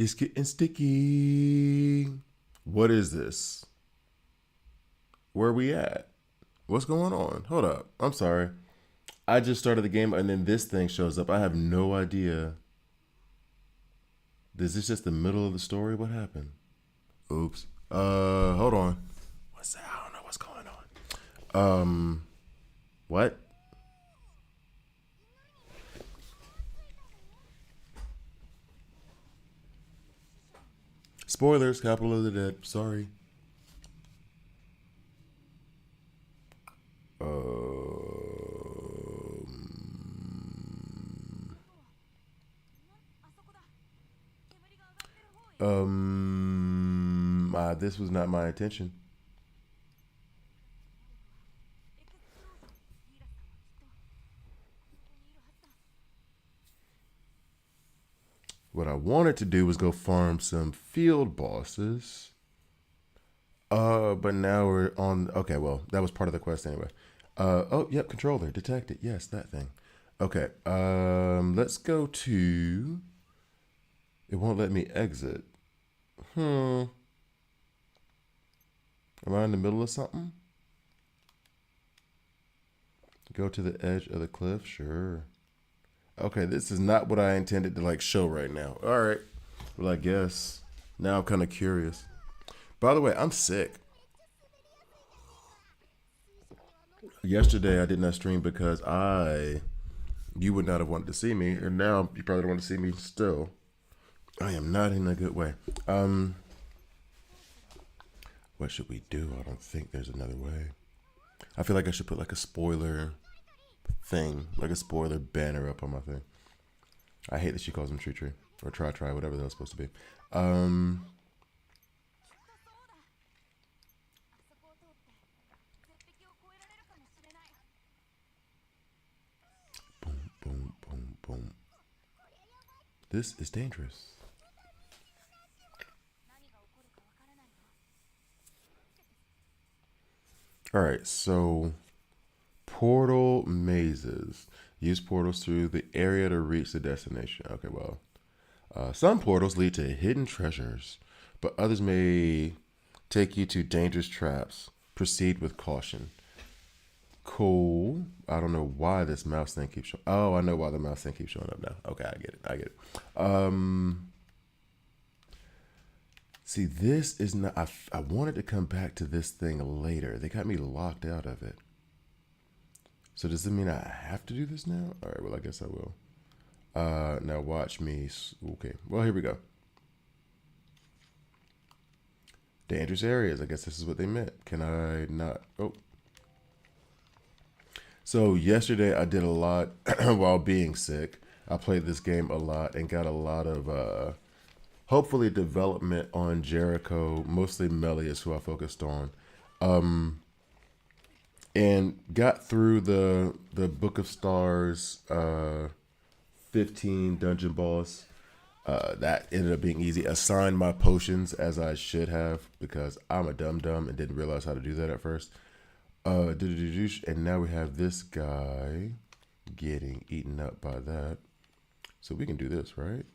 It's getting sticky. What is this? Where are we at? What's going on? Hold up. I'm sorry. I just started the game and then this thing shows up. I have no idea. Is this just the middle of the story? What happened? Oops. Hold on. What's that? I don't know what's going on. What? Spoilers, Capital of the Dead. Sorry. This was not my intention. What I wanted to do was go farm some field bosses. But now we're on. Okay, well, that was part of the quest anyway. Oh, yep, controller detected. Yes, that thing. Okay. Let's go to. It won't let me exit. Am I in the middle of something? Go to the edge of the cliff. Sure. Okay, this is not what I intended to like show right now. All right. Well, I guess now I'm kind of curious. By the way, I'm sick. Yesterday I did not stream because you would not have wanted to see me, and now you probably don't want to see me still. I am not in a good way. What should we do? I don't think there's another way. I feel like I should put like a spoiler thing, like a spoiler banner up on my thing. I hate that she calls him Tree Tree or Try, whatever that was supposed to be. Boom, boom, boom, boom. This is dangerous. All right, so portal mazes. Use portals through the area to reach the destination. Okay, well, some portals lead to hidden treasures, but others may take you to dangerous traps. Proceed with caution. Cool. I don't know why this mouse thing keeps showing. Oh, I know why the mouse thing keeps showing up now. Okay, I get it. I get it. See, this is not. I wanted to come back to this thing later. They got me locked out of it. So does it mean I have to do this now? All right. Well, I guess I will. Now watch me. Okay. Well, here we go. Dangerous areas. I guess this is what they meant. Can I not? Oh. So yesterday I did a lot while being sick. I played this game a lot and got a lot of hopefully development on Jericho, mostly Melius, who I focused on, and got through the Book of Stars 15 dungeon boss. That ended up being easy. Assigned my potions as I should have because I'm a dum dum and didn't realize how to do that at first. And now we have this guy getting eaten up by that. So we can do this, right?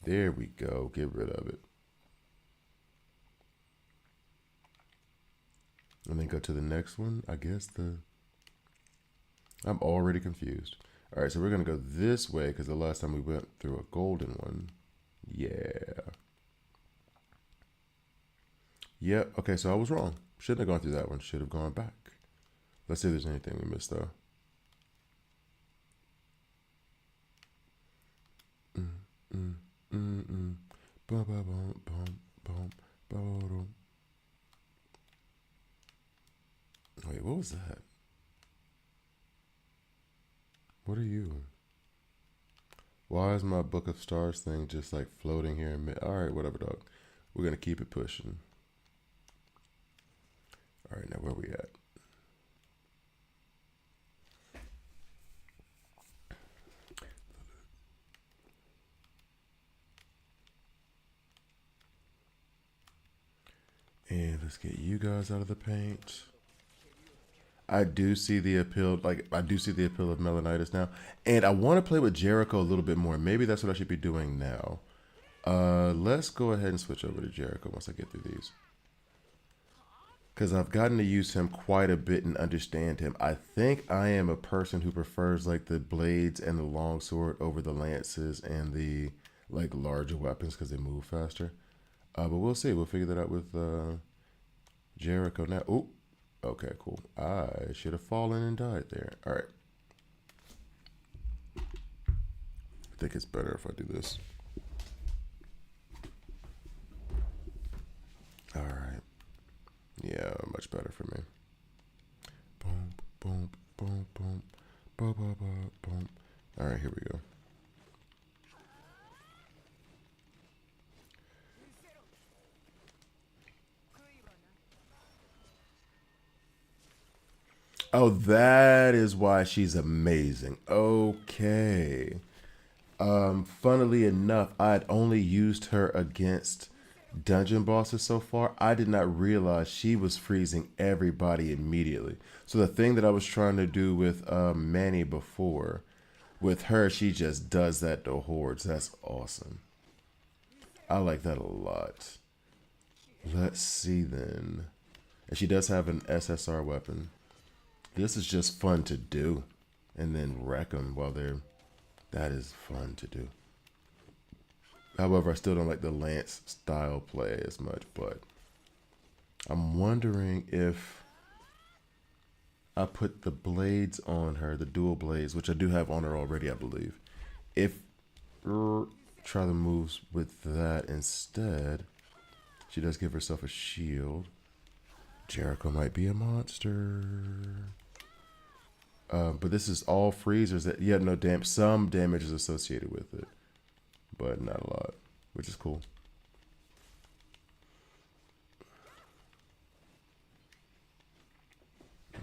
There we go. Get rid of it. And then go to the next one. I guess I'm already confused. All right, so we're going to go this way because the last time we went through a golden one. Yeah. Yep. Okay, so I was wrong. Shouldn't have gone through that one. Should have gone back. Let's see if there's anything we missed, though. Wait, what was that? What are you? Why is my Book of Stars thing just like floating here in mid? All right, whatever, dog. We're gonna keep it pushing. All right, now where we at? And let's get you guys out of the paint. I do see the appeal, I do see the appeal of Melanitis now, and I want to play with Jericho a little bit more. Maybe that's what I should be doing now. Let's go ahead and switch over to Jericho once I get through these. Because I've gotten to use him quite a bit and understand him. I think I am a person who prefers like the blades and the longsword over the lances and the like larger weapons because they move faster. But we'll see. We'll figure that out with Jericho now. Oh, okay, cool. I should have fallen and died there. All right. I think it's better if I do this. All right. Yeah, much better for me. Boom, boom, boom, boom, boom, boom, boom, boom. All right, here we go. Oh, that is why she's amazing. Okay. Funnily enough, I had only used her against dungeon bosses so far. I did not realize she was freezing everybody immediately. So the thing that I was trying to do with Manny before, with her, she just does that to hordes. That's awesome. I like that a lot. Let's see then. And she does have an SSR weapon. This is just fun to do. And then wreck them while they're... That is fun to do. However, I still don't like the Lance style play as much, but I'm wondering if I put the blades on her, the dual blades, which I do have on her already, I believe. If try the moves with that instead, she does give herself a shield. Jericho might be a monster. But this is all freezers that no damage. Some damage is associated with it, but not a lot, which is cool.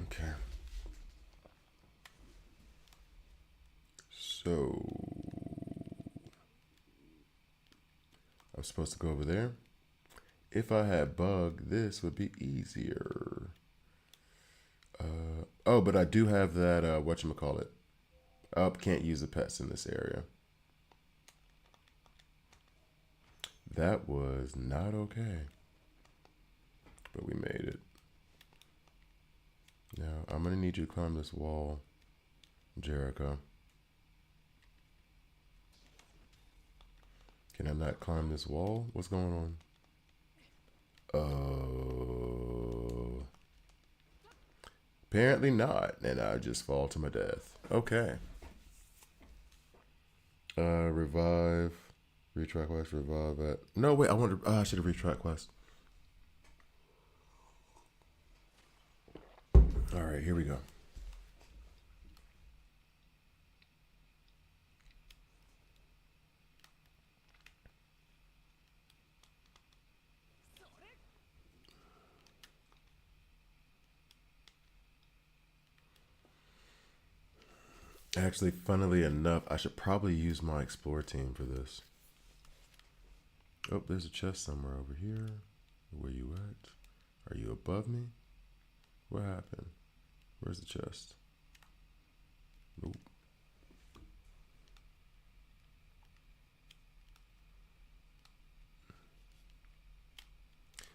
Okay. So I'm supposed to go over there. If I had bug, this would be easier. Oh, but I do have that, whatchamacallit. Oh, can't use the pets in this area. That was not okay. But we made it. Now, I'm going to need you to climb this wall, Jericho. Can I not climb this wall? What's going on? Oh. Apparently not, and I just fall to my death. Okay. Revive. Retry quest, revive at... No, wait, I should have retry quest. Alright, here we go. Actually, funnily enough, I should probably use my explore team for this. Oh, there's a chest somewhere over here. Where you at? Are you above me? What happened? Where's the chest? Nope.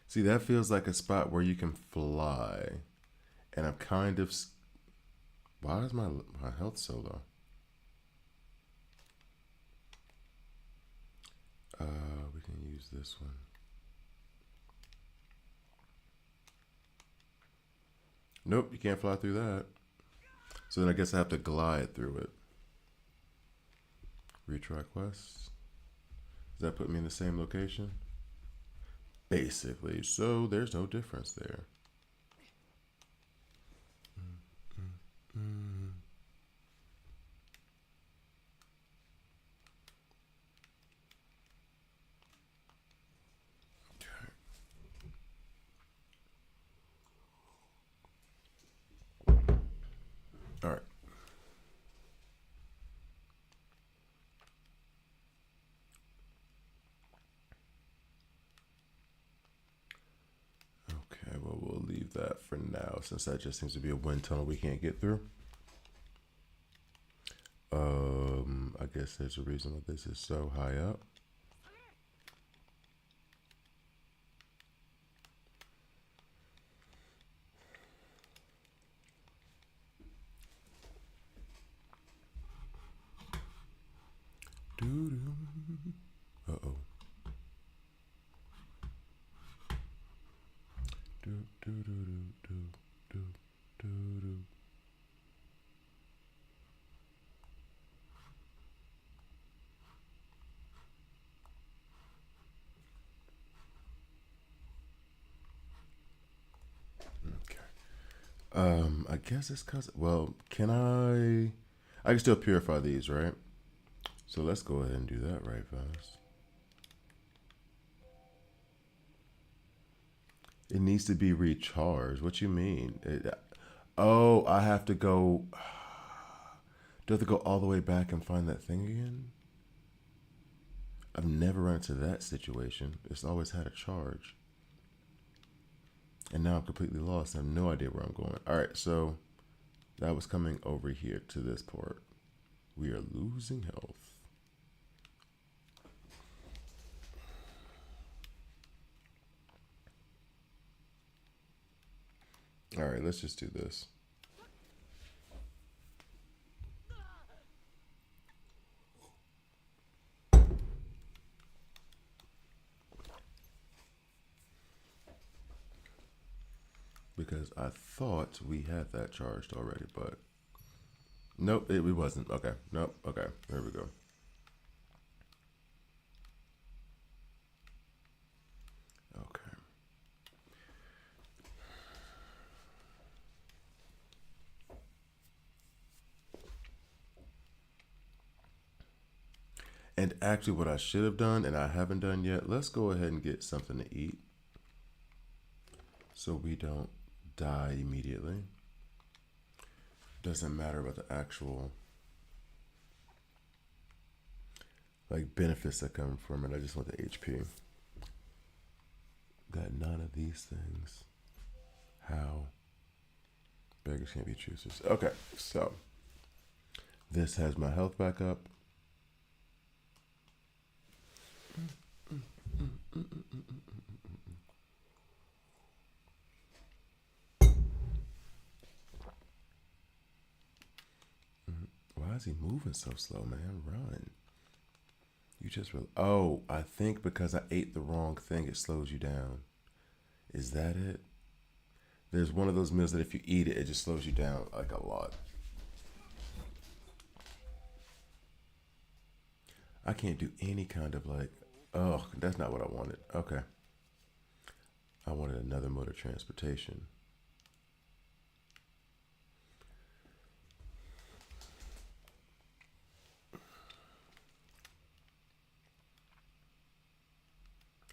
See, that feels like a spot where you can fly. And I'm kind of... Why is my health so low? We can use this one. Nope, you can't fly through that. So then I guess I have to glide through it. Retry quests. Does that put me in the same location? Basically, so there's no difference there. All right. Okay, well, we'll leave that for now since that just seems to be a wind tunnel we can't get through. I guess there's a reason why this is so high up. I guess it's cause. Well, can I? I can still purify these, right? So let's go ahead and do that right fast. It needs to be recharged. What you mean? Oh, I have to go. Do I have to go all the way back and find that thing again? I've never run into that situation. It's always had a charge. And now I'm completely lost. I have no idea where I'm going. All right, so that was coming over here to this port. We are losing health. All right, let's just do this. Because I thought we had that charged already, but nope, it wasn't. Okay, nope, okay, there we go. Okay. And actually, what I should have done, and I haven't done yet, let's go ahead and get something to eat so we don't die immediately. Doesn't matter about the actual like benefits that come from it. I just want the HP. Got none of these things. How? Beggars can't be choosers. Okay, so this has my health back up. Why is he moving so slow, man? Run. You just really. Oh, I think because I ate the wrong thing, it slows you down. Is that it? There's one of those meals that if you eat it, it just slows you down like a lot. I can't do any kind of like. Oh, that's not what I wanted. Okay. I wanted another mode of transportation.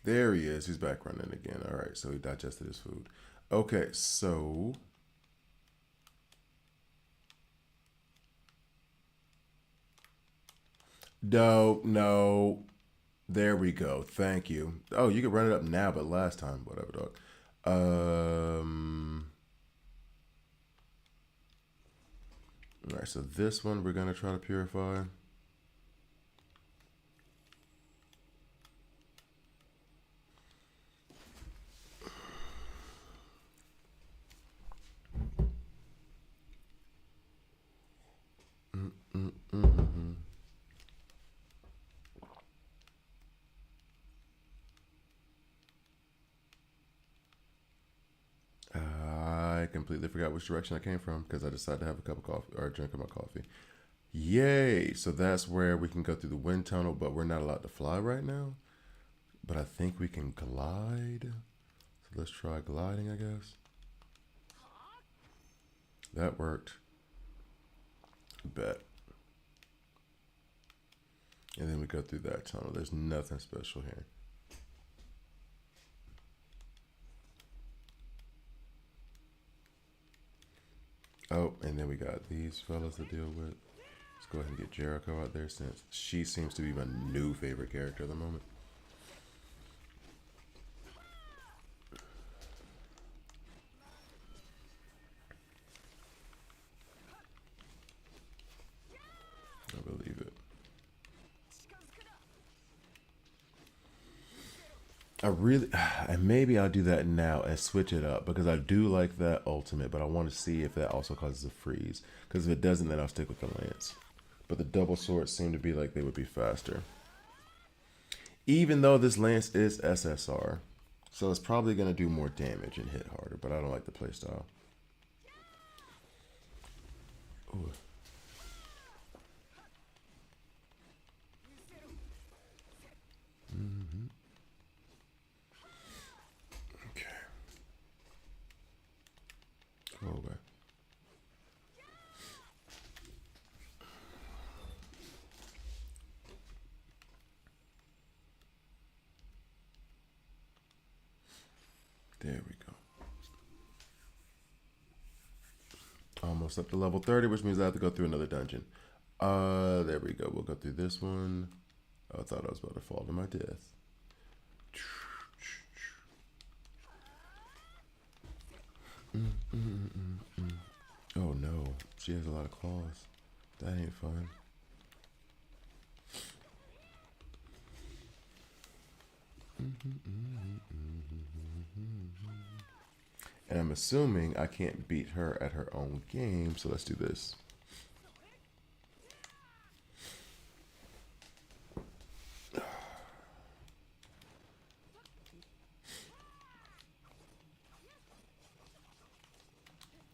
There he is. He's back running again. All right, so he digested his food. Okay, so no, no. There we go. Thank you. Oh, you can run it up now, but last time, whatever, dog. All right, so this one we're gonna try to purify. I completely forgot which direction I came from because I decided to have a cup of coffee or a drink of my coffee. Yay! So that's where we can go through the wind tunnel, but we're not allowed to fly right now. But I think we can glide. So let's try gliding, I guess. That worked. Bet. And then we go through that tunnel. There's nothing special here. Oh, and then we got these fellas to deal with. Let's go ahead and get Jericho out there since she seems to be my new favorite character at the moment. I believe it. I really, and maybe I'll do that now and switch it up because I do like that ultimate, but I want to see if that also causes a freeze. Because if it doesn't, then I'll stick with the lance. But the double swords seem to be like they would be faster. Even though this lance is SSR. So it's probably going to do more damage and hit harder, but I don't like the playstyle. Ooh. Okay. Go away. There we go. Almost up to level 30, which means I have to go through another dungeon. There we go. We'll go through this one. Oh, I thought I was about to fall to my death. Oh no, she has a lot of claws. That ain't fun. And I'm assuming I can't beat her at her own game, so let's do this.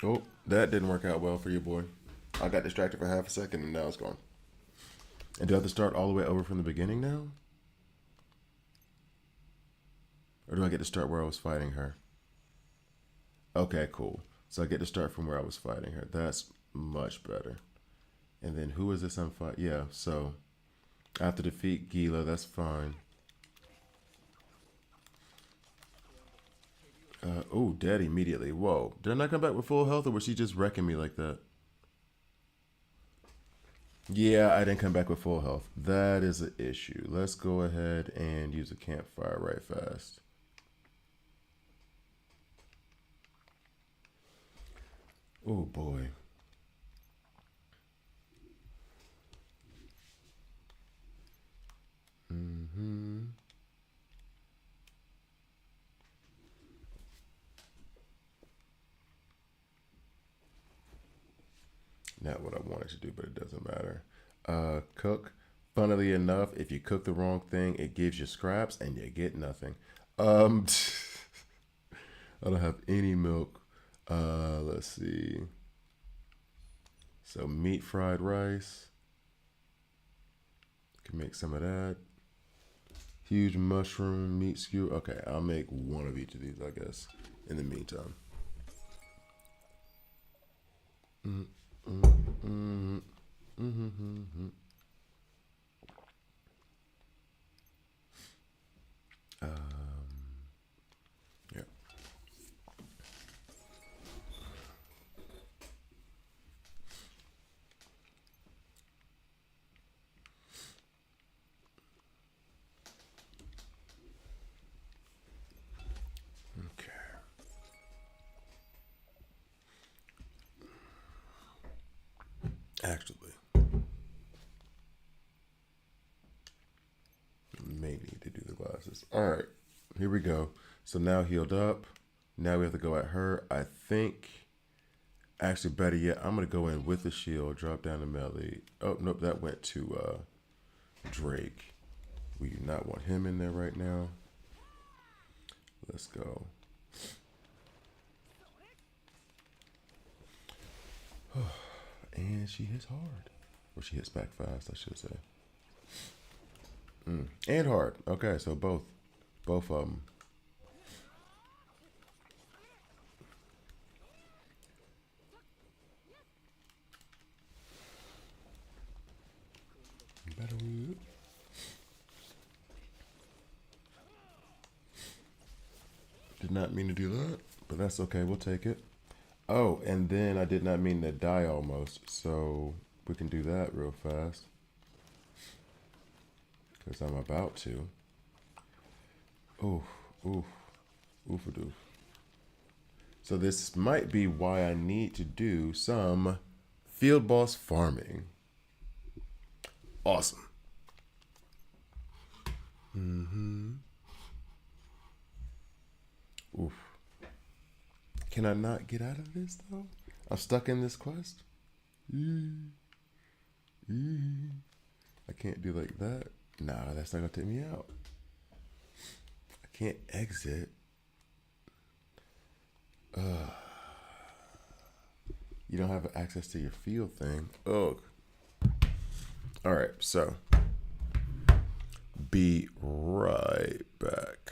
Oh, that didn't work out well for you, boy. I got distracted for half a second and now it's gone. And do I have to start all the way over from the beginning now? Or do I get to start where I was fighting her? Okay, cool. So I get to start from where I was fighting her. That's much better. And then who is this I'm fighting? Yeah, so I have to defeat Gila. That's fine. Oh, dead immediately. Whoa. Did I not come back with full health or was she just wrecking me like that? Yeah, I didn't come back with full health. That is an issue. Let's go ahead and use a campfire right fast. Oh boy. Not what I wanted to do, but it doesn't matter. Cook. Funnily enough, if you cook the wrong thing, it gives you scraps and you get nothing. I don't have any milk. Let's see. So meat fried rice. Can make some of that. Huge mushroom meat skewer. Okay, I'll make one of each of these, I guess, in the meantime. Yeah. Okay. Actually, may need to do the glasses. All right, here we go. So now healed up. Now we have to go at her. I think, actually, better yet, I'm going to go in with the shield, drop down the melee. Oh, nope, that went to Drake. We do not want him in there right now. Let's go. And she hits hard. Or she hits back fast, I should say. And hard. Okay, so both. Both of them. Better. Did not mean to do that, but that's okay. We'll take it. Oh, and then I did not mean to die almost, so we can do that real fast. Because I'm about to. Oof, oof, oof-a-doof. So this might be why I need to do some field boss farming. Awesome. Oof. Can I not get out of this though? I'm stuck in this quest. I can't do like that. Nah, that's not gonna take me out. I can't exit. You don't have access to your field thing. Oh. All right, so be right back.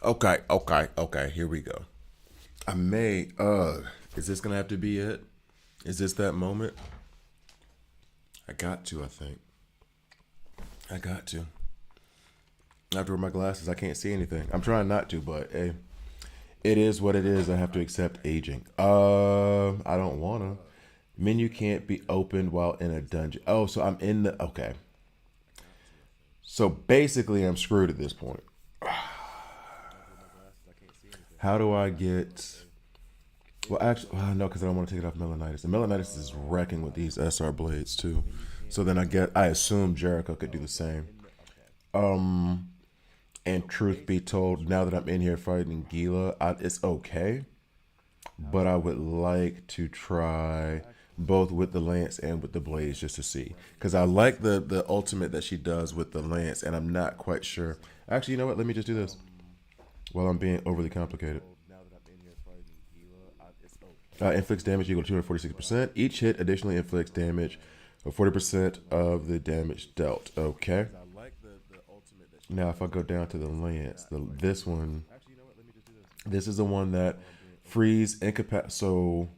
Okay. Here we go. I may. Is this gonna have to be it? Is this that moment? I got to. I think. I got to. I have to wear my glasses. I can't see anything. I'm trying not to, but hey, it is what it is. I have to accept aging. I don't wanna. Menu can't be opened while in a dungeon. Oh, so I'm in the. Okay. So basically, I'm screwed at this point. How do I get? Well, actually, no, because I don't want to take it off melanitis. The melanitis is wrecking with these SR blades too. So then I assume Jericho could do the same. And truth be told, now that I'm in here fighting Gila, it's okay. But I would like to try both with the lance and with the blades just to see, because I like the ultimate that she does with the lance, and I'm not quite sure. Actually, you know what? Let me just do this while I'm being overly complicated. Inflicts damage equal to 246%. Each hit additionally inflicts damage of 40% of the damage dealt. Okay. Now, if I go down to the lance, this one This is the one that freeze so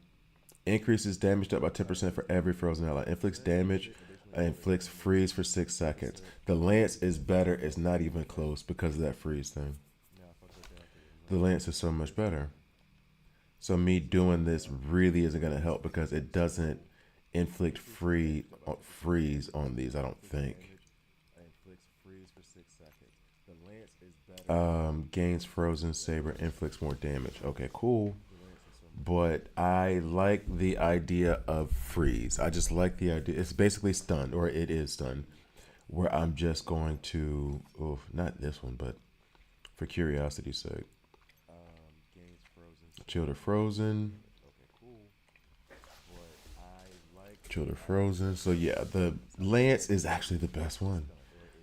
increases damage up by 10% for every frozen ally. Inflicts damage, inflicts freeze for 6 seconds. The lance is better. It's not even close because of that freeze thing. The lance is so much better. So me doing this really isn't going to help because it doesn't inflict freeze on these. I don't think. Gains frozen saber, inflicts more damage. Okay, cool. But I like the idea of freeze. I just like the idea. It's basically stunned, or it is stunned, where I'm just going to, oh, not this one, but for curiosity's sake, chill to frozen, chill to frozen. So yeah, the lance is actually the best one.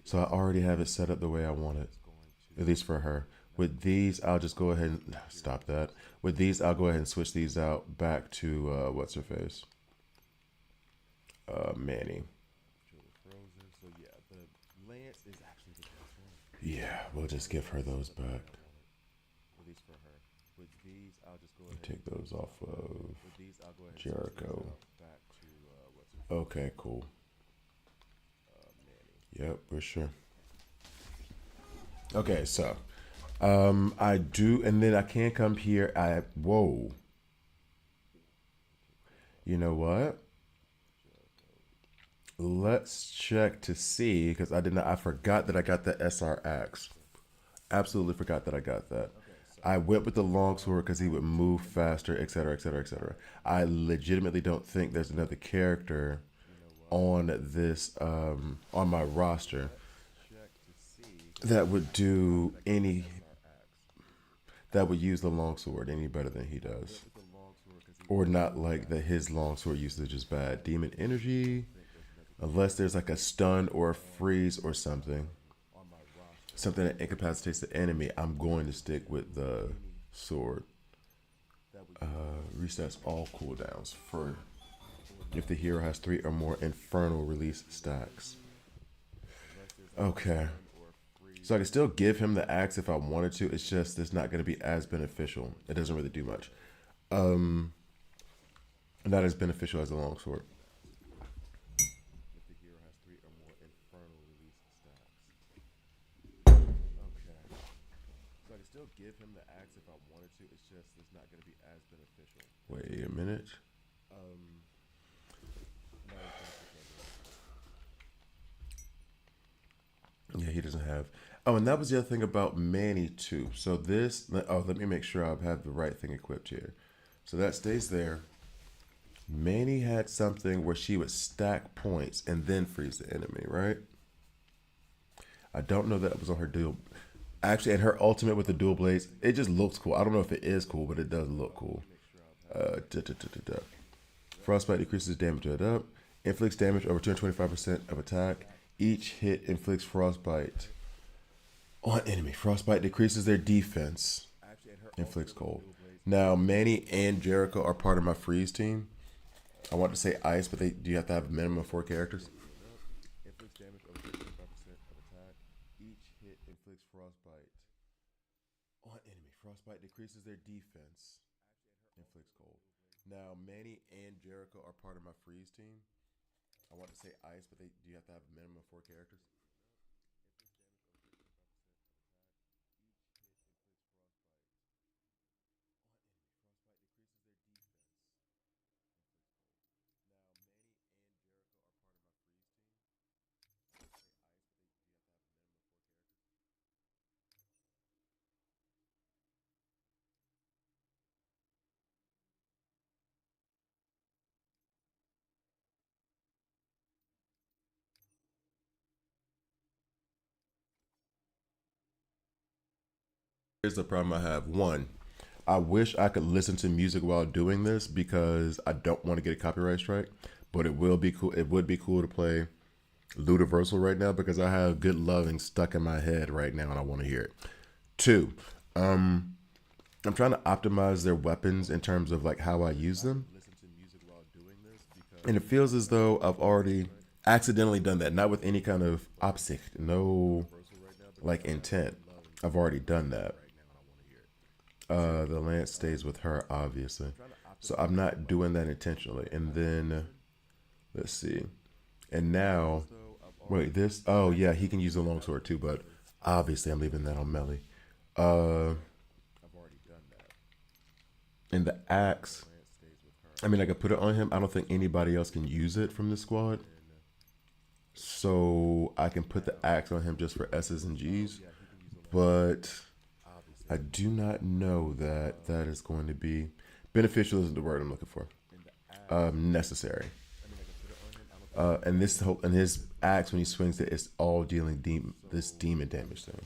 So I already have it set up the way I want it, at least for her. With these, I'll just go ahead and stop that. With these, I'll go ahead and switch these out back to what's her face, Manny. Yeah, we'll just give her those back. Take those off of Jericho. Okay, cool. Yep, we're sure. Okay, so I do, and then I can come here. Whoa. You know what? Let's check to see because I did not. I forgot that I got the SRX. Absolutely forgot that I got that. I went with the longsword because he would move faster, etc., etc., etc. I legitimately don't think there's another character on this on my roster that would do any that would use the longsword any better than he does, or not like that. His longsword usage is bad. Demon energy, unless there's like a stun or a freeze or something that incapacitates the enemy. I'm going to stick with the sword. Resets all cooldowns for if the hero has 3 or more infernal release stacks. Okay. So I can still give him the axe if I wanted to. It's just it's not going to be as beneficial. It doesn't really do much. Not as beneficial as the longsword. So I can still give him the axe if I wanted to. It's just it's not going to be as beneficial. Wait a minute. Yeah, he doesn't have. Oh, and that was the other thing about Manny too. So this. Oh, let me make sure I have the right thing equipped here. So that stays there. Manny had something where she would stack points and then freeze the enemy, right? I don't know that it was on her dual. Actually, and her ultimate with the dual blades, it just looks cool. I don't know if it is cool, but it does look cool. Da, da, da, da, da. Frostbite decreases damage to it up. Inflicts damage over 225% of attack. Each hit inflicts frostbite on enemy. Frostbite decreases their defense. Inflicts cold. Now, Manny and Jericho are part of my freeze team. I want to say ice, but do you have to have a minimum of 4 characters? Inflicts damage over 25% of attack. Each hit inflicts frostbite on enemy. Frostbite decreases their defense. Inflicts cold. Now, Manny and Jericho are part of my freeze team. I want to say ice, but do you have to have a minimum of 4 characters? Here's the problem I have. One, I wish I could listen to music while doing this because I don't want to get a copyright strike. But it will be cool. It would be cool to play Ludiversal right now because I have Good Loving stuck in my head right now and I want to hear it. Two, I'm trying to optimize their weapons in terms of like how I use them, and it feels as though I've already accidentally done that. Not with any kind of Absicht, no like intent. I've already done that. The lance stays with her, obviously. So I'm not doing that intentionally. And then let's see. And now, wait, this. Oh yeah, he can use the longsword too, but obviously I'm leaving that on Melly. Uh, and the axe. I mean, I could put it on him. I don't think anybody else can use it from the squad. So I can put the axe on him just for S's and G's. But I do not know that that is going to be beneficial. Isn't the word I'm looking for. Necessary. And this whole and his axe when he swings it, it's all dealing this demon damage thing.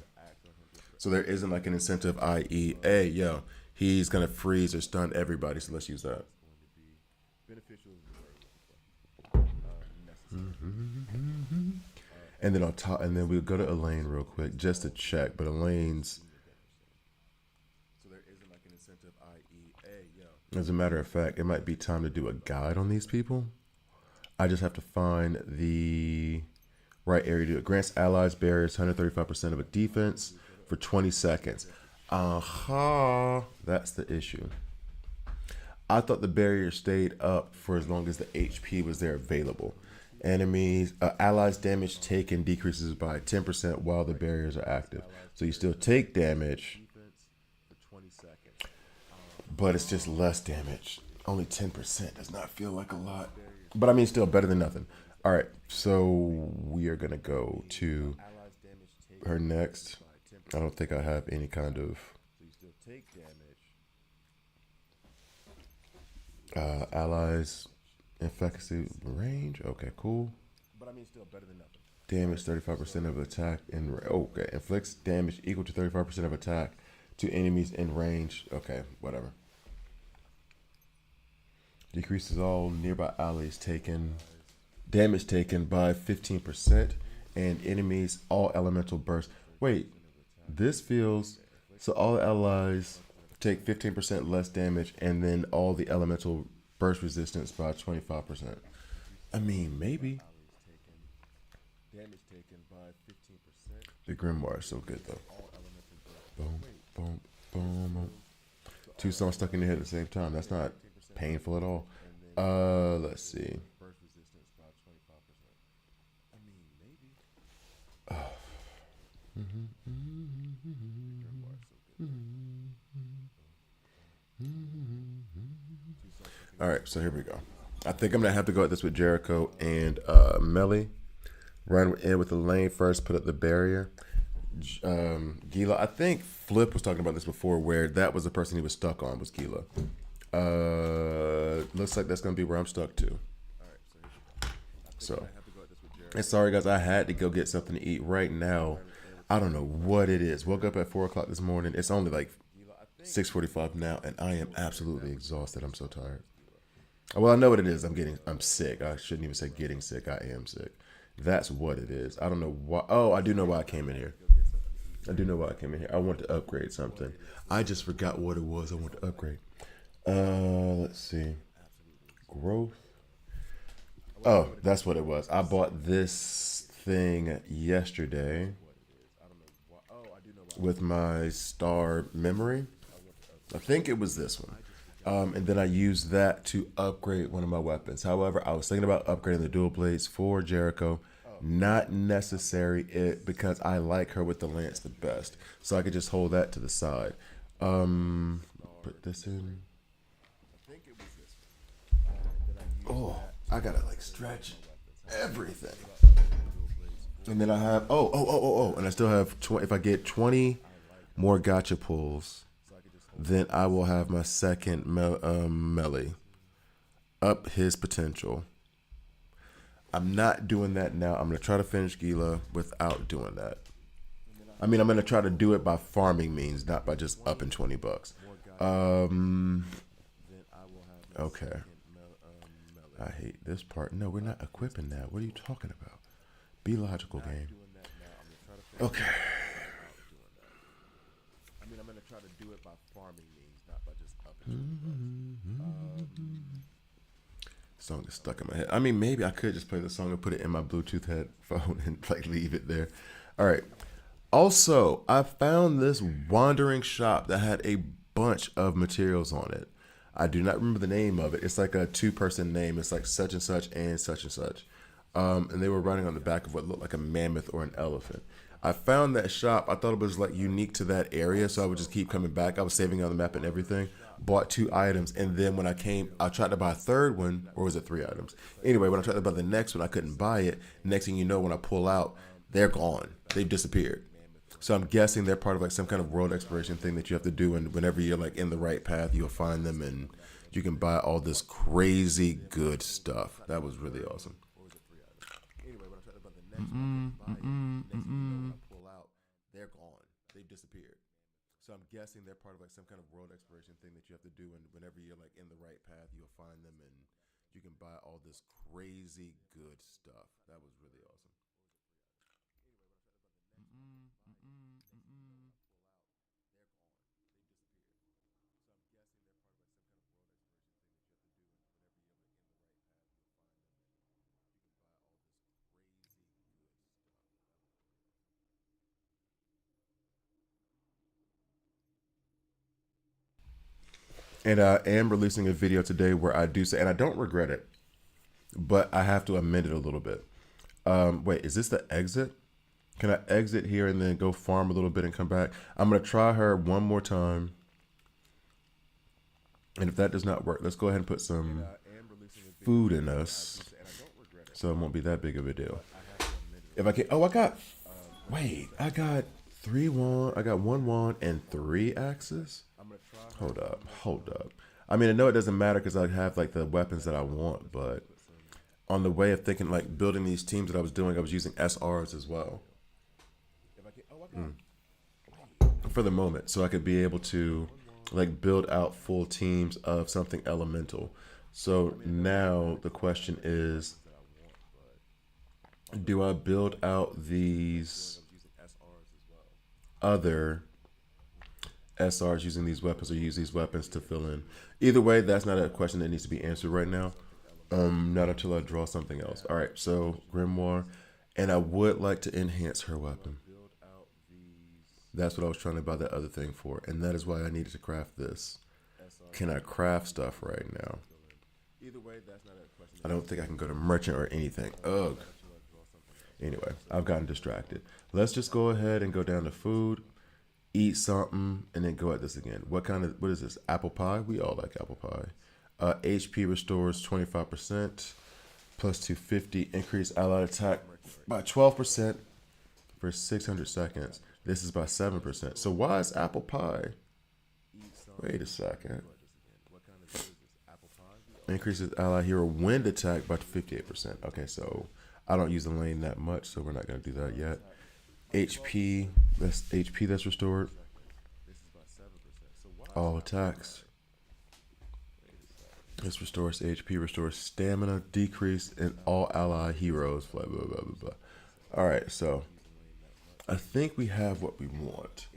So there isn't like an incentive, i.e., hey, yo, he's gonna freeze or stun everybody. So let's use that. And then on top, and then we'll go to Elaine real quick just to check. But Elaine's, as a matter of fact, it might be time to do a guide on these people. I just have to find the right area to do it. Grants allies barriers 135% of a defense for 20 seconds. That's the issue. I thought the barrier stayed up for as long as the HP was there available. Enemies, allies damage taken decreases by 10% while the barriers are active. So you still take damage, but it's just less damage. Only 10% does not feel like a lot. But I mean, still better than nothing. All right, so we are going to go to her next. I don't think I have any kind of allies efficacy range. Okay, cool. Damage 35% of attack in okay. Inflicts damage equal to 35% of attack to enemies in range. Okay, whatever. Decreases all nearby allies taken damage taken by 15% and enemies all elemental burst. Wait, this feels so all allies take 15% less damage and then all the elemental burst resistance by 25%. I mean, maybe. The Grimoire is so good though. Boom, boom, boom, boom. Two songs stuck in your head at the same time. That's not painful at all. Let's see. All right, so here we go. I think I'm gonna have to go at this with Jericho and Melly. Run in with the lane first, put up the barrier. Gila, I think Flip was talking about this before, where that was the person he was stuck on was Gila. Looks like that's gonna be where I'm stuck to. So, and sorry guys, I had to go get something to eat right now. I don't know what it is. Woke up at 4 o'clock this morning. It's only like 6:45 now, and I am absolutely exhausted. I'm so tired. Well, I know what it is. I'm sick. I shouldn't even say getting sick. I am sick. That's what it is. I don't know why. Oh, I do know why I came in here. I do know why I came in here. I want to upgrade something. I just forgot what it was I want to upgrade. Let's see. Growth. Oh, that's what it was. I bought this thing yesterday with my star memory. I think it was this one. And then I used that to upgrade one of my weapons. However, I was thinking about upgrading the dual blades for Jericho. Not necessary because I like her with the lance the best. So I could just hold that to the side. Put this in. Oh, I gotta like stretch everything. And then I have and I still have 20. If I get 20 more gotcha pulls, then I will have my second melee up his potential. I'm not doing that now. I'm gonna try to finish Gila without doing that. I mean, I'm gonna try to do it by farming means, not by just upping $20. Okay. I hate this part. No, we're not equipping that. What are you talking about? Be logical, game. Okay. I mean, I'm gonna try to do it by farming means, not by just upping song is stuck in my head. I mean, maybe I could just play the song and put it in my Bluetooth headphone and like leave it there. All right. Also, I found this wandering shop that had a bunch of materials on it. I do not remember the name of it. It's like a two-person name. It's like such and such and such and such. And they were riding on the back of what looked like a mammoth or an elephant. I found that shop. I thought it was like unique to that area, so I would just keep coming back. I was saving on the map and everything. Bought two items, and then when I came, I tried to buy a third one, or was it three items? Anyway, when I tried to buy the next one, I couldn't buy it. Next thing you know, when I pull out, they're gone. They've disappeared. So I'm guessing they're part of like some kind of world exploration thing that you have to do, and whenever you're like in the right path, you'll find them, and you can buy all this crazy good stuff. That was really awesome. Pull out, they're gone. They've disappeared. So I'm guessing they're part of like some kind of world exploration thing that you have to do, and whenever you're like in the right path, you'll find them, and you can buy all this crazy good stuff. That was really awesome. And I am releasing a video today where I do say, and I don't regret it, but I have to amend it a little bit. Wait, is this the exit? Can I exit here and then go farm a little bit and come back? I'm gonna try her one more time, and if that does not work, let's go ahead and put some food in us, so it won't be that big of a deal. If I can, oh, I got. Wait, I got three wand. I got one wand and three axes. Hold up. I mean, I know it doesn't matter because I have like the weapons that I want, but on the way of thinking like building these teams that I was doing, I was using SRs as well for the moment, so I could be able to like build out full teams of something elemental. So now the question is, do I build out these other SRs using these weapons or use these weapons to fill in? Either way, that's not a question that needs to be answered right now. Not until I draw something else. All right, so Grimoire, and I would like to enhance her weapon. That's what I was trying to buy that other thing for, and that is why I needed to craft this. Can I craft stuff right now? I don't think I can go to merchant or anything. Ugh. Anyway, I've gotten distracted. Let's just go ahead and go down to food, eat something, and then go at this again. What is this? Apple pie? We all like apple pie. HP restores 25%, plus 250. Increase allied attack by 12% for 600 seconds. This is by 7%. So why is apple pie? Wait a second. Increases ally hero wind attack by 58%. Okay, so I don't use the lane that much, so we're not going to do that yet. HP, that's HP that's restored. All attacks. This restores HP, restores stamina, decrease in all ally heroes. Blah, blah, blah, blah, blah. All right, so I think we have what we want.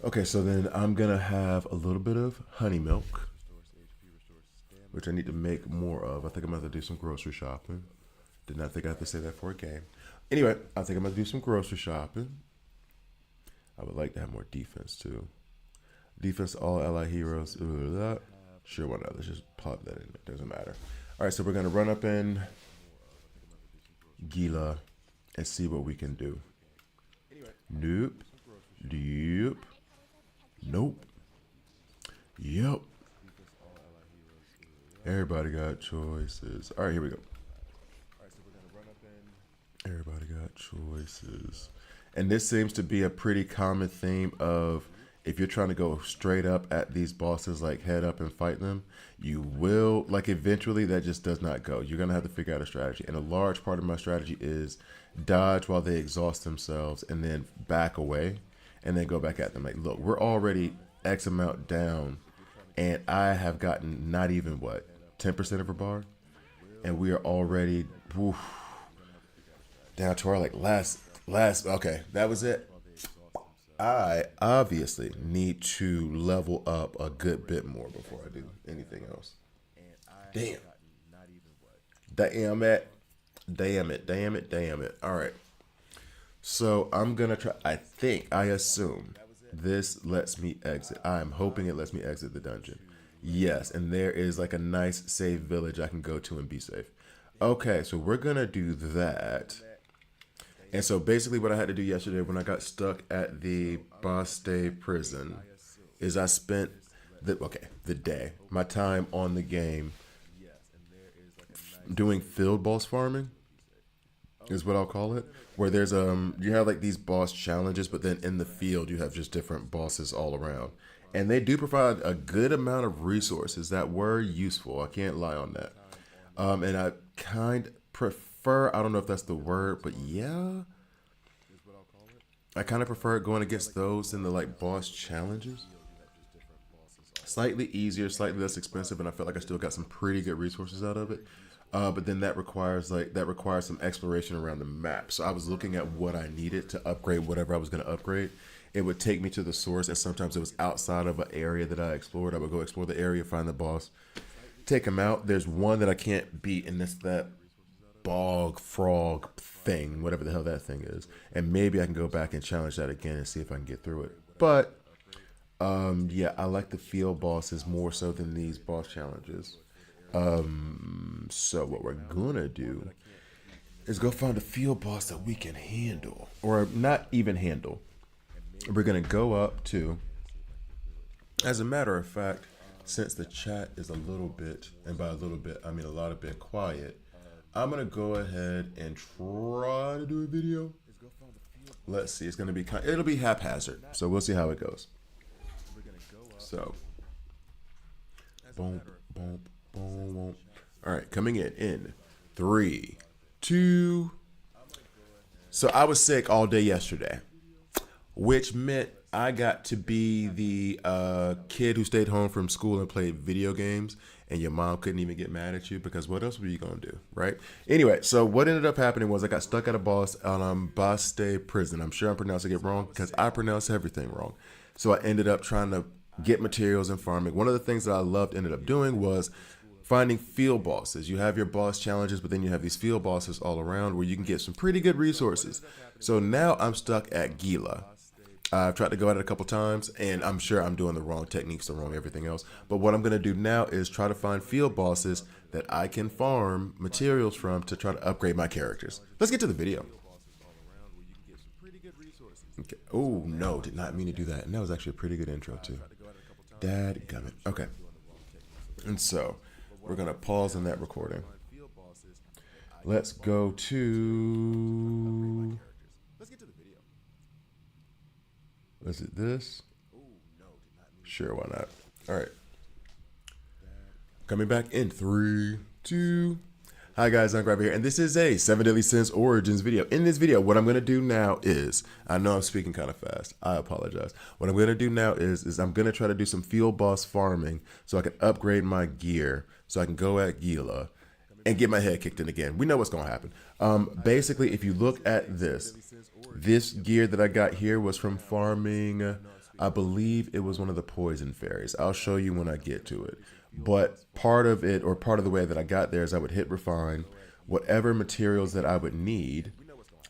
Okay, so then I'm going to have a little bit of honey milk, which I need to make more of. I think I'm going to have to do some grocery shopping. Did not think I had to say that for a game. Anyway, I think I'm going to do some grocery shopping. I would like to have more defense, too. Defense, all ally heroes. Sure, why not? Let's just pop that in. It doesn't matter. All right, so we're going to run up in Gila and see what we can do. Nope. Yep. Nope. Yep. Everybody got choices. All right, here we go. Everybody got choices. And this seems to be a pretty common theme of if you're trying to go straight up at these bosses, like head up and fight them, you will, like eventually that just does not go. You're going to have to figure out a strategy. And a large part of my strategy is dodge while they exhaust themselves and then back away and then go back at them. Like, look, we're already X amount down and I have gotten not even what, 10% of her bar? And we are already down to our like last, okay, that was it. I obviously need to level up a good bit more before I do anything else. Damn. Damn it. All right. So I'm gonna try. I assume this lets me exit. I'm hoping it lets me exit the dungeon. Yes, and there is like a nice safe village I can go to and be safe. Okay, so we're gonna do that. And so basically, what I had to do yesterday when I got stuck at the Baste prison is I spent the day, my time on the game doing field boss farming is what I'll call it. Where there's you have like these boss challenges, but then in the field you have just different bosses all around, and they do provide a good amount of resources that were useful. I can't lie on that. And I kind prefer. I don't know if that's the word, but yeah, I kind of prefer going against those in the like boss challenges. Slightly easier, slightly less expensive, and I felt like I still got some pretty good resources out of it. But then that requires some exploration around the map. So I was looking at what I needed to upgrade whatever I was going to upgrade. It would take me to the source, and sometimes it was outside of an area that I explored. I would go explore the area, find the boss, take him out. There's one that I can't beat, and that's that bog frog thing, whatever the hell that thing is. And maybe I can go back and challenge that again and see if I can get through it. But yeah, I like the field bosses more so than these boss challenges. So what we're gonna do is go find a field boss that we can handle, or not even handle. We're gonna go up to. As a matter of fact, since the chat is a little bit, and by a little bit I mean a lot of bit quiet, I'm gonna go ahead and try to do a video. Let's see. It's gonna be it'll be haphazard, so we'll see how it goes. So, boom, boom, boom, boom. All right, coming in 3, 2. So I was sick all day yesterday, which meant I got to be the kid who stayed home from school and played video games, and your mom couldn't even get mad at you because what else were you gonna do, right? Anyway, so what ended up happening was I got stuck at a boss on Baste prison. I'm sure I'm pronouncing it wrong because I pronounce everything wrong. So I ended up trying to get materials and farming. One of the things that I loved ended up doing was finding field bosses. You have your boss challenges, but then you have these field bosses all around where you can get some pretty good resources. So now I'm stuck at Gila. I've tried to go at it a couple times, and I'm sure I'm doing the wrong techniques, the wrong everything else. But what I'm going to do now is try to find field bosses that I can farm materials from to try to upgrade my characters. Let's get to the video. Okay. Oh, no, did not mean to do that. And that was actually a pretty good intro, too. Dadgummit. Okay. And so, we're going to pause on that recording. Let's go to... Was it this? Sure, why not? All right. Coming back in 3, 2. Hi guys, I'm Grab here, and this is a 7 Deadly Sins Origins video. In this video, what I'm going to do now is, I know I'm speaking kind of fast, I apologize. What I'm going to do now is I'm going to try to do some field boss farming so I can upgrade my gear, so I can go at Gila and get my head kicked in again. We know what's going to happen. Basically, if you look at this gear that I got here was from farming, I believe it was one of the poison fairies. I'll show you when I get to it. But part of it, or part of the way that I got there, is I would hit refine, whatever materials that I would need.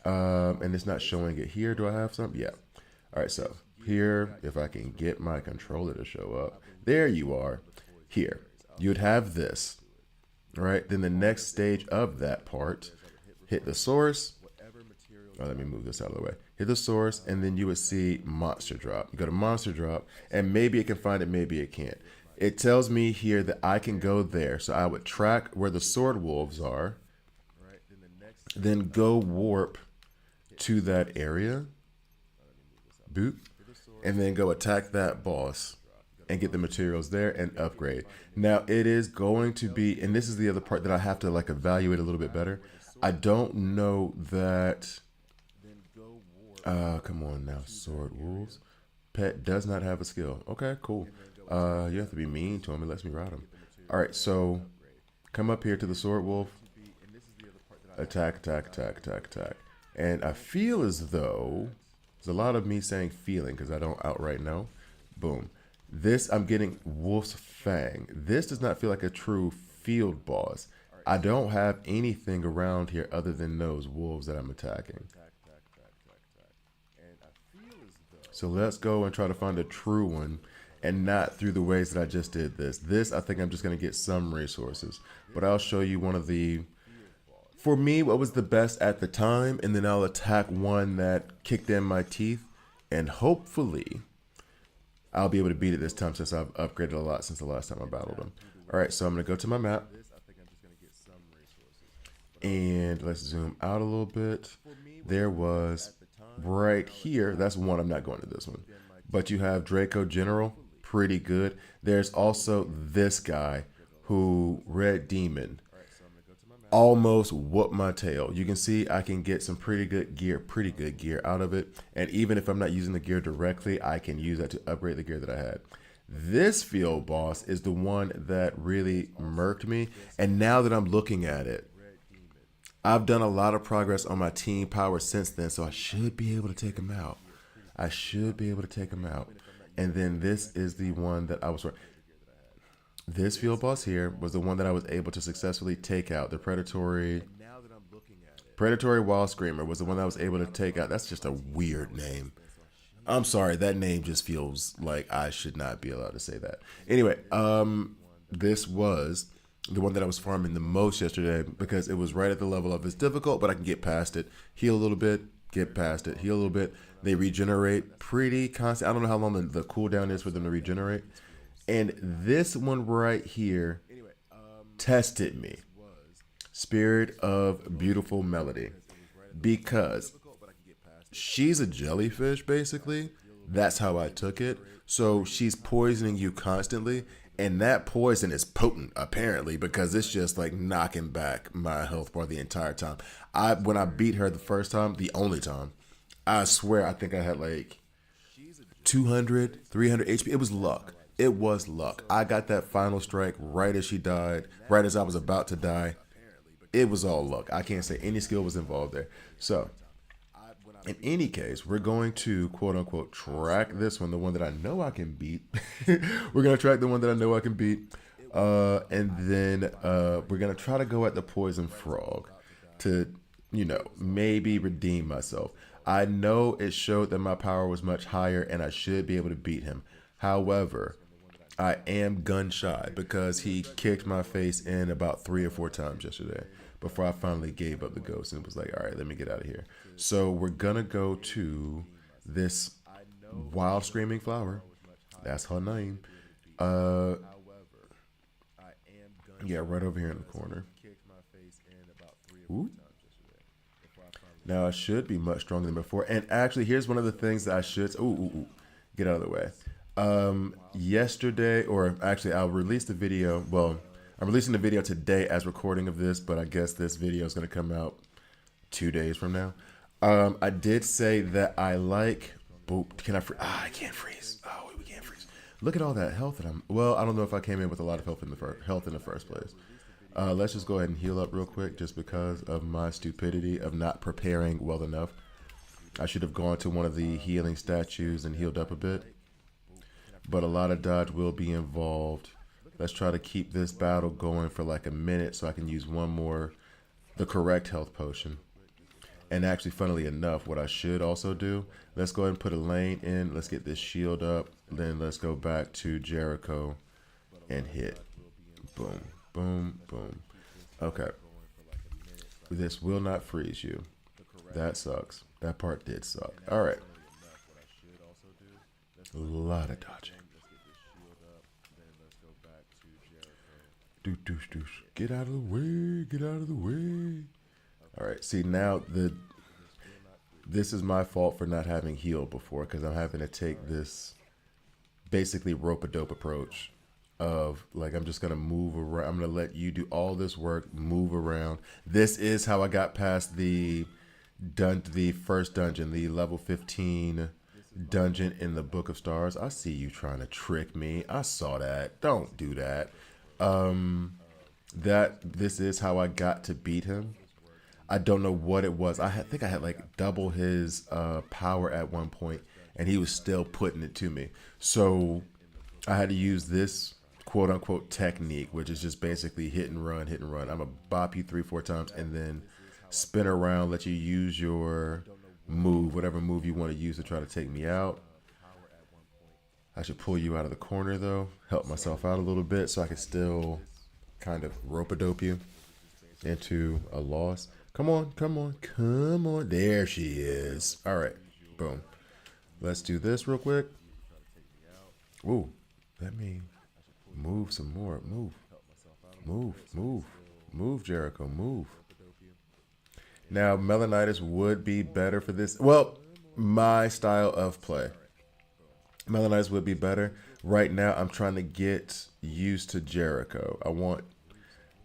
And it's not showing it here. Do I have some? Yeah. All right, so here, if I can get my controller to show up. There you are. Here. You'd have this. All right, then the next stage of that part, hit the source. Oh, let me move this out of the way. Hit the source, and then you would see monster drop. You go to monster drop, and maybe it can find it, maybe it can't. It tells me here that I can go there. So I would track where the sword wolves are, then go warp to that area, boop, and then go attack that boss and get the materials there and upgrade. Now it is going to be, and this is the other part that I have to like evaluate a little bit better. I don't know that, come on now, sword wolves. Pet does not have a skill. Okay, cool. You have to be mean to him. It lets me ride him. All right, so come up here to the sword wolf. Attack, attack, attack, attack, attack. And I feel as though, there's a lot of me saying feeling because I don't outright know. Boom. This, I'm getting Wolf's Fang. This does not feel like a true field boss. I don't have anything around here other than those wolves that I'm attacking. So let's go and try to find a true one and not through the ways that I just did this. This, I think I'm just going to get some resources, but I'll show you one of the, for me, what was the best at the time, and then I'll attack one that kicked in my teeth, and hopefully I'll be able to beat it this time since I've upgraded a lot since the last time I battled him. All right, so I'm going to go to my map, and let's zoom out a little bit. There was right here. That's one. I'm not going to this one. But you have Draco General. Pretty good. There's also this guy who, Red Demon, almost whooped my tail. You can see I can get some pretty good gear out of it. And even if I'm not using the gear directly, I can use that to upgrade the gear that I had. This field boss is the one that really murked me. And now that I'm looking at it, I've done a lot of progress on my team power since then, so I should be able to take him out. I should be able to take him out. And then this is the one that I was... This field boss here was the one that I was able to successfully take out. The Predatory Wild Screamer was the one that I was able to take out. That's just a weird name. I'm sorry, that name just feels like I should not be allowed to say that. Anyway, this was the one that I was farming the most yesterday because it was right at the level of it's difficult, but I can get past it, heal a little bit, get past it, heal a little bit. They regenerate pretty constant. I don't know how long the cooldown is for them to regenerate. And this one right here tested me. Spirit of Beautiful Melody. Because she's a jellyfish, basically. That's how I took it. So she's poisoning you constantly. And that poison is potent, apparently, because it's just like knocking back my health bar the entire time. When I beat her the first time, the only time, I swear I think I had like 200, 300 HP. It was luck. It was luck. I got that final strike right as she died, right as I was about to die. It was all luck. I can't say any skill was involved there. So, in any case, we're going to, quote unquote, track this one, the one that I know I can beat. We're going to track the one that I know I can beat. And then we're going to try to go at the Poison Frog to, maybe redeem myself. I know it showed that my power was much higher and I should be able to beat him. However, I am gun shy because he kicked my face in about 3 or 4 times yesterday before I finally gave up the ghost and was like, all right, let me get out of here. So we're going to go to this Wild Screaming Flower. That's her name. Yeah, right over here in the corner. Ooh. Now I should be much stronger than before. And actually, here's one of the things that I should... Get out of the way. Yesterday, or actually I'll release the video. Well, I'm releasing the video today as recording of this, but I guess this video is going to come out 2 days from now. I did say that I like... Can I freeze? I can't freeze. Oh, we can't freeze. Look at all that health that I'm... Well, I don't know if I came in with a lot of health in the first place. Let's just go ahead and heal up real quick just because of my stupidity of not preparing well enough. I should have gone to one of the healing statues and healed up a bit. But a lot of dodge will be involved. Let's try to keep this battle going for like a minute so I can use one more, the correct health potion. And actually, funnily enough, what I should also do, let's go ahead and put a lane in. Let's get this shield up. Then let's go back to Jericho and hit. Boom, boom, boom. Okay. This will not freeze you. That sucks. That part did suck. All right. A lot of dodging. Doosh, doosh. Get out of the way. Get out of the way. All right. See, now this is my fault for not having healed before because I'm having to take this basically rope-a-dope approach of like I'm just going to move around. I'm going to let you do all this work, move around. This is how I got past the first dungeon, the level 15 dungeon in the Book of Stars. I see you trying to trick me. I saw that. Don't do that. This is how I got to beat him. I don't know what it was. I think I had like double his power at one point, and he was still putting it to me. So I had to use this quote unquote technique, which is just basically hit and run, hit and run. I'm gonna bop you 3-4 times and then spin around, let you use your move, whatever move you want to use to try to take me out. I should pull you out of the corner though, help myself out a little bit so I can still kind of rope-a-dope you into a loss. Come on, come on, come on. There she is. All right, boom. Let's do this real quick. Ooh, let me move some more. Move, Jericho, move. Now, Melanitis would be better for this. Well, my style of play. Melanitis would be better. Right now, I'm trying to get used to Jericho. I want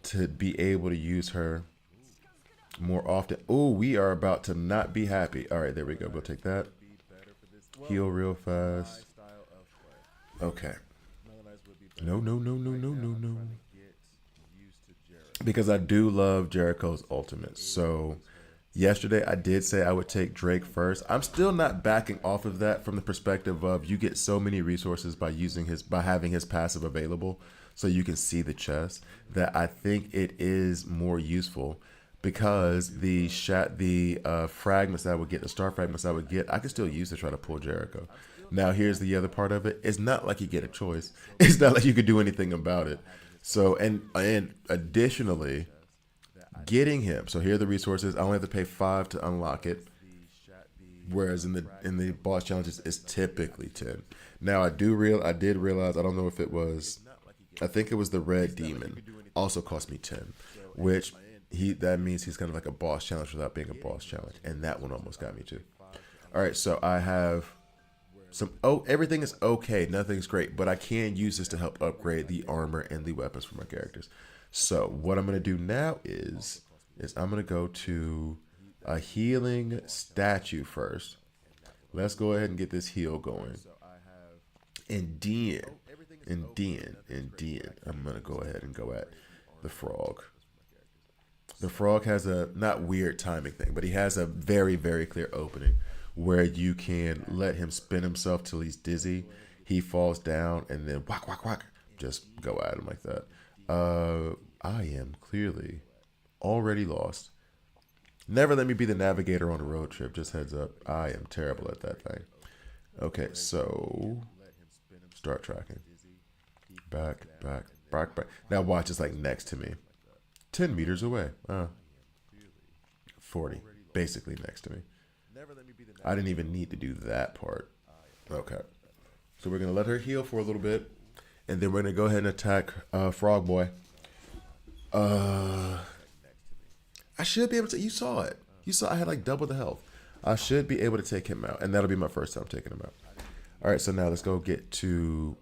to be able to use her more often. Oh, we are about to not be happy. All right, there we go. We'll take that. Heal real fast. Okay. No. Because I do love Jericho's ultimate. So yesterday I did say I would take Drake first. I'm still not backing off of that from the perspective of you get so many resources by having his passive available so you can see the chest that I think it is more useful because the fragments that I would get, the star fragments I would get, I can still use to try to pull Jericho. Now here's the other part of it. It's not like you get a choice. It's not like you could do anything about it. So and additionally, getting him. So here are the resources. I only have to pay 5 to unlock it. Whereas in the boss challenges, it's typically 10. Now I did realize, I don't know if it was, I think it was the red demon also cost me 10, which that means he's kind of like a boss challenge without being a boss challenge. And that one almost got me too. All right. So I have everything is okay. Nothing's great, but I can use this to help upgrade the armor and the weapons for my characters. So what I'm going to do now is I'm going to go to a healing statue first. Let's go ahead and get this heal going. And then I'm going to go ahead and go at the frog. The frog has a not weird timing thing, but he has a very, very clear opening where you can let him spin himself till he's dizzy. He falls down and then whack. Just go at him like that. I am clearly already lost. Never let me be the navigator on a road trip. Just heads up. I am terrible at that thing. Okay, so start tracking. Back. Now watch, it's like next to me. 10 meters away. 40. Basically next to me. I didn't even need to do that part. Okay. So we're going to let her heal for a little bit. And then we're going to go ahead and attack Frog Boy. I should be able to. You saw it. You saw I had like double the health. I should be able to take him out. And that'll be my first time taking him out. All right. So now let's go get to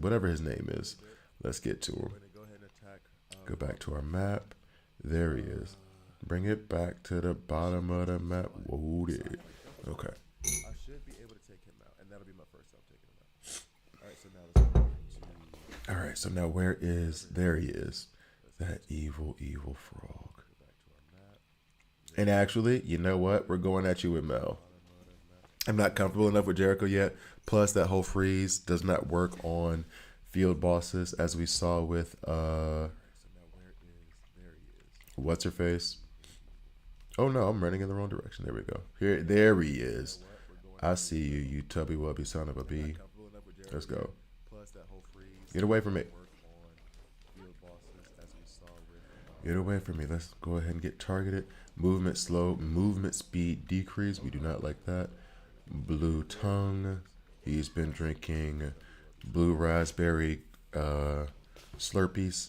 whatever his name is. Let's get to him. Go back to our map. There he is. Bring it back to the bottom of the map. Whoa, there. Okay. I should be able to take him out, and that'll be my first time taking him out. All right, so now let's go. All right, so now there he is. That evil frog. And actually, you know what? We're going at you with Mel. I'm not comfortable enough with Jericho yet. Plus, that whole freeze does not work on field bosses, as we saw with what's her face. Oh no, I'm running in the wrong direction. There we go. There he is. I see you, you tubby wubby son of a bee. Let's go. Get away from me. Get away from me. Let's go ahead and get targeted. Movement slow. Movement speed decrease. We do not like that. Blue tongue. He's been drinking blue raspberry Slurpees.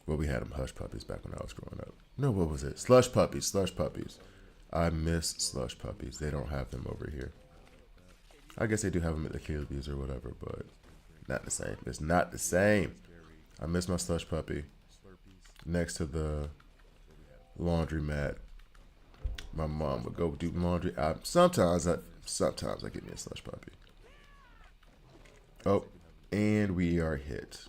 Well, we had them hush puppies back when I was growing up. No, what was it? Slush puppies. I miss slush puppies. They don't have them over here. I guess they do have them at the Kirby's or whatever, but not the same. It's not the same. I miss my slush puppy next to the laundromat. My mom would go do laundry. Sometimes I get me a slush puppy. Oh, and we are hit.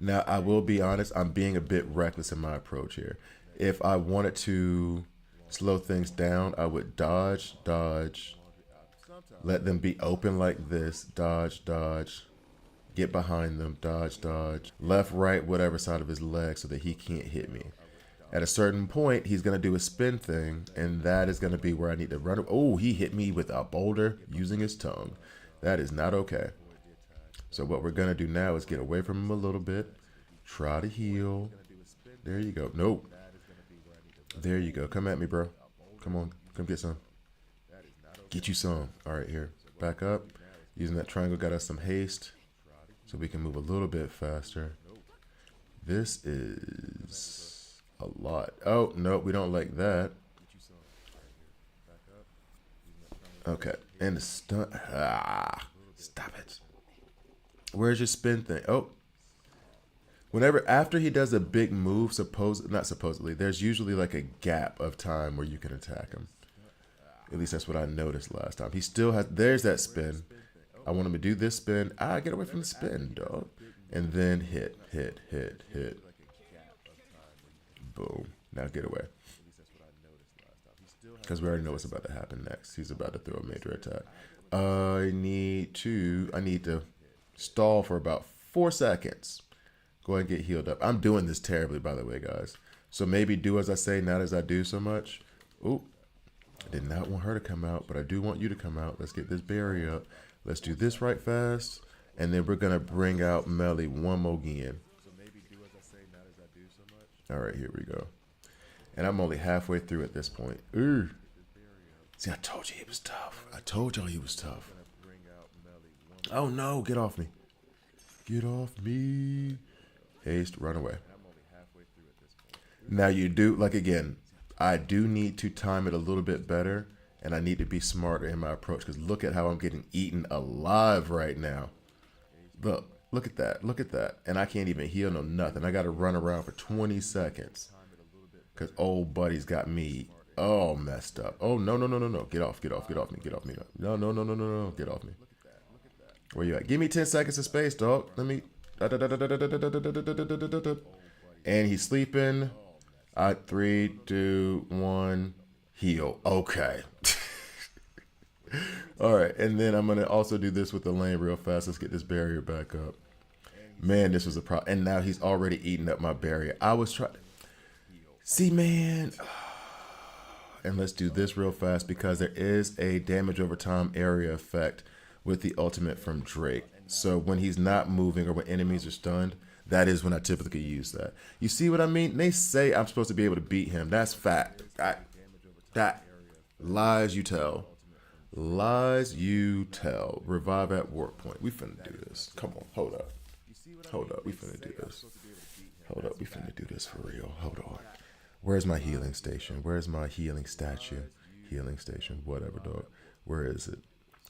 Now, I will be honest, I'm being a bit reckless in my approach here. If I wanted to slow things down, I would dodge, let them be open like this, dodge, get behind them, dodge, left, right, whatever side of his leg so that he can't hit me. At a certain point, he's going to do a spin thing, and that is going to be where I need to run. Oh, he hit me with a boulder using his tongue. That is not okay. So what we're going to do now is get away from him a little bit. Try to heal. There you go. Nope. There you go. Come at me, bro. Come on. Come get some. Get you some. All right, here. Back up. Using that triangle got us some haste, so we can move a little bit faster. This is a lot. Oh, no, we don't like that. Okay. And the stun. Ah, stop it. Where's your spin thing? Oh. Whenever, after he does a big move, not supposedly, there's usually like a gap of time where you can attack him. At least that's what I noticed last time. He still has, there's that spin. I want him to do this spin. Ah, get away from the spin, dog. And then hit. Boom. Now get away. Because we already know what's about to happen next. He's about to throw a major attack. I need to stall for about 4 seconds. Go ahead and get healed up. I'm doing this terribly, by the way, guys. So maybe do as I say, not as I do so much. Ooh. I did not want her to come out, but I do want you to come out. Let's get this barrier up. Let's do this right fast. And then we're going to bring out Melly one more again. All right, here we go. And I'm only halfway through at this point. Ooh. See, I told you he was tough. I told y'all he was tough. Oh, no. Get off me. Get off me. Haste, run away. Now you do, like again, I do need to time it a little bit better, and I need to be smarter in my approach, because look at how I'm getting eaten alive right now. Look at that. Look at that. And I can't even heal no nothing. I got to run around for 20 seconds because old buddy's got me all messed up. Oh, no. Get off me. No. Get off me. Where you at? Give me 10 seconds of space, dog. Let me. And he's sleeping. 3, 2, 1. Heal. Okay. All right. And then I'm going to also do this with the lane real fast. Let's get this barrier back up. Man, this was a problem. And now he's already eating up my barrier. I was trying. See, man. And let's do this real fast because there is a damage over time area effect with the ultimate from Drake. So when he's not moving or when enemies are stunned, that is when I typically use that. You see what I mean? They say I'm supposed to be able to beat him. That's fact. That lies you tell. Lies you tell. Revive at work point. We finna do this. Come on. Hold up. We finna do this. We finna do this for real. Hold on. Where's my healing station? Where's my healing statue? Healing station. Whatever, dog. Where is it?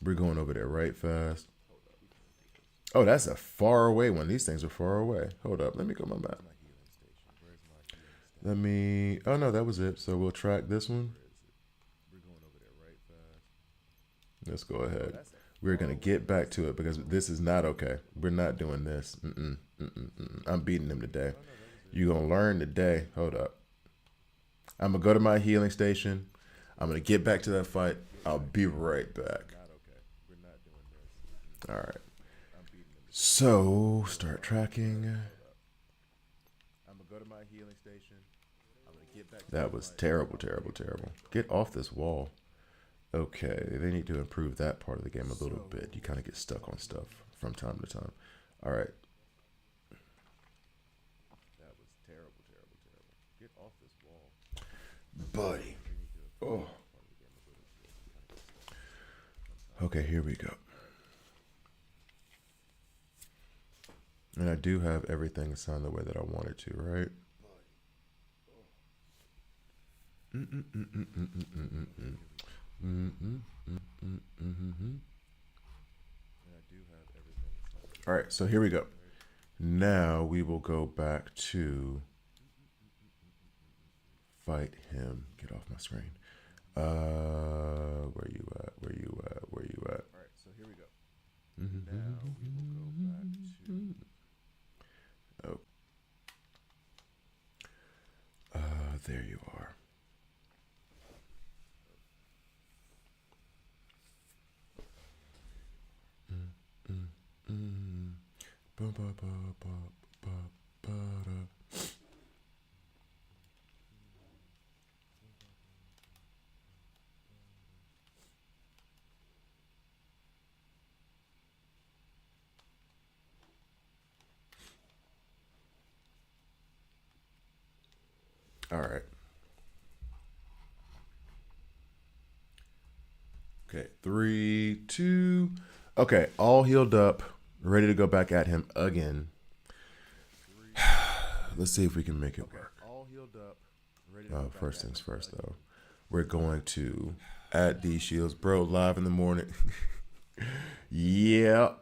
We're going over there right fast. Oh, that's a far away one. These things are far away. Hold up. Let me go on my map. Oh, no, that was it. So we'll track this one. Let's go ahead. We're going to get back to it because this is not okay. We're not doing this. I'm beating him today. You're going to learn today. Hold up. I'm going to go to my healing station. I'm going to get back to that fight. I'll be right back. All right. So, start tracking. That was terrible. Get off this wall. Okay, they need to improve that part of the game a little bit. You kind of get stuck on stuff from time to time. All right. That was terrible. Get off this wall. Buddy. Oh. Okay, here we go. And I do have everything assigned the way that I wanted to, right? All right, so here we go. Now we will go back to fight him. Get off my screen. Where you at? All right, so here we go. Now we will go back to. Oh. There you are. All right. Okay. 3, 2. Okay. All healed up. Ready to go back at him again. Let's see if we can make it work. All healed up. First things first, though. We're going to add these shields. Bro, live in the morning. Yeah.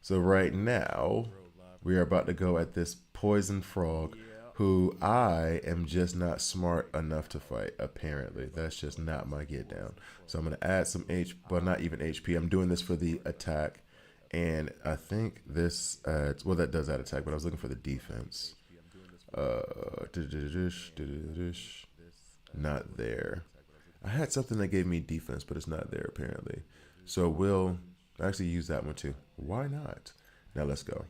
So right now, we are about to go at this poison frog who I am just not smart enough to fight, apparently. That's just not my get down. So I'm going to add some well, not even HP. I'm doing this for the attack. And I think this adds, well, that does add attack, but I was looking for the defense. Not there. I had something that gave me defense, but it's not there apparently. So we'll actually use that one too. Why not? Now let's go.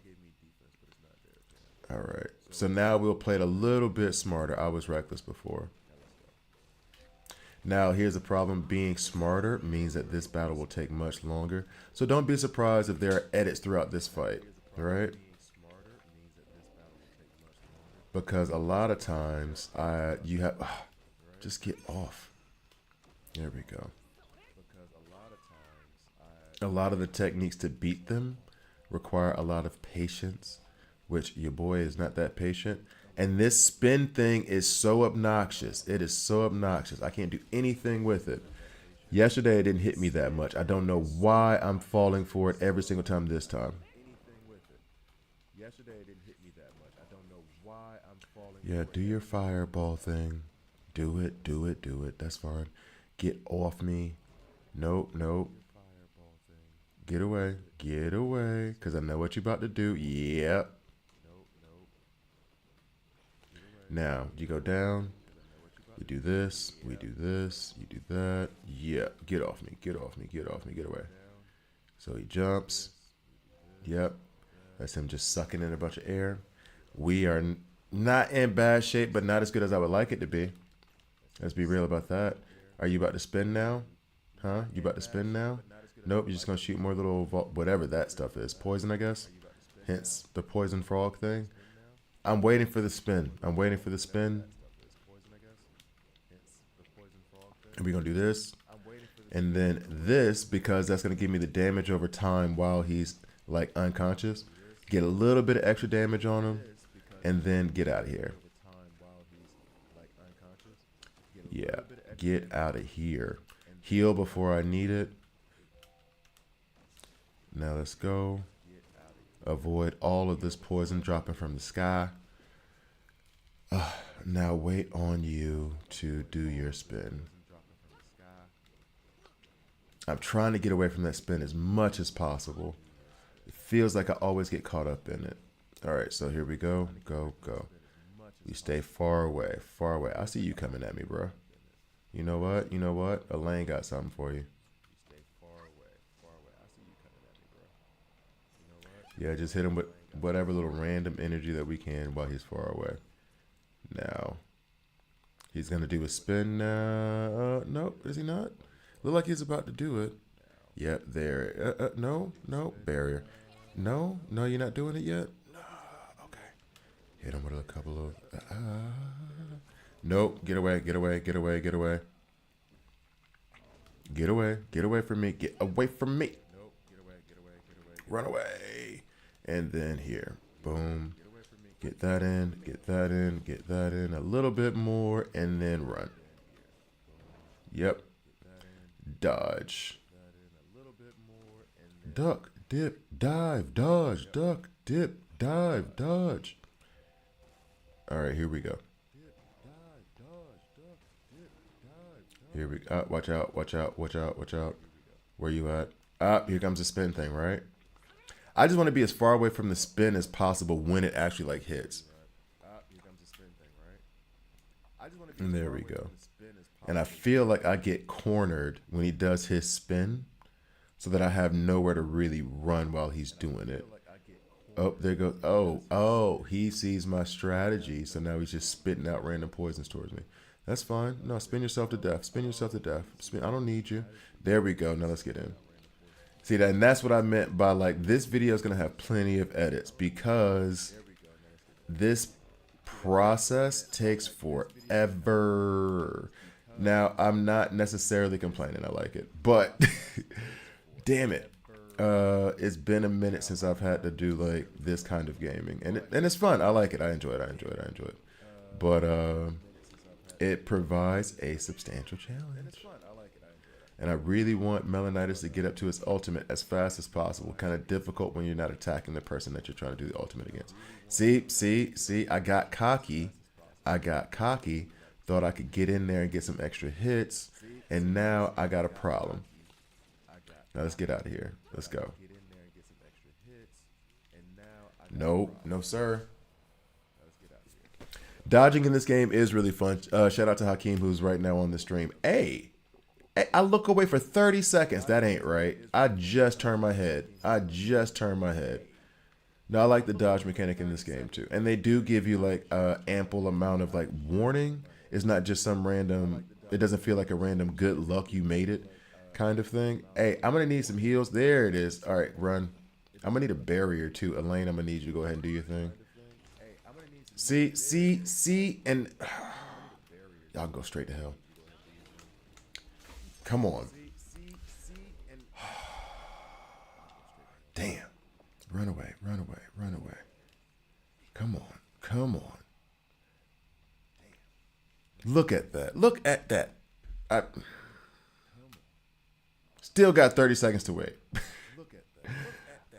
All right. So now we'll play it a little bit smarter. I was reckless before. Now here's the problem. Being smarter means that this battle will take much longer. So don't be surprised if there are edits throughout this fight. All right? Because a lot of times you have just get off. There we go. A lot of the techniques to beat them require a lot of patience, which your boy is not that patient. And this spin thing is so obnoxious. It is so obnoxious. I can't do anything with it. Yesterday it didn't hit me that much. I don't know why I'm falling for it every single time this time. Yeah, do your fireball thing. Do it. That's fine. Get off me. Nope. Get away. Because I know what you're about to do. Yep. Now, you go down. You do this. We do this. You do that. Yeah. Get off me. Get away. So he jumps. Yep. That's him just sucking in a bunch of air. We are not in bad shape, but not as good as I would like it to be. Let's be real about that. Are you about to spin now? Huh? You about to spin now? Nope, you're just going to shoot more little, whatever that stuff is. Poison, I guess? Hence the poison frog thing. I'm waiting for the spin. And we're going to do this. And then this, because that's going to give me the damage over time while he's like unconscious. Get a little bit of extra damage on him. And then get out of here. Yeah, get out of here. Heal before I need it. Now let's go. Avoid all of this poison dropping from the sky. Now wait on you to do your spin. I'm trying to get away from that spin as much as possible. It feels like I always get caught up in it. All right, so here we go. Go. You stay far away. I see you coming at me, bro. You know what? Elaine got something for you. Yeah, just hit him with whatever little random energy that we can while he's far away. Now, he's going to do a spin now. Nope, is he not? Look like he's about to do it. Yep, there. No, barrier. No, you're not doing it yet? No, okay. Hit him with a couple of... Nope, get away. Get away from me. Get away from me. Run away. And then here. Boom. Get that in. A little bit more. And then run. Yep. Dodge. Duck, dip, dive, dodge. Duck, dip, dive, dodge. All right, here we go. Here we go. Watch out. Where you at? Here comes the spin thing, right? I just want to be as far away from the spin as possible when it actually like hits. And there we go. And I feel like I get cornered when he does his spin so that I have nowhere to really run while he's doing it. Oh, there goes. Oh, he sees my strategy. So now he's just spitting out random poisons towards me. That's fine. No, spin yourself to death. I don't need you. There we go. Now let's get in. See that, and that's what I meant by like this video is gonna have plenty of edits because this process takes forever. Now, I'm not necessarily complaining. I like it. But damn it. It's been a minute since I've had to do like this kind of gaming. And it's fun. I like it. I enjoy it. I enjoy it. I enjoy it. But it provides a substantial challenge. And I really want Melanitis to get up to its ultimate as fast as possible. Kind of difficult when you're not attacking the person that you're trying to do the ultimate against. See, I got cocky. Thought I could get in there and get some extra hits. And now I got a problem. Now let's get out of here. Let's go. Nope, no sir. Dodging in this game is really fun. Shout out to Hakeem, who's right now on the stream. Hey, I look away for 30 seconds. That ain't right. I just turned my head. No, I like the dodge mechanic in this game too. And they do give you like ample amount of like warning. It's not just some random, it doesn't feel like a random good luck you made it kind of thing. Hey, I'm going to need some heals. There it is. All right, run. I'm going to need a barrier too. Elaine, I'm going to need you to go ahead and do your thing. See, and y'all go straight to hell. Come on. Damn. Run away. Come on. Look at that. I still got 30 seconds to wait.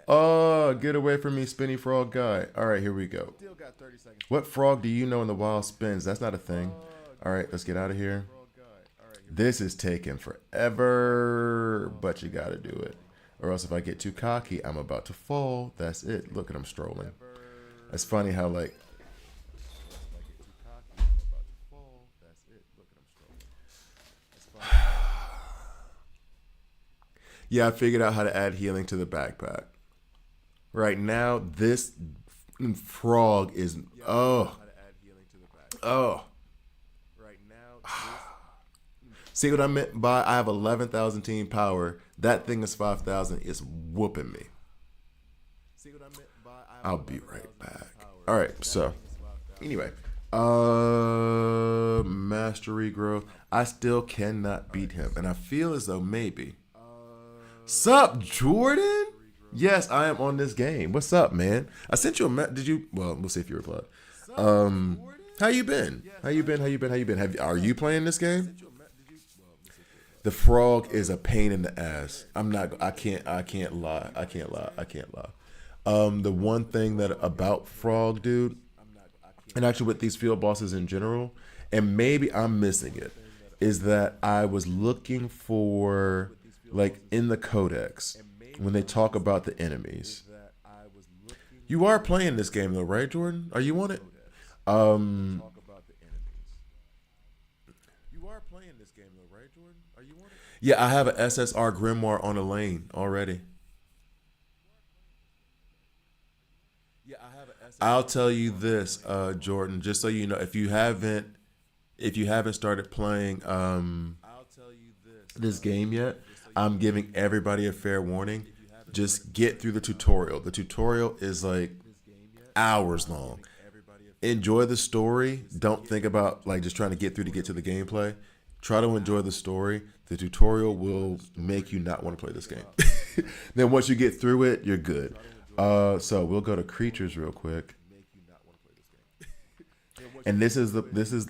Oh, get away from me, spinny frog guy. All right, here we go. What frog do you know in the wild spins? That's not a thing. All right, let's get out of here. This is taking forever, but you got to do it. Or else if I get too cocky, I'm about to fall. That's it. Look at him strolling. It's funny how like... Yeah, I figured out how to add healing to the backpack. Right now, this frog is... Oh. See what I meant by I have 11,000 team power. That thing is 5,000. It's whooping me. I'll be right back. All right, so anyway, mastery growth. I still cannot beat him, and I feel as though maybe. Sup, Jordan? Yes, I am on this game. What's up, man? I sent you a did you? Well, we'll see if you replied. How you been? Are you playing this game? The frog is a pain in the ass. I can't lie. The one thing that about frog, dude, and actually with these field bosses in general, and maybe I'm missing it, is that I was looking for, like, in the codex, when they talk about the enemies. You are playing this game though, right, Jordan? Are you on it? Yeah, I have an SSR Grimoire on a lane already. I'll tell you this, Jordan, just so you know, if you haven't started playing this game yet, I'm giving everybody a fair warning. Just get through the tutorial. The tutorial is like hours long. Enjoy the story. Don't think about like just trying to get through to get to the gameplay. Try to enjoy the story. The tutorial will make you not want to play this game. Then once you get through it, you're good. So we'll go to creatures real quick. And this is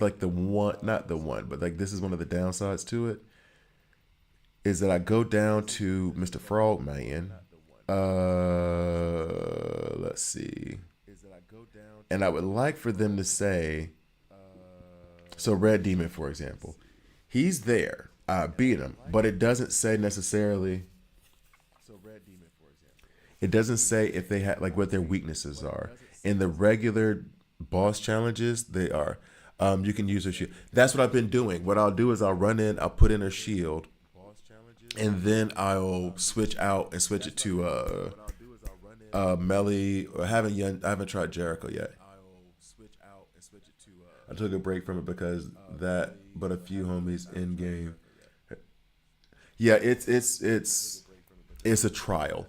like the one, not the one, but like this is one of the downsides to it. Is that I go down to Mr. Frogman. Let's see. And I would like for them to say, so Red Demon, for example, he's there. I beat him, but it doesn't say necessarily. It doesn't say if they had like what their weaknesses are. In the regular boss challenges, they are. You can use a shield. That's what I've been doing. What I'll do is I'll run in, I'll put in a shield, and then I'll switch out and switch it to melee. I haven't tried Jericho yet. I took a break from it because that, but a few homies in game. Yeah, it's a trial.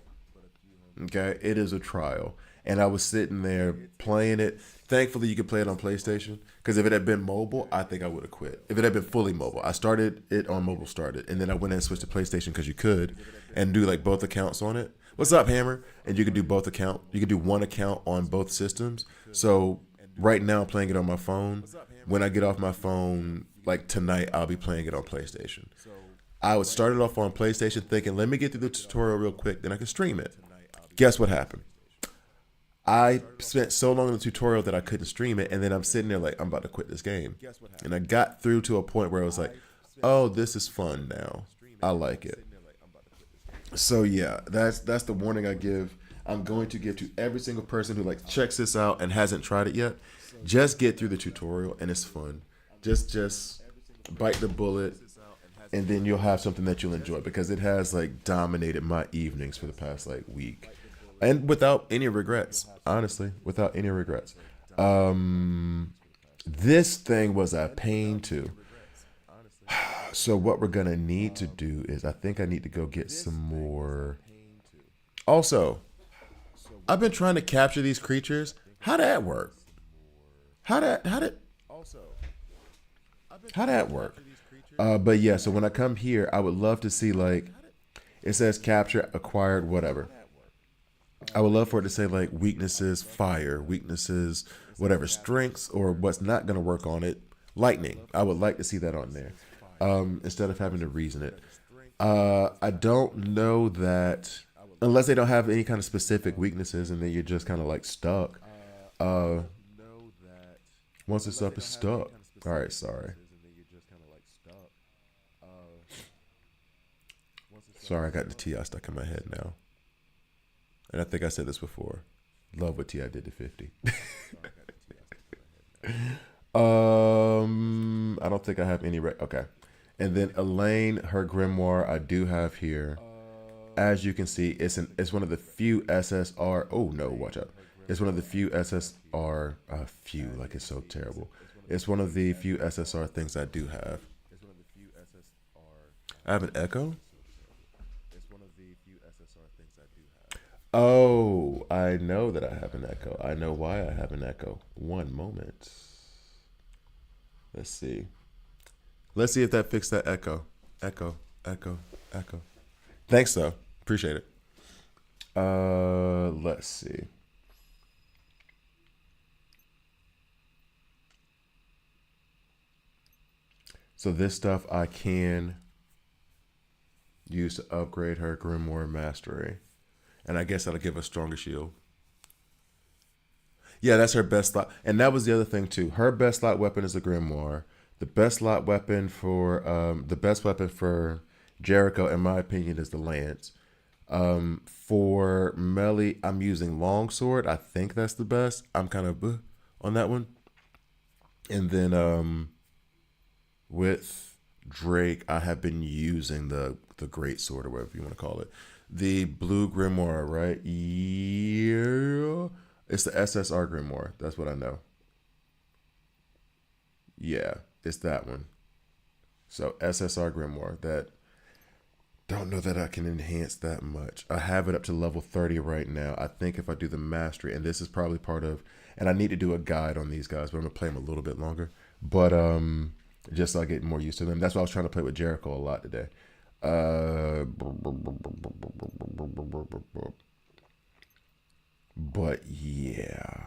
Okay, it is a trial, and I was sitting there playing it. Thankfully, you could play it on PlayStation because if it had been mobile, I think I would have quit. If it had been fully mobile, I started it on mobile started, and then I went in and switched to PlayStation because you could, and do like both accounts on it. What's up, Hammer? And you could do both account. You could do one account on both systems. So right now, I'm playing it on my phone. When I get off my phone, like tonight, I'll be playing it on PlayStation. I would start it off on PlayStation thinking, let me get through the tutorial real quick, then I can stream it. Guess what happened? I spent so long in the tutorial that I couldn't stream it, and then I'm sitting there like, I'm about to quit this game. And I got through to a point where I was like, oh, this is fun now. I like it. So yeah, that's the warning I give. I'm going to give to every single person who like checks this out and hasn't tried it yet. Just get through the tutorial and it's fun. Just bite the bullet, and then you'll have something that you'll enjoy because it has like dominated my evenings for the past like week, and without any regrets. Honestly, without any regrets. This thing was a pain too. So what we're gonna need to do is I think I need to go get some more. Also, I've been trying to capture these creatures. How did that work? How did that work? But yeah, so when I come here, I would love to see like it says capture acquired whatever. I would love for it to say like weaknesses, fire, weaknesses, whatever, strengths, or what's not going to work on it, lightning. I would like to see that on there instead of having to reason it. I don't know that unless they don't have any kind of specific weaknesses, and then you're just kind of like stuck. Uh, Once it's up, it's stuck. All right, sorry. Sorry, I got the Ti stuck in my head now, and I think I said this before. Love what Ti did to 50. I don't think I have any. Okay, and then Elaine, her grimoire, I do have here. As you can see, it's one of the few SSR. Oh no, watch out! It's one of the few SSR. Few, like it's so terrible. It's one of the few SSR things I do have. I have an Echo. Oh, I know that I have an Echo. I know why I have an Echo. One moment. Let's see. Let's see if that fixed that echo. Echo, echo, echo. Thanks though. Appreciate it. Let's see. So this stuff I can use to upgrade her Grimoire Mastery. And I guess that'll give a stronger shield. Yeah, that's her best slot. And that was the other thing too. Her best slot weapon is the Grimoire. The best weapon for Jericho, in my opinion, is the lance. For melee, I'm using longsword. I think that's the best. I'm kind of on that one. And then with Drake, I have been using the great sword or whatever you want to call it. The blue grimoire, right? Yeah. It's the SSR grimoire. That's what I know. Yeah, it's that one. So SSR grimoire. That don't know that I can enhance that much. I have it up to level 30 right now. I think if I do the mastery, and this is probably part of, and I need to do a guide on these guys, but I'm gonna play them a little bit longer. But just so I get more used to them. That's why I was trying to play with Jericho a lot today. But yeah,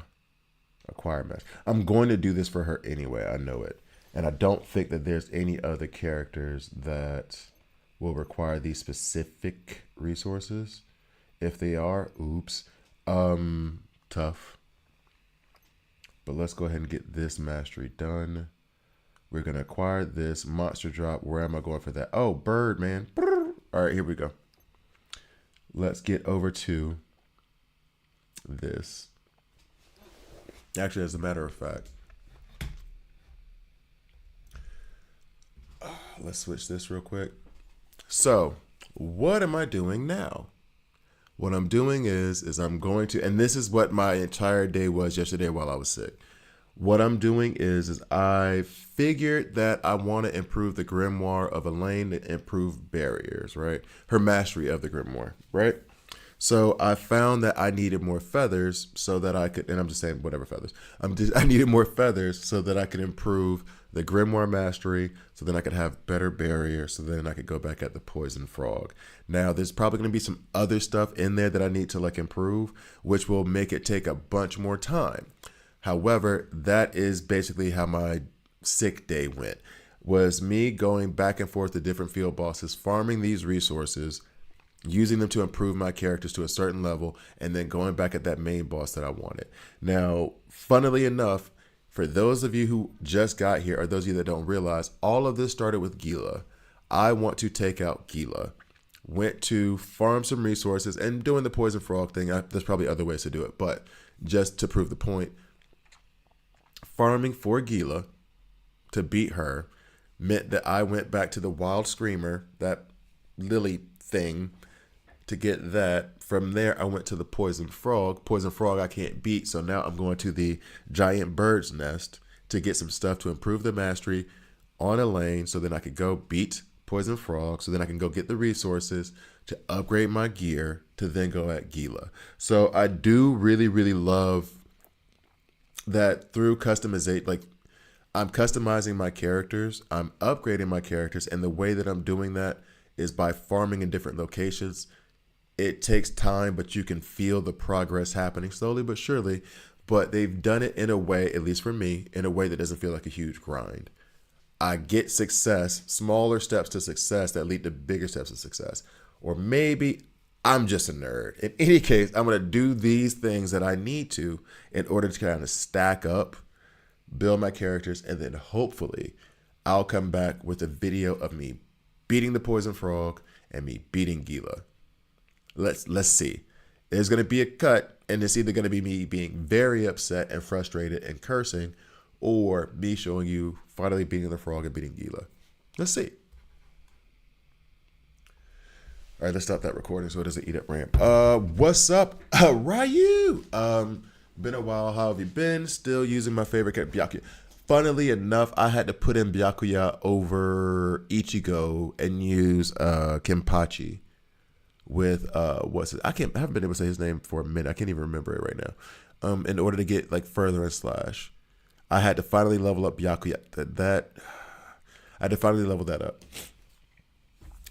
acquire match. I'm going to do this for her anyway. I know it, and I don't think that there's any other characters that will require these specific resources. If they are, oops, tough. But let's go ahead and get this mastery done. We're gonna acquire this monster drop. Where am I going for that? Oh, bird, man. All right, here we go. Let's get over to this. Actually, as a matter of fact, let's switch this real quick. So, what am I doing now? What I'm doing is I'm going to, and this is what my entire day was yesterday while I was sick. What I'm doing is I figured that I want to improve the grimoire of Elaine to improve barriers, right? Her mastery of the grimoire, right? So I found that I needed more feathers so that I could, and I'm just saying whatever feathers. I needed more feathers so that I could improve the Grimoire Mastery, so then I could have better barrier, so then I could go back at the Poison Frog. Now there's probably going to be some other stuff in there that I need to like improve, which will make it take a bunch more time. However, that is basically how my sick day went. Was me going back and forth to different field bosses, farming these resources, using them to improve my characters to a certain level, and then going back at that main boss that I wanted. Now, funnily enough, for those of you who just got here, or those of you that don't realize, all of this started with Gila. I want to take out Gila. Went to farm some resources and doing the poison frog thing. There's probably other ways to do it, but just to prove the point, farming for Gila to beat her meant that I went back to the Wild Screamer, that lily thing, to get that. From there, I went to the Poison Frog. Poison Frog I can't beat, so now I'm going to the Giant Bird's Nest to get some stuff to improve the mastery on Elaine, so then I could go beat Poison Frog, so then I can go get the resources to upgrade my gear to then go at Gila. So I do really, really love that through customization, like I'm customizing my characters, I'm upgrading my characters, and the way that I'm doing that is by farming in different locations. It takes time, but you can feel the progress happening slowly but surely. But they've done it in a way, at least for me, in a way that doesn't feel like a huge grind. I get success, smaller steps to success that lead to bigger steps of success. Or maybe I'm just a nerd. In any case, I'm going to do these things that I need to in order to kind of stack up, build my characters, and then hopefully I'll come back with a video of me beating the Poison Frog and me beating Gila. Let's see. There's going to be a cut, and it's either going to be me being very upset and frustrated and cursing, or me showing you finally beating the frog and beating Gila. Let's see. All right, let's stop that recording so it doesn't eat up RAM. What's up, Ryu? Been a while. How have you been? Still using my favorite character, Byakuya. Funnily enough, I had to put in Byakuya over Ichigo and use Kenpachi with what's it? I haven't been able to say his name for a minute. I can't even remember it right now. In order to get like further in Slash, I had to finally level up Byakuya. I had to finally level that up.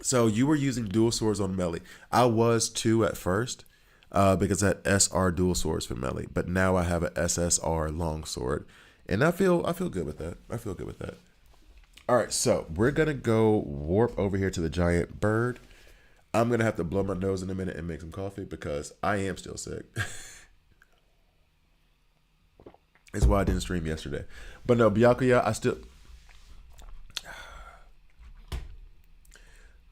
So you were using dual swords on Melee. I was too at first, because I had SR dual swords for Melee, but now I have an SSR long sword, and I feel good with that. I feel good with that. All right, so we're gonna go warp over here to the giant bird. I'm gonna have to blow my nose in a minute and make some coffee because I am still sick. That's why I didn't stream yesterday. But no, Byakuya, I still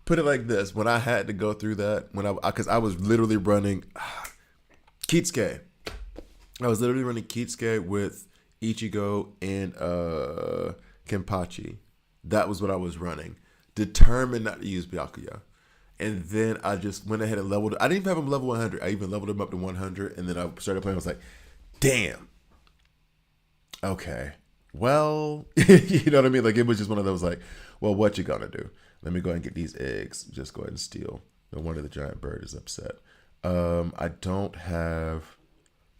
put it like this. When I had to go through that, because I was literally running Kitsuke. I was literally running Kitsuke with Ichigo and Kenpachi. That was what I was running. Determined not to use Byakuya. And then I just went ahead and leveled. I didn't even have him level 100. I even leveled him up to 100. And then I started playing. I was like, damn. Okay. Well, you know what I mean? Like, it was just one of those like, well, what you gonna do? Let me go ahead and get these eggs. Just go ahead and steal. No wonder the giant bird is upset. I don't have...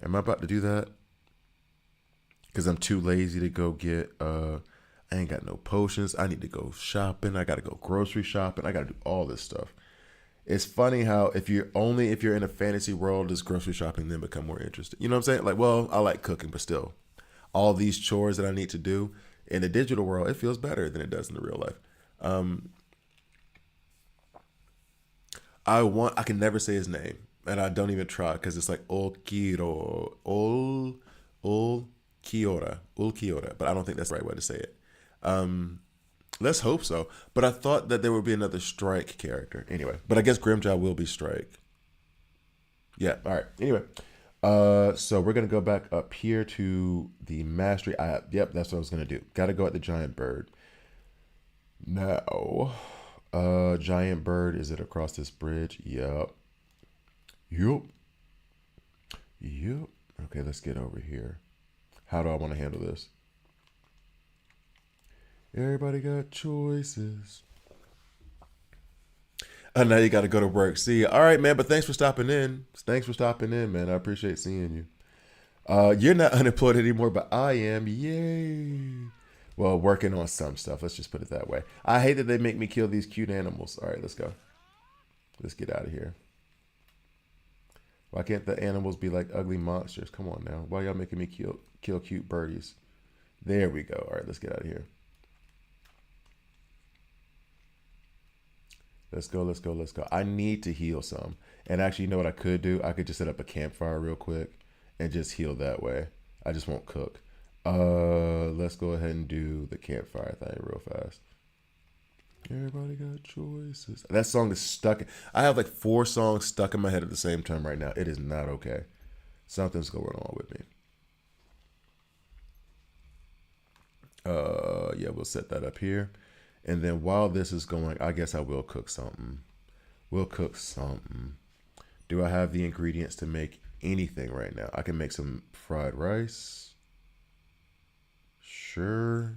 Am I about to do that? Because I'm too lazy to go get... I ain't got no potions. I need to go shopping. I got to go grocery shopping. I got to do all this stuff. It's funny how if you're in a fantasy world, does grocery shopping then become more interesting? You know what I'm saying? Like, well, I like cooking, but still, all these chores that I need to do in the digital world, it feels better than it does in the real life. I can never say his name, and I don't even try because it's like Ulquiorra, but I don't think that's the right way to say it. Let's hope so. But I thought that there would be another Strike character. Anyway, but I guess Grimjaw will be Strike. Yeah, all right. Anyway, so we're going to go back up here to the mastery. Yep, that's what I was going to do. Got to go at the giant bird. Now, giant bird, is it across this bridge? Yep. Okay, let's get over here. How do I want to handle this? Everybody got choices. I know you got to go to work. See you. All right, man. But thanks for stopping in. Thanks for stopping in, man. I appreciate seeing you. You're not unemployed anymore, but I am. Yay. Well, working on some stuff. Let's just put it that way. I hate that they make me kill these cute animals. All right, let's go. Let's get out of here. Why can't the animals be like ugly monsters? Come on now. Why y'all making me kill cute birdies? There we go. All right, let's get out of here. Let's go, let's go, let's go. I need to heal some. And actually, you know what I could do? I could just set up a campfire real quick and just heal that way. I just won't cook. Let's go ahead and do the campfire thing real fast. Everybody got choices. That song is stuck. I have like 4 songs stuck in my head at the same time right now. It is not okay. Something's going on with me. Yeah, we'll set that up here. And then while this is going, I guess I will cook something. We'll cook something. Do I have the ingredients to make anything right now? I can make some fried rice. Sure.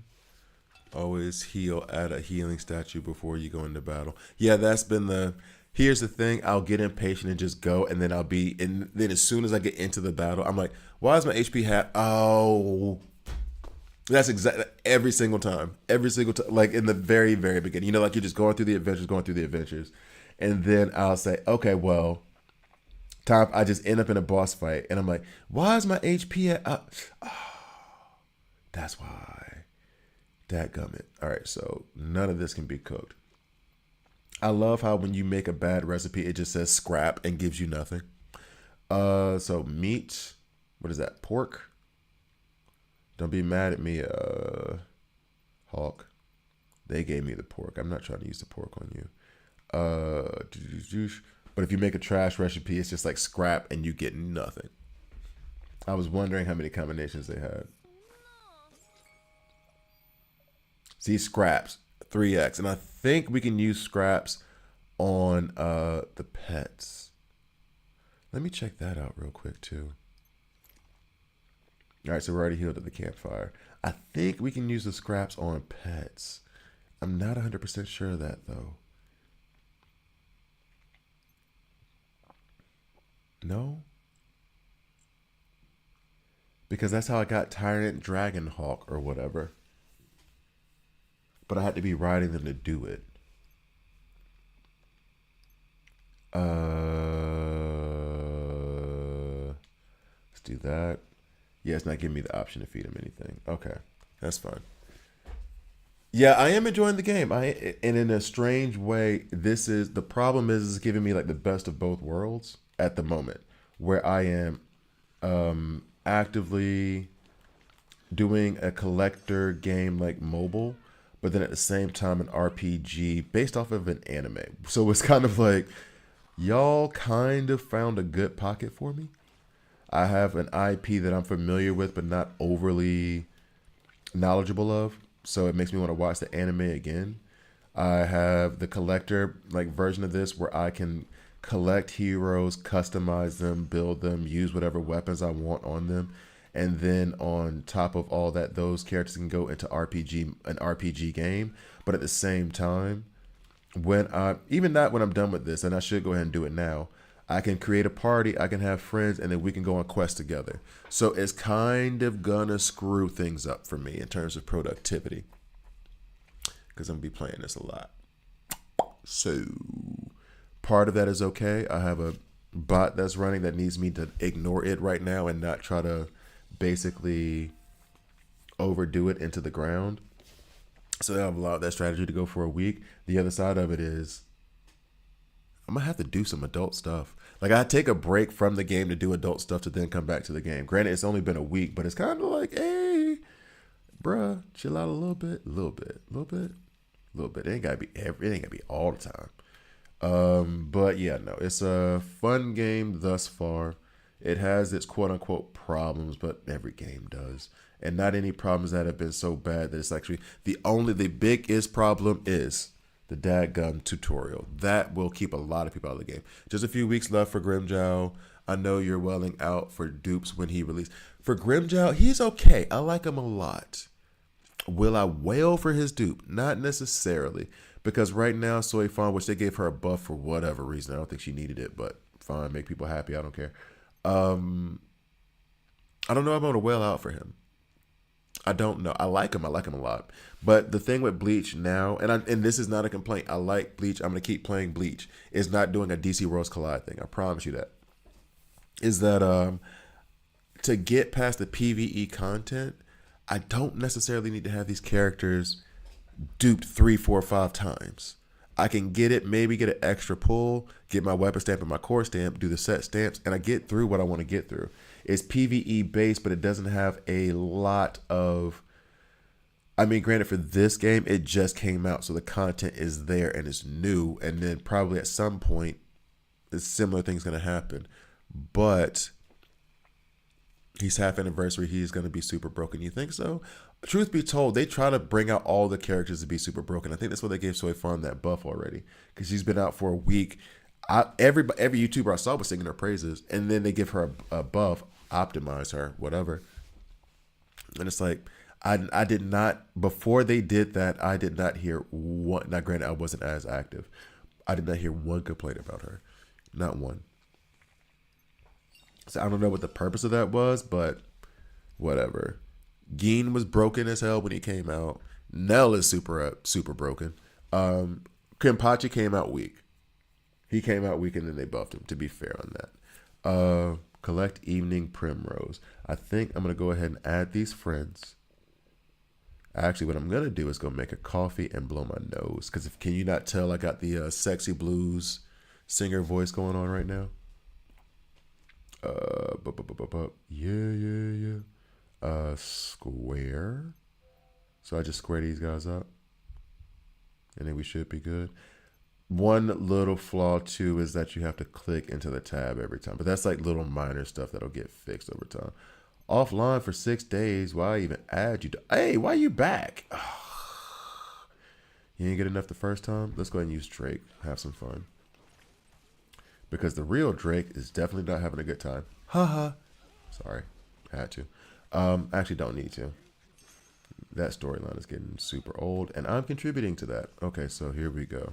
Always heal at a healing statue before you go into battle. Yeah, that's been the. Here's the thing. I'll get impatient and just go, and then I'll be. And then as soon as I get into the battle, I'm like, why is my HP half? Oh. That's exactly every single time. Every single time. Like in the very, very beginning. You know, like you're just going through the adventures. And then I'll say, okay, well, time. I just end up in a boss fight. And I'm like, why is my HP at. That's why. Dadgummit. All right, so none of this can be cooked. I love how when you make a bad recipe, it just says scrap and gives you nothing. So meat. What is that? Pork. Don't be mad at me, Hawk. They gave me the pork. I'm not trying to use the pork on you. But if you make a trash recipe, it's just like scrap and you get nothing. I was wondering how many combinations they had. See, scraps, 3x. And I think we can use scraps on the pets. Let me check that out real quick, too. All right, so we're already healed at the campfire. I think we can use the scraps on pets. I'm not 100% sure of that, though. No? Because that's how I got Tyrant Dragonhawk or whatever. But I had to be riding them to do it. Let's do that. Yeah, it's not giving me the option to feed him anything. Okay, that's fine. Yeah, I am enjoying the game. And in a strange way, this is the problem is it's giving me like the best of both worlds at the moment, where I am actively doing a collector game like mobile, but then at the same time an RPG based off of an anime. So it's kind of like y'all kind of found a good pocket for me. I have an IP that I'm familiar with, but not overly knowledgeable of. So it makes me want to watch the anime again. I have the collector like version of this where I can collect heroes, customize them, build them, use whatever weapons I want on them. And then on top of all that, those characters can go into an RPG game. But at the same time, when even not when I'm done with this, and I should go ahead and do it now, I can create a party, I can have friends, and then we can go on quests together. So it's kind of gonna screw things up for me in terms of productivity. Because I'm gonna be playing this a lot. So part of that is okay. I have a bot that's running that needs me to ignore it right now and not try to basically overdo it into the ground. So I've allowed that strategy to go for a week. The other side of it is I'm gonna have to do some adult stuff. Like I take a break from the game to do adult stuff to then come back to the game. Granted, it's only been a week, but it's kind of like, hey, bruh, chill out a little bit. It ain't gotta be all the time. But yeah, no, it's a fun game thus far. It has its quote unquote problems, but every game does. And not any problems that have been so bad that it's actually the biggest problem is the dadgum tutorial. That will keep a lot of people out of the game. Just a few weeks left for Grimmjow. I know you're welling out for dupes when he released. For Grimmjow, he's okay. I like him a lot. Will I wail for his dupe? Not necessarily. Because right now, Soy Fan, which they gave her a buff for whatever reason, I don't think she needed it, but fine, make people happy. I don't care. Um, I don't know if I'm gonna wail out for him. I don't know. I like him. I like him a lot. But the thing with Bleach now, and this is not a complaint. I like Bleach. I'm gonna keep playing Bleach. Is not doing a DC Worlds Collide thing. I promise you that. Is that to get past the PVE content, I don't necessarily need to have these characters duped 3, 4, 5 times. I can get it, maybe get an extra pull, get my weapon stamp and my core stamp, do the set stamps, and I get through what I want to get through. It's PVE based, but it doesn't have a lot of. I mean, granted, for this game, it just came out, so the content is there and it's new, and then probably at some point, a similar thing's going to happen. But he's half anniversary. He's going to be super broken. You think so? Truth be told, they try to bring out all the characters to be super broken. I think that's why they gave Soy Fan that buff already, because she's been out for a week. Every YouTuber I saw was singing her praises, and then they give her a buff, optimize her, whatever. And it's like, I did not, before they did that, I did not hear one. Now, granted, I wasn't as active. I did not hear one complaint about her. Not one. So I don't know what the purpose of that was, but whatever. Gin was broken as hell when he came out. Nell is super broken. Kenpachi came out weak. He came out weak and then they buffed him, to be fair on that. Collect Evening Primrose. I think I'm going to go ahead and add these friends. Actually, what I'm going to do is go make a coffee and blow my nose. Because can you not tell I got the sexy blues singer voice going on right now? Yeah. Square. So I just square these guys up. And then we should be good. One little flaw too is that you have to click into the tab every time. But that's like little minor stuff that'll get fixed over time. Offline for 6 days. Why even add you? Hey, why you back? You didn't get enough the first time? Let's go ahead and use Drake. Have some fun. Because the real Drake is definitely not having a good time. Haha. Sorry. Had to. Actually don't need to. That storyline is getting super old, and I'm contributing to that. Okay, so here we go.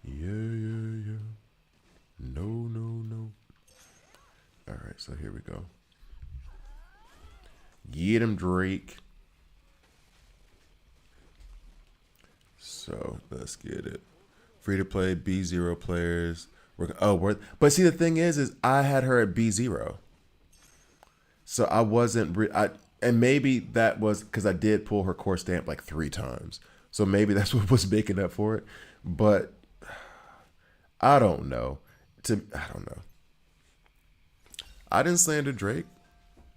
Yeah. No. All right, so here we go. Get him, Drake. So let's get it. Free to play B0 players. But see, the thing is I had her at B0. So I wasn't, and maybe that was because I did pull her core stamp like 3 times. So maybe that's what was making up for it. But I don't know. I don't know. I didn't slander Drake.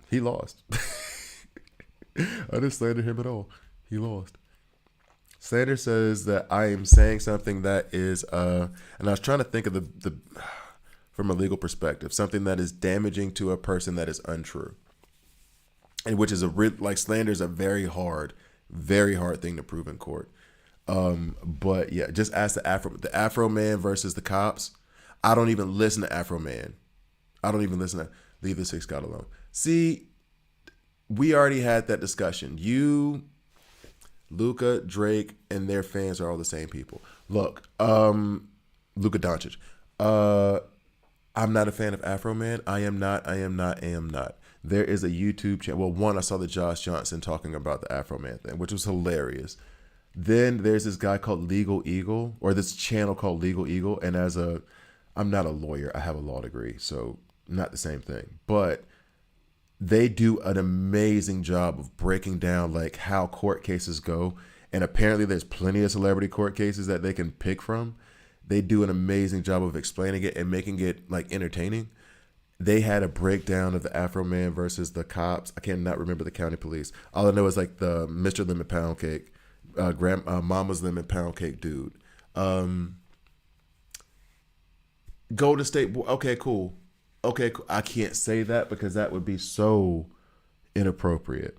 He lost. I didn't slander him at all. He lost. Slander says that I am saying something that is, and I was trying to think of the from a legal perspective, something that is damaging to a person that is untrue. And which is like slander is a very hard thing to prove in court. But yeah, just ask the Afro Man versus the cops. I don't even listen to Afro Man. I don't even listen to Leave the Six God Alone. See, we already had that discussion. You, Luka, Drake, and their fans are all the same people. Look, Luka Doncic. I'm not a fan of Afro Man. I am not. There is a YouTube channel. Well, one, I saw the Josh Johnson talking about the Afro Man thing, which was hilarious. Then there's this guy called Legal Eagle, or this channel called Legal Eagle. And I'm not a lawyer. I have a law degree, so not the same thing. But they do an amazing job of breaking down like how court cases go. And apparently there's plenty of celebrity court cases that they can pick from. They do an amazing job of explaining it and making it like entertaining. They had a breakdown of the Afro Man versus the cops. I cannot remember the county police. All I know is like the Mr. Lemon Pound Cake, Mama's Lemon Pound Cake dude. Golden State. Okay, cool. I can't say that because that would be so inappropriate.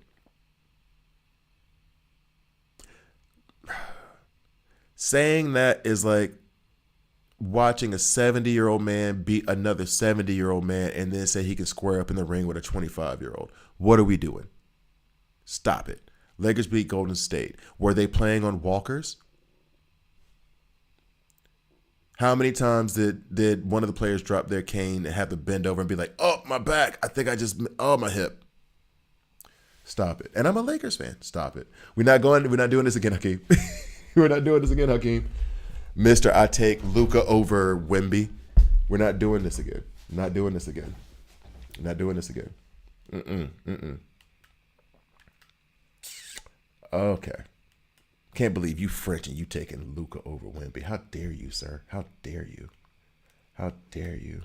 Saying that is like watching a 70-year-old man beat another 70-year-old man and then say he can square up in the ring with a 25-year-old. What are we doing? Stop it. Lakers beat Golden State. Were they playing on walkers? How many times did one of the players drop their cane and have to bend over and be like, "Oh, my back! I think I just my hip." Stop it. And I'm a Lakers fan. Stop it. We're not doing this again, Hakeem. We're not doing this again, Hakeem. Mister, I take Luka over Wemby. We're not doing this again. Not doing this again. Not doing this again. Okay. Can't believe you French and you taking Luka over Wemby. How dare you, sir? How dare you? How dare you?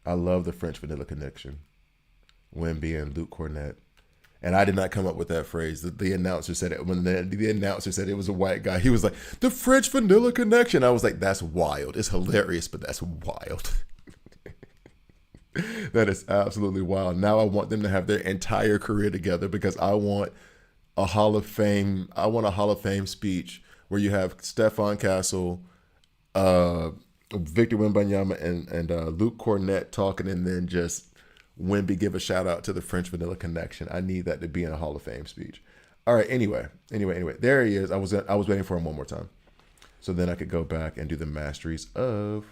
I love the French Vanilla Connection. Wemby and Luke Cornett. And I did not come up with that phrase. The announcer said it. When the announcer said it was a white guy, he was like, the French Vanilla Connection. I was like, that's wild. It's hilarious, but that's wild. That is absolutely wild. Now I want them to have their entire career together because I want a Hall of Fame speech where you have Stephon Castle, Victor Wembanyama, and Luke Cornett talking, and then just Wemby give a shout out to the French Vanilla Connection. I need that to be in a Hall of Fame speech. All right. Anyway. There he is. I was waiting for him one more time, so then I could go back and do the masteries of.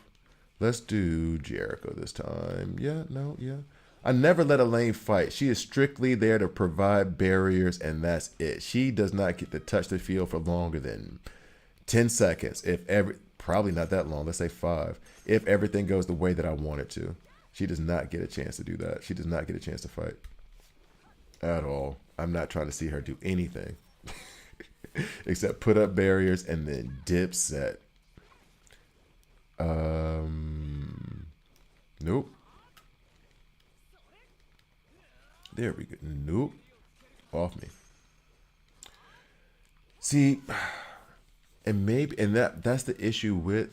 Let's do Jericho this time. Yeah. I never let Elaine fight. She is strictly there to provide barriers, and that's it. She does not get to touch the field for longer than 10 seconds. Probably not that long. Let's say 5. If everything goes the way that I want it to. She does not get a chance to do that. She does not get a chance to fight at all. I'm not trying to see her do anything except put up barriers and then dip set. Nope. There we go. Nope. Off me. See, and that's the issue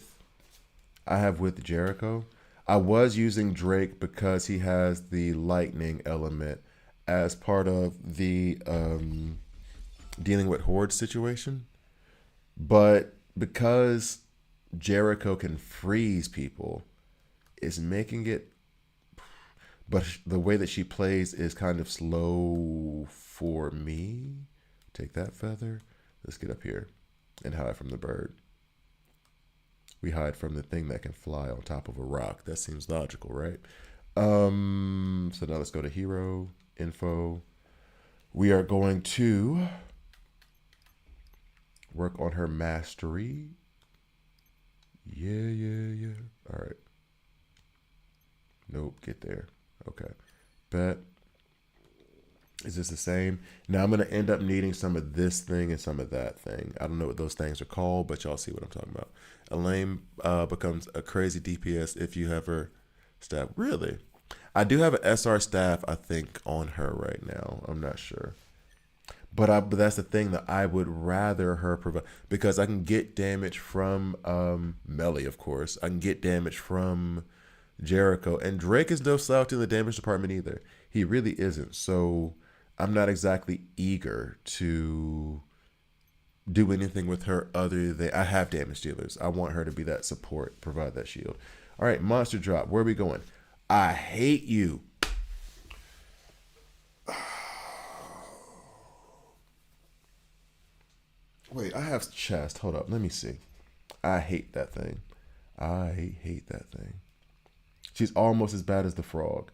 I have with Jericho. I was using Drake because he has the lightning element as part of the dealing with Horde situation. But because Jericho can freeze people, it's making it. But the way that she plays is kind of slow for me. Take that feather. Let's get up here and hide from the bird. We hide from the thing that can fly on top of a rock. That seems logical, right? So now let's go to hero info. We are going to work on her mastery. Yeah. All right. Nope, get there. Okay. Bet. Is this the same? Now I'm going to end up needing some of this thing and some of that thing. I don't know what those things are called, but y'all see what I'm talking about. Elaine becomes a crazy DPS if you have her staff. Really? I do have an SR staff, I think, on her right now. I'm not sure. But that's the thing that I would rather her provide, because I can get damage from Melly, of course. I can get damage from Jericho. And Drake is no slouch in the damage department either. He really isn't. So I'm not exactly eager to do anything with her other than I have damage dealers. I want her to be that support, provide that shield. All right, monster drop. Where are we going? I hate you. Wait, I have chest. Hold up. Let me see. I hate that thing. I hate that thing. She's almost as bad as the frog.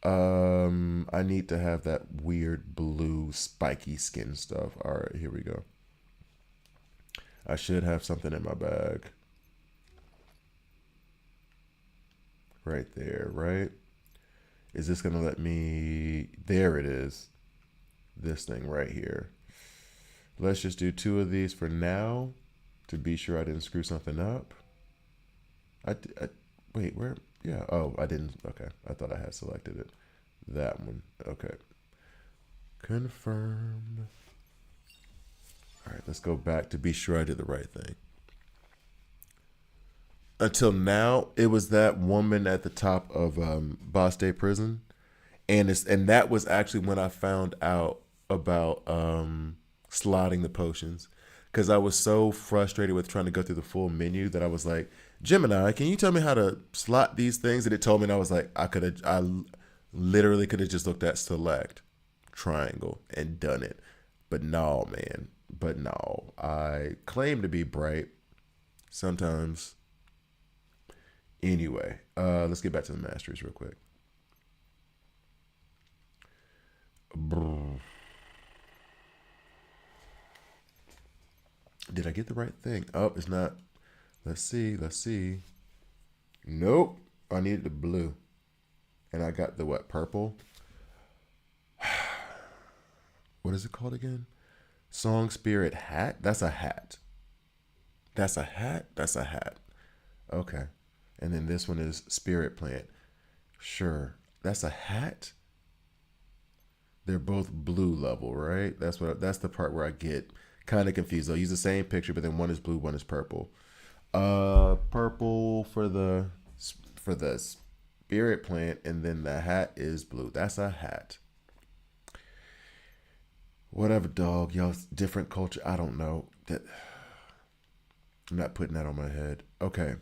I need to have that weird blue spiky skin stuff. All right, here we go. I should have something in my bag. Right there, right? Is this going to let me... There it is. This thing right here. Let's just do 2 of these for now to be sure I didn't screw something up. Wait, where? Yeah. Oh, I didn't. Okay. I thought I had selected it. That one. Okay. Confirm. All right. Let's go back to be sure I did the right thing. Until now, it was that woman at the top of Baste Prison. And that was actually when I found out about slotting the potions. Because I was so frustrated with trying to go through the full menu that I was like, Gemini, can you tell me how to slot these things? And it told me, and I was like, I literally could have just looked at select. triangle and done it. But no, man. But no. I claim to be bright sometimes. Anyway, let's get back to the masteries real quick. Did I get the right thing? Oh, it's not. Let's see. Let's see. Nope. I needed the blue. And I got the what? Purple. What is it called again? Song Spirit hat? That's a hat. That's a hat? That's a hat. Okay. And then this one is Spirit Plant. Sure. That's a hat? They're both blue level, right? That's the part where I get kind of confused. They'll use the same picture, but then one is blue, one is purple. Purple for the Spirit Plant, and then the hat is blue. That's a hat. Whatever, dog. Y'all, different culture. I don't know. That I'm not putting that on my head. Okay.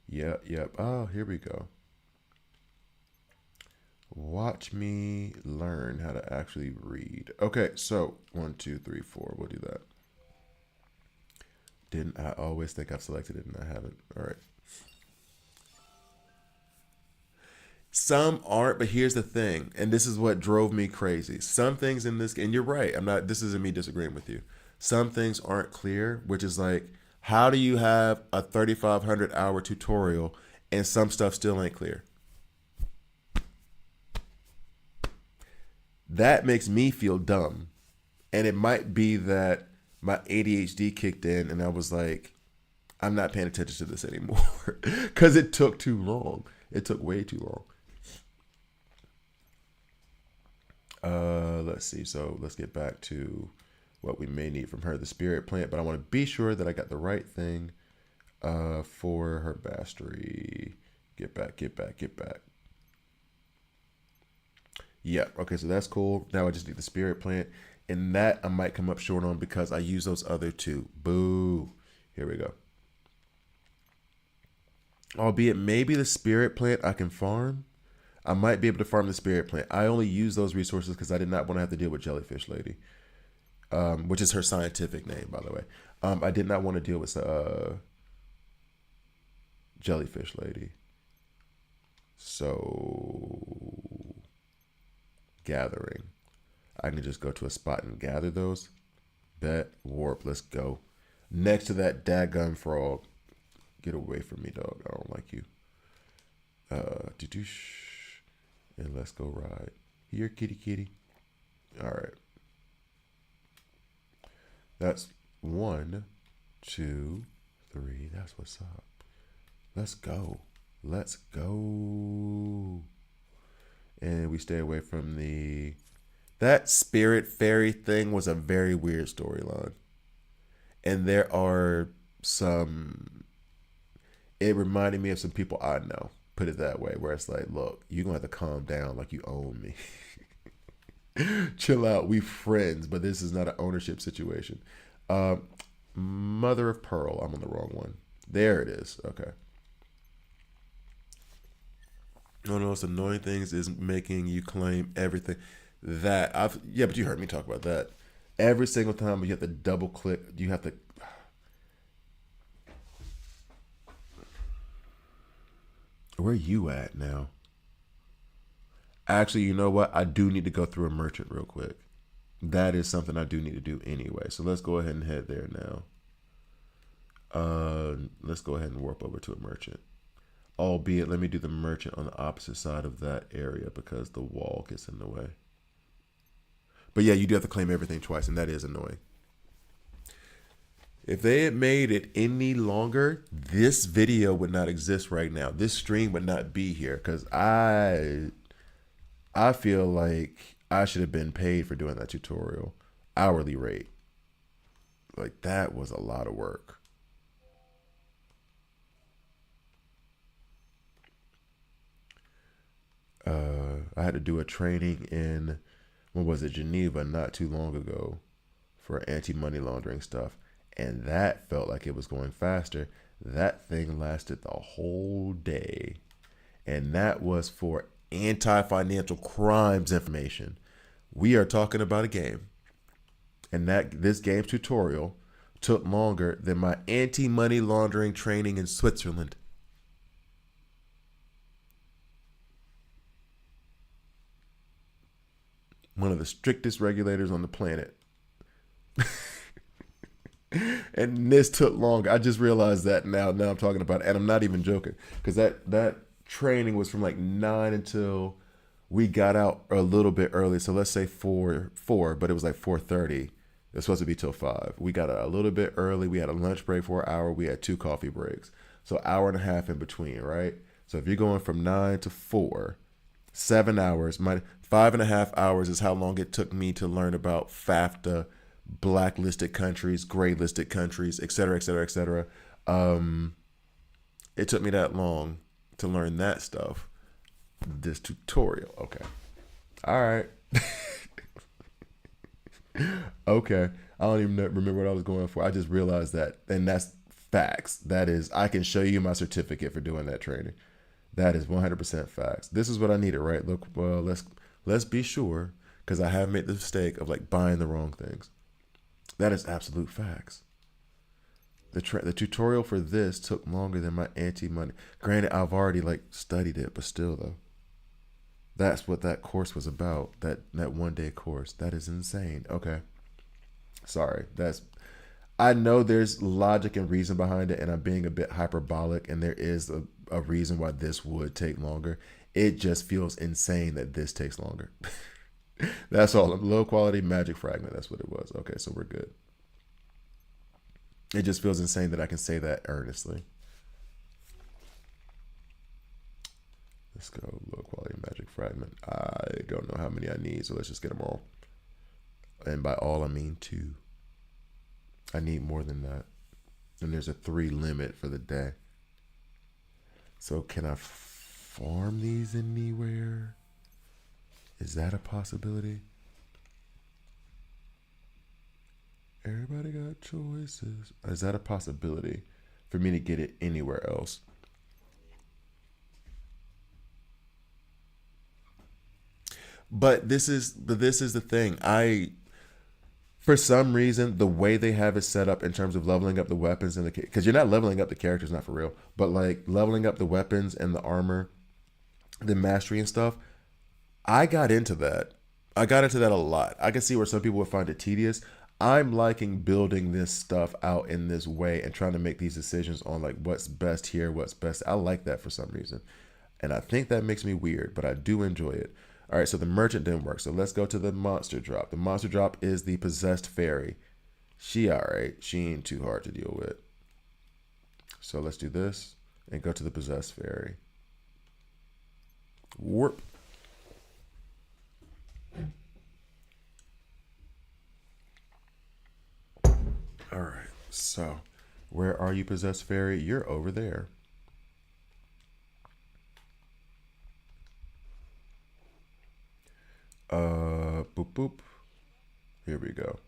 Yep. Oh, here we go. Watch me learn how to actually read. Okay, so 1, 2, 3, 4. We'll do that. Didn't I always think I've selected it and I haven't? All right. Some aren't, but here's the thing, and this is what drove me crazy. Some things in this, and you're right. This isn't me disagreeing with you. Some things aren't clear, which is like, how do you have a 3,500 hour tutorial and some stuff still ain't clear? That makes me feel dumb. And it might be that my ADHD kicked in and I was like, I'm not paying attention to this anymore because it took too long. It took way too long. Let's see. So let's get back to what we may need from her, the Spirit Plant. But I want to be sure that I got the right thing for her mastery. Get back. Yeah. Okay. So that's cool. Now I just need the Spirit Plant, and that I might come up short on because I use those other two. Boo. Here we go. Albeit maybe the Spirit Plant I can farm. I might be able to farm the Spirit Plant. I only use those resources because I did not want to have to deal with Jellyfish Lady, which is her scientific name, by the way. I did not want to deal with Jellyfish Lady. So, gathering. I can just go to a spot and gather those. Bet, warp, let's go. Next to that daggum frog. Get away from me, dog. I don't like you. And let's go ride. Here, kitty. All right. That's 1, 2, 3. That's what's up. Let's go. And we stay away from that spirit fairy thing was a very weird storyline. And there are it reminded me of some people I know. Put it that way, where it's like, look, you're gonna have to calm down, like you own me. Chill out, we friends, but this is not an ownership situation. Mother of Pearl, I'm on the wrong one. There it is. Okay. One of the most annoying things is making you claim everything. But you heard me talk about that. Every single time you have to double click, you have to. Where are you at now? Actually, you know what? I do need to go through a merchant real quick. That is something I do need to do anyway. So let's go ahead and head there now. Let's go ahead and warp over to a merchant. Albeit, let me do the merchant on the opposite side of that area because the wall gets in the way. But yeah, you do have to claim everything twice, and that is annoying. If they had made it any longer, this video would not exist right now. This stream would not be here because I feel like I should have been paid for doing that tutorial. Hourly rate. Like, that was a lot of work. I had to do a training in, Geneva not too long ago for anti-money laundering stuff. And that felt like it was going faster. That thing lasted the whole day. and that was for anti-financial crimes information. We are talking about a game, and that this game's tutorial took longer than my anti-money laundering training in Switzerland. One of the strictest regulators on the planet. And this took long. I just realized that now. Now I'm talking about it, and I'm not even joking, because that training was from like 9 until we got out a little bit early. So let's say four, but it was like 4:30. It was supposed to be till 5. We got out a little bit early. We had a lunch break for an hour. We had 2 coffee breaks, so hour and a half in between, right? So if you're going from 9 to 4, 7 hours. My 5.5 hours is how long it took me to learn about FAFTA, blacklisted countries, gray listed countries, et cetera, et cetera, et cetera. It took me that long to learn that stuff. This tutorial. Okay. All right. Okay. I don't even remember what I was going for. I just realized that. And that's facts. That is, I can show you my certificate for doing that training. That is 100% facts. This is what I needed, right? Look, well, let's be sure, because I have made the mistake of like buying the wrong things. That is absolute facts. The tutorial for this took longer than my anti-money. Granted, I've already like studied it, but still though. That's what that course was about. That 1 day course. That is insane. Okay. Sorry. I know there's logic and reason behind it, and I'm being a bit hyperbolic, and there is a reason why this would take longer. It just feels insane that this takes longer. That's all. Low quality magic fragment. That's what it was. Okay, so we're good. It just feels insane that I can say that earnestly. Let's go. Low quality magic fragment. I don't know how many I need, so let's just get them all. And by all, I mean 2. I need more than that. And there's a 3 limit for the day. So can I farm these anywhere? Is that a possibility? Everybody got choices. Is that a possibility for me to get it anywhere else? But this is the thing. For some reason, the way they have it set up in terms of leveling up the weapons and because you're not leveling up the characters, not for real, but like leveling up the weapons and the armor, the mastery and stuff. I got into that. I got into that a lot. I can see where some people would find it tedious. I'm liking building this stuff out in this way and trying to make these decisions on like what's best here, what's best. I like that for some reason. And I think that makes me weird, but I do enjoy it. All right, so the merchant didn't work. So let's go to the monster drop. The monster drop is the possessed fairy. She all right. She ain't too hard to deal with. So let's do this and go to the possessed fairy. Warp. All right, so where are you, possessed fairy? You're over there. Boop boop. Here we go.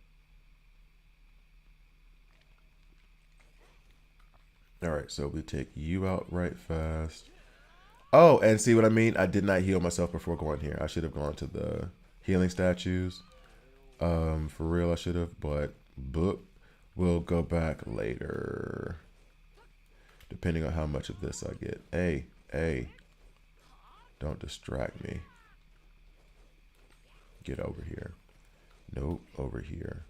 All right, so we take you out right fast. Oh, and see what I mean? I did not heal myself before going here. I should have gone to the healing statues. For real, I should have, but boop. We'll go back later, depending on how much of this I get. Hey, don't distract me. Get over here. Nope, over here.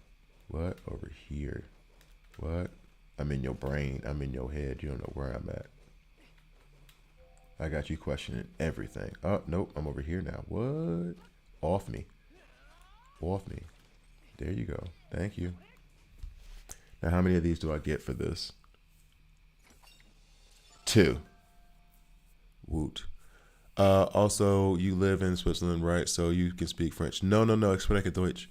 What? Over here. What? I'm in your brain. I'm in your head. You don't know where I'm at. I got you questioning everything. Oh, nope, I'm over here now. What? Off me. Off me. There you go. Thank you. Now, how many of these do I get for this? 2. Woot. Also, you live in Switzerland, right? So you can speak French. No. Ich spreche Deutsch.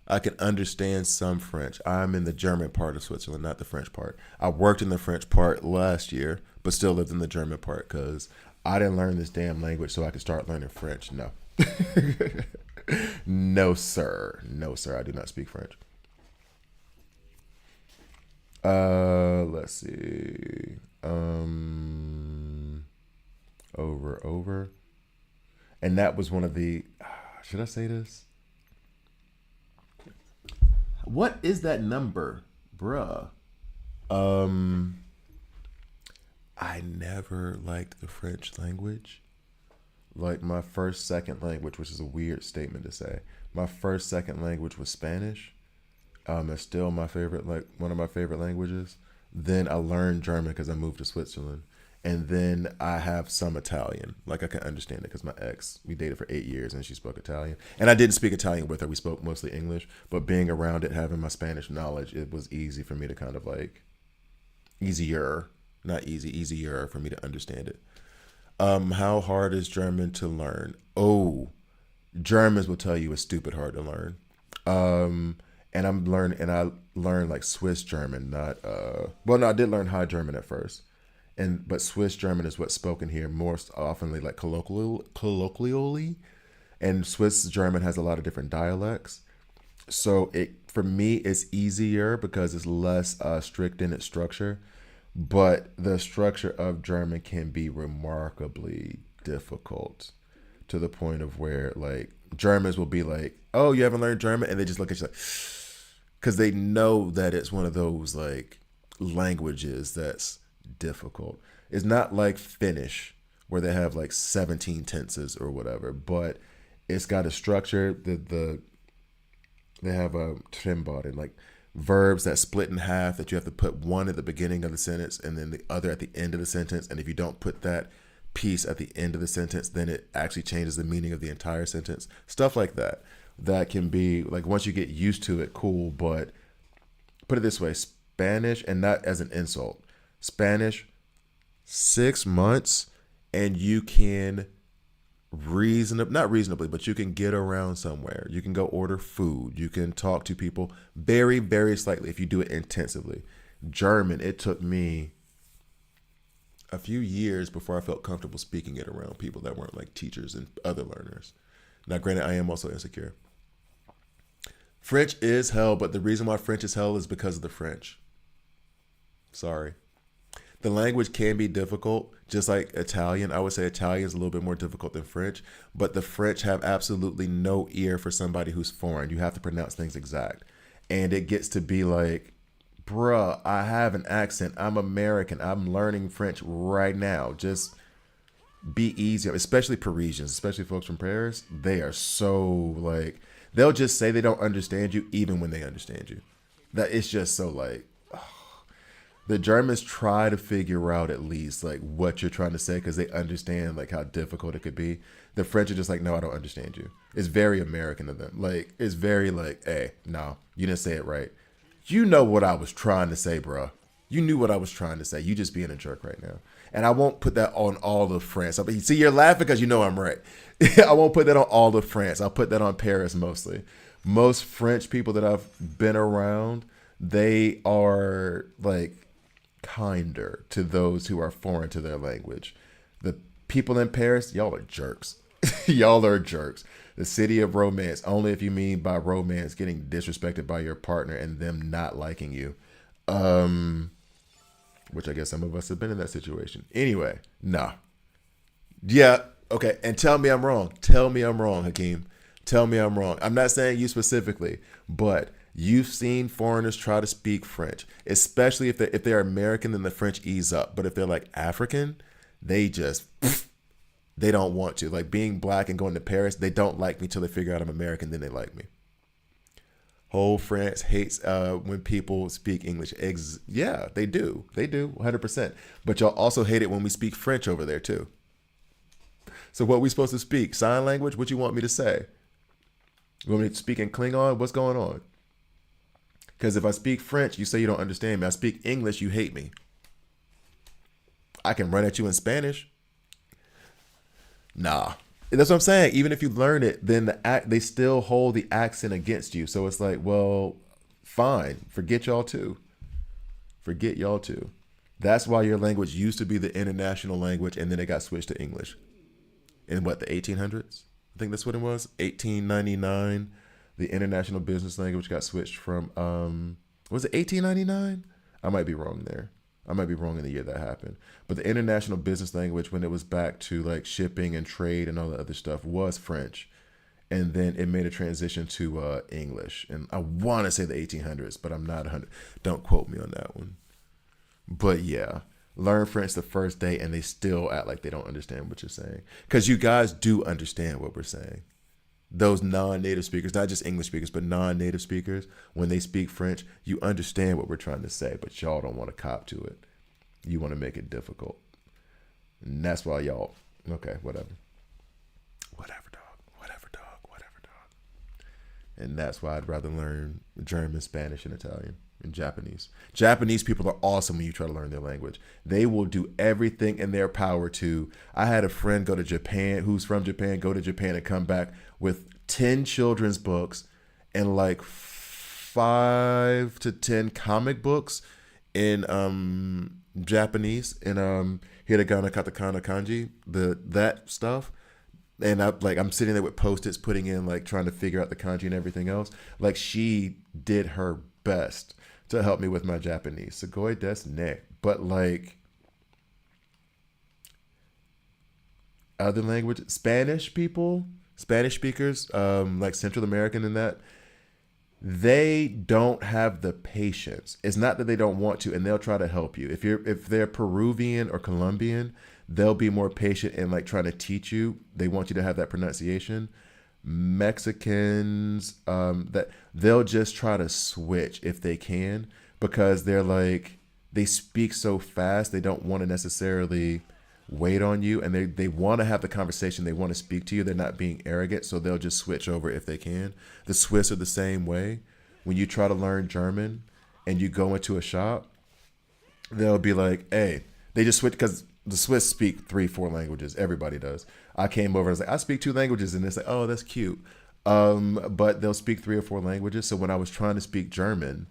I can understand some French. I'm in the German part of Switzerland, not the French part. I worked in the French part last year, but still lived in the German part because I didn't learn this damn language so I could start learning French. No. No, sir. No, sir. I do not speak French. Let's see. over. And that was one of the. Should I say this? What is that number, bruh? Um, I never liked the French language. Like my first second language, which is a weird statement to say. My first second language was Spanish. It's still my favorite, like one of my favorite languages. Then I learned German because I moved to Switzerland, and then I have some Italian. Like I can understand it because my ex, we dated for 8 years and she spoke Italian, and I didn't speak Italian with her. We spoke mostly English, but being around it, having my Spanish knowledge, it was easy for me to kind of like easier, not easy, easier for me to understand it. How hard is German to learn? Oh, Germans will tell you it's stupid hard to learn. Um, and I learned like Swiss German, not well, no, I did learn High German at first, but Swiss German is what's spoken here more oftenly, like colloquially, and Swiss German has a lot of different dialects. So it for me it's easier because it's less strict in its structure, but the structure of German can be remarkably difficult to the point of where like Germans will be like, "Oh, you haven't learned German," and they just look at you like, because they know that it's one of those like languages that's difficult. It's not like Finnish where they have like 17 tenses or whatever, but it's got a structure. They have a trimbauden, like verbs that split in half that you have to put one at the beginning of the sentence and then the other at the end of the sentence. And if you don't put that piece at the end of the sentence, then it actually changes the meaning of the entire sentence. Stuff like that. That can be like once you get used to it, cool. But put it this way, Spanish, and not as an insult, Spanish, 6 months, and you can not reasonably, but you can get around somewhere. You can go order food. You can talk to people very, very slightly if you do it intensively. German, it took me a few years before I felt comfortable speaking it around people that weren't like teachers and other learners. Now, granted, I am also insecure. French is hell, but the reason why French is hell is because of the French. Sorry. The language can be difficult, just like Italian. I would say Italian is a little bit more difficult than French, but the French have absolutely no ear for somebody who's foreign. You have to pronounce things exact. And it gets to be like, bruh, I have an accent. I'm American. I'm learning French right now. Just be easy, especially Parisians, especially folks from Paris. They are so like, they'll just say they don't understand you even when they understand you. That it's just so like, the Germans try to figure out at least like what you're trying to say because they understand like how difficult it could be. The French are just like, no, I don't understand you. It's very American of them. Like it's very like, hey, no, you didn't say it right. You know what I was trying to say, bro. You knew what I was trying to say. You just being a jerk right now. And I won't put that on all of France. I mean, see, you're laughing because you know I'm right. I won't put that on all of France. I'll put that on Paris mostly. Most French people that I've been around, they are like kinder to those who are foreign to their language. The people in Paris, y'all are jerks. Y'all are jerks. The city of romance, only if you mean by romance getting disrespected by your partner and them not liking you. Which I guess some of us have been in that situation. Anyway, nah. Yeah, okay. And tell me I'm wrong. Tell me I'm wrong, Hakeem. Tell me I'm wrong. I'm not saying you specifically, but you've seen foreigners try to speak French, especially if they're American, then the French ease up. But if they're like African, they just they don't want to. Like being black and going to Paris, they don't like me till they figure out I'm American, then they like me. Whole France hates when people speak English. Yeah, they do. They do, 100%. But y'all also hate it when we speak French over there too. So what we supposed to speak? Sign language? What you want me to say? You want me to speak in Klingon? What's going on? Because if I speak French, you say you don't understand me. I speak English, you hate me. I can run at you in Spanish. Nah. That's what I'm saying. Even if you learn it, then they still hold the accent against you. So it's like, well, fine. Forget y'all too. Forget y'all too. That's why your language used to be the international language, and then it got switched to English. In what, the 1800s? I think that's what it was. 1899. The international business language got switched from, was it 1899? I might be wrong there. I might be wrong in the year that happened. But the international business language, when it was back to like shipping and trade and all the other stuff, was French. And then it made a transition to English. And I want to say the 1800s, but I'm not 100. Don't quote me on that one. But yeah, learn French the first day and they still act like they don't understand what you're saying. Because you guys do understand what we're saying. Those non-native speakers, not just English speakers, but non-native speakers, when they speak French, you understand what we're trying to say, but y'all don't want to cop to it. You want to make it difficult. And that's why y'all, okay, whatever. Whatever, dog. Whatever, dog. Whatever, dog. And that's why I'd rather learn German, Spanish, and Italian. And Japanese. Japanese people are awesome when you try to learn their language. They will do everything in their power to. I had a friend go to Japan, who's from Japan, go to Japan and come back with 10 children's books and like 5 to 10 comic books in Japanese and hiragana, katakana, kanji, that stuff. And I'm sitting there with Post-its, putting in like trying to figure out the kanji and everything else. Like she did her best to help me with my Japanese. Sugoi desu ne. But like other language, Spanish people, Spanish speakers, like Central American and that, they don't have the patience. It's not that they don't want to, and they'll try to help you. If they're Peruvian or Colombian, they'll be more patient and like trying to teach you. They want you to have that pronunciation. Mexicans, that they'll just try to switch if they can, because they're like, they speak so fast, they don't want to necessarily wait on you, and they want to have the conversation, they want to speak to you, they're not being arrogant, so they'll just switch over if they can. The Swiss are the same way. When you try to learn German and you go into a shop, they'll be like, hey, they just switch, because the Swiss speak 3-4 languages. Everybody does. I came over and was like, I speak 2 languages. And it's like, oh, that's cute. But they'll speak 3 or 4 languages. So when I was trying to speak German,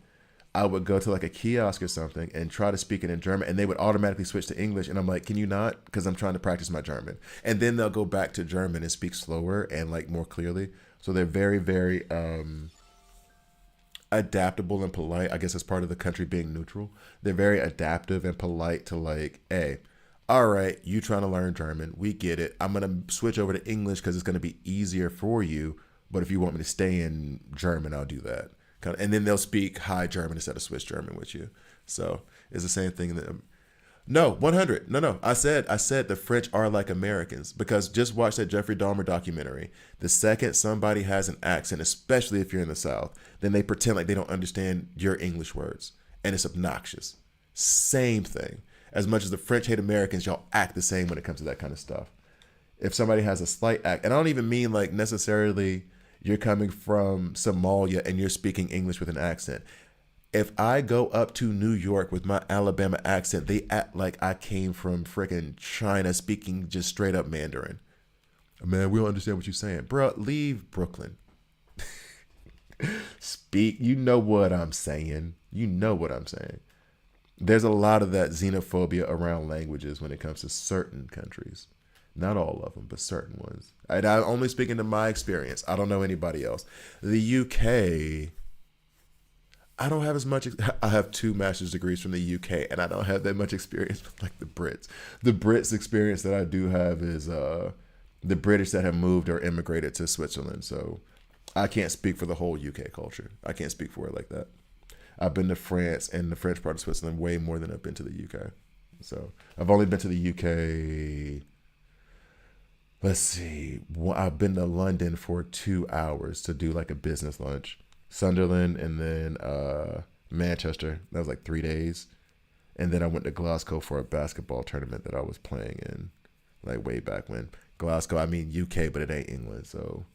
I would go to like a kiosk or something and try to speak it in German. And they would automatically switch to English. And I'm like, can you not? Because I'm trying to practice my German. And then they'll go back to German and speak slower and like more clearly. So they're very, very adaptable and polite. I guess as part of the country being neutral. They're very adaptive and polite to like, hey, all right, you trying to learn German. We get it. I'm going to switch over to English because it's going to be easier for you. But if you want me to stay in German, I'll do that. And then they'll speak High German instead of Swiss German with you. So it's the same thing. No, 100. No. I said the French are like Americans, because just watch that Jeffrey Dahmer documentary. The second somebody has an accent, especially if you're in the South, then they pretend like they don't understand your English words. And it's obnoxious. Same thing. As much as the French hate Americans, y'all act the same when it comes to that kind of stuff. If somebody has a slight act, and I don't even mean like necessarily you're coming from Somalia and you're speaking English with an accent. If I go up to New York with my Alabama accent, they act like I came from freaking China speaking just straight up Mandarin. Man, we don't understand what you're saying. Bro, leave Brooklyn. Speak. You know what I'm saying. You know what I'm saying. There's a lot of that xenophobia around languages when it comes to certain countries. Not all of them, but certain ones. I'm only speaking to my experience. I don't know anybody else. The UK, I don't have as much. I have 2 master's degrees from the UK, and I don't have that much experience with like the Brits. The Brits experience that I do have is the British that have moved or immigrated to Switzerland. So I can't speak for the whole UK culture. I can't speak for it like that. I've been to France and the French part of Switzerland way more than I've been to the UK. So I've only been to the UK. Let's see. I've been to London for 2 hours to do like a business lunch. Sunderland and then Manchester. That was like 3 days. And then I went to Glasgow for a basketball tournament that I was playing in, like way back when. Glasgow, I mean UK, but it ain't England. So,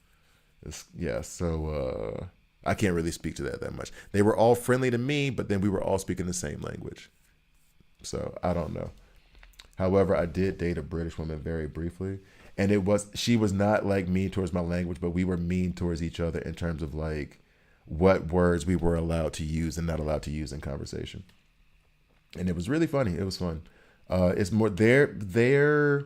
I can't really speak to that much. They were all friendly to me, but then we were all speaking the same language. So I don't know. However, I did date a British woman very briefly. And she was not like mean towards my language, but we were mean towards each other in terms of like what words we were allowed to use and not allowed to use in conversation. And it was really funny. It was fun. It's more, they're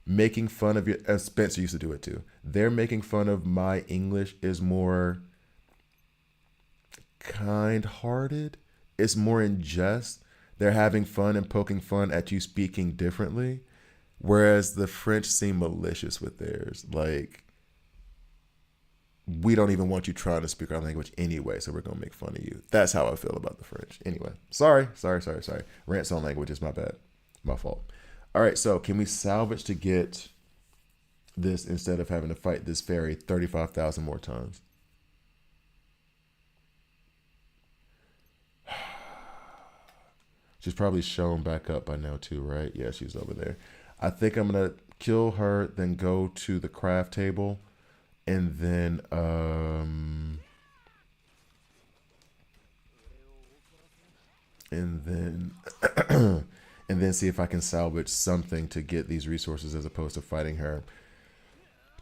making fun of your, as Spencer used to do it too. They're making fun of my English is more kind-hearted. It's more in jest they're having fun and poking fun at you speaking differently, whereas the French seem malicious with theirs. Like, we don't even want you trying to speak our language anyway, so we're gonna make fun of you. That's how I feel about the French. Anyway, sorry. Rants on language is my bad, my fault. All right, so can we salvage to get this instead of having to fight this fairy 35,000 more times? She's probably shown back up by now too, right? Yeah, she's over there. I think I'm gonna kill her, then go to the craft table, and then and then and then see if I can salvage something to get these resources as opposed to fighting her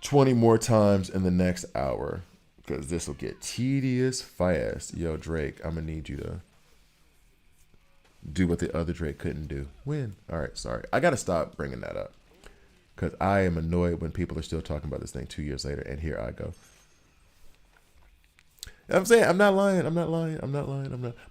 20 more times in the next hour, because this will get tedious fast. Yo, Drake, I'm gonna need you to do what the other Drake couldn't do. Win. All right, sorry. I got to stop bringing that up because I am annoyed when people are still talking about this thing 2 years later, and here I go. I'm saying, I'm not lying.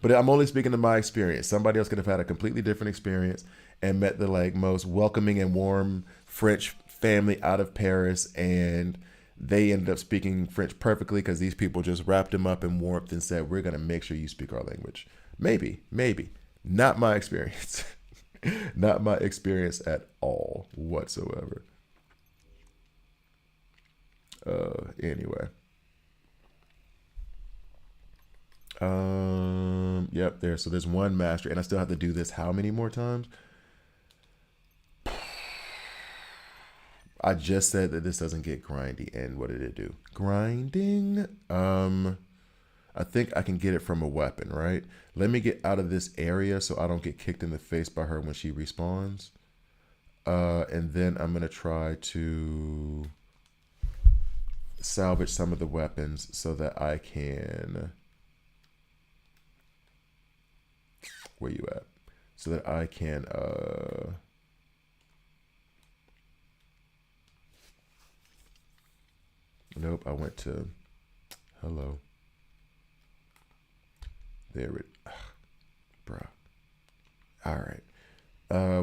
But I'm only speaking to my experience. Somebody else could have had a completely different experience and met the like most welcoming and warm French family out of Paris, and they ended up speaking French perfectly because these people just wrapped them up in warmth and said, we're going to make sure you speak our language. Maybe. Not my experience. Not my experience at all whatsoever. Anyway. Yep, there. So there's one mastery, and I still have to do this how many more times? I just said that this doesn't get grindy, and what did it do? Grinding? I think I can get it from a weapon, right? Let me get out of this area so I don't get kicked in the face by her when she respawns. And then I'm going to try to salvage some of the weapons so that I can... Where you at? So that I can... Nope, I went to... Hello. There it... Bruh. Alright.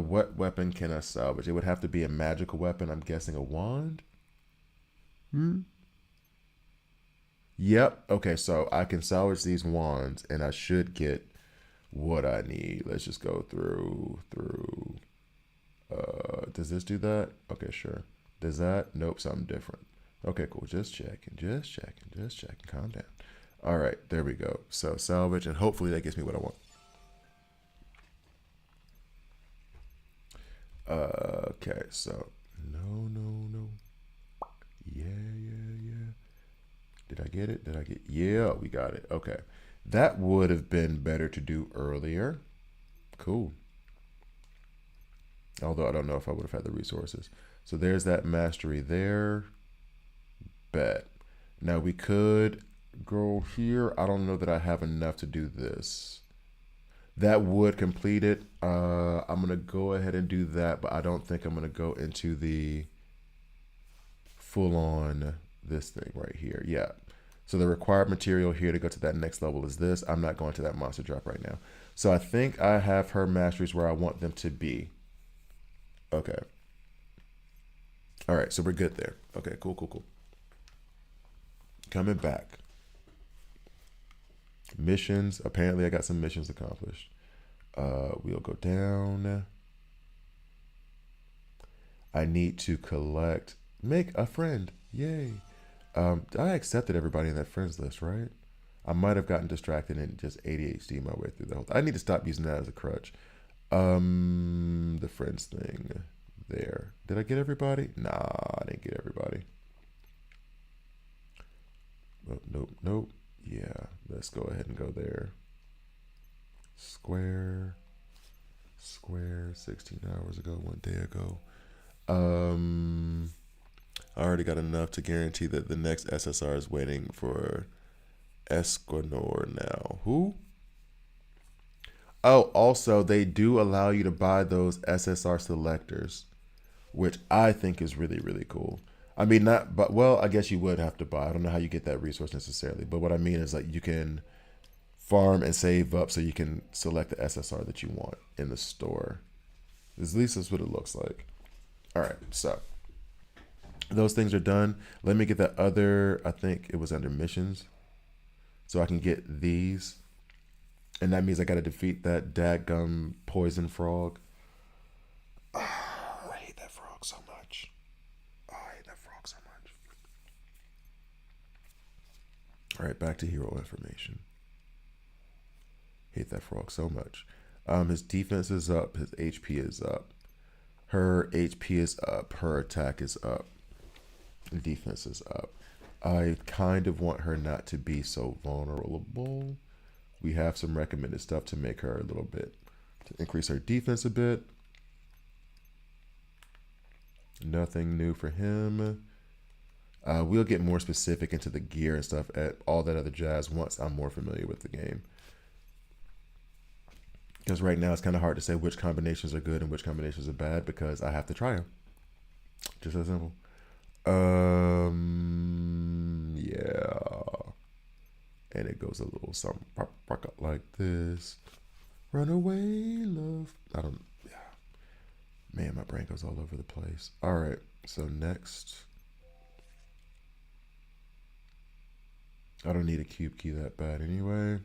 What weapon can I salvage? It would have to be a magical weapon. I'm guessing a wand? Yep. Okay, so I can salvage these wands, and I should get what I need. Let's just go through. Does this do that? Okay, sure. Does that? Nope, something different. Okay, cool. Just checking. Calm down. All right, there we go. So salvage, and hopefully that gives me what I want. Okay, so no. Yeah. Did I get it? Yeah, we got it. Okay. That would have been better to do earlier. Cool. Although I don't know if I would have had the resources. So there's that mastery there. Bet. Now we could go here. I don't know that I have enough to do this. That would complete it. I'm going to go ahead and do that, but I don't think I'm going to go into the full-on this thing right here. Yeah. So the required material here to go to that next level is this. I'm not going to that monster drop right now. So I think I have her masteries where I want them to be. Okay. All right, so we're good there. Okay, cool. Coming back. Missions. Apparently I got some missions accomplished. We'll go down. I need to make a friend. Yay. I accepted everybody in that friends list, right? I might have gotten distracted and just ADHD my way through the whole thing. I need to stop using that as a crutch. The friends thing there. Did I get everybody? Nah, I didn't get everybody. Oh, nope. Yeah, let's go ahead and go there. Square, 16 hours ago, 1 day ago. I already got enough to guarantee that the next SSR is waiting for Esquinor now. Who? Oh, also, they do allow you to buy those SSR selectors, which I think is really, really cool. I mean, not, but, well, I guess you would have to buy. I don't know how you get that resource necessarily, but what I mean is like you can farm and save up so you can select the SSR that you want in the store. At least that's what it looks like. All right, so those things are done. Let me get that other, I think it was under missions. So I can get these. And that means I got to defeat that dadgum poison frog. I hate that frog so much. I hate that frog so much. All right, back to hero information. Hate that frog so much. His defense is up. His HP is up. Her HP is up. Her attack is up. Defense is up. I kind of want her not to be so vulnerable. We have some recommended stuff to make her a little bit, to increase her defense a bit. Nothing new for him. We'll get more specific into the gear and stuff at all that other jazz once I'm more familiar with the game. Because right now it's kind of hard to say which combinations are good and which combinations are bad because I have to try them. Just that simple. Yeah. And it goes a little something like this. Run away, love. I don't, yeah. Man, my brain goes all over the place. All right, so next. I don't need a cube key that bad anyway.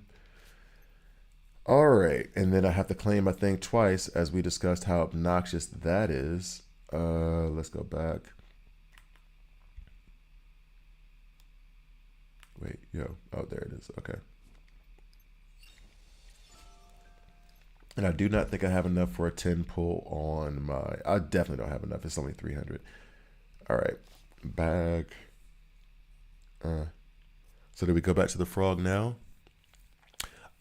All right, and then I have to claim my thing twice as we discussed how obnoxious that is. Let's go back. Wait, oh, there it is, okay. And I do not think I have enough for a 10 pull on my, I definitely don't have enough, it's only 300. All right, bag. So do we go back to the frog now?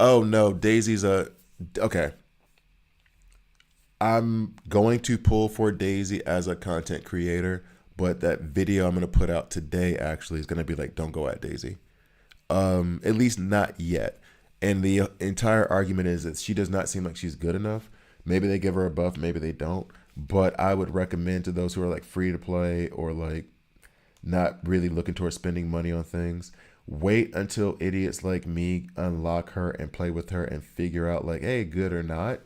Oh no, Daisy's okay. I'm going to pull for Daisy as a content creator, but that video I'm going to put out today actually is going to be like, don't go at Daisy. At least not yet. And the entire argument is that she does not seem like she's good enough. Maybe they give her a buff, maybe they don't. But I would recommend to those who are like free to play or like not really looking towards spending money on things, wait until idiots like me unlock her and play with her and figure out like, hey, good or not,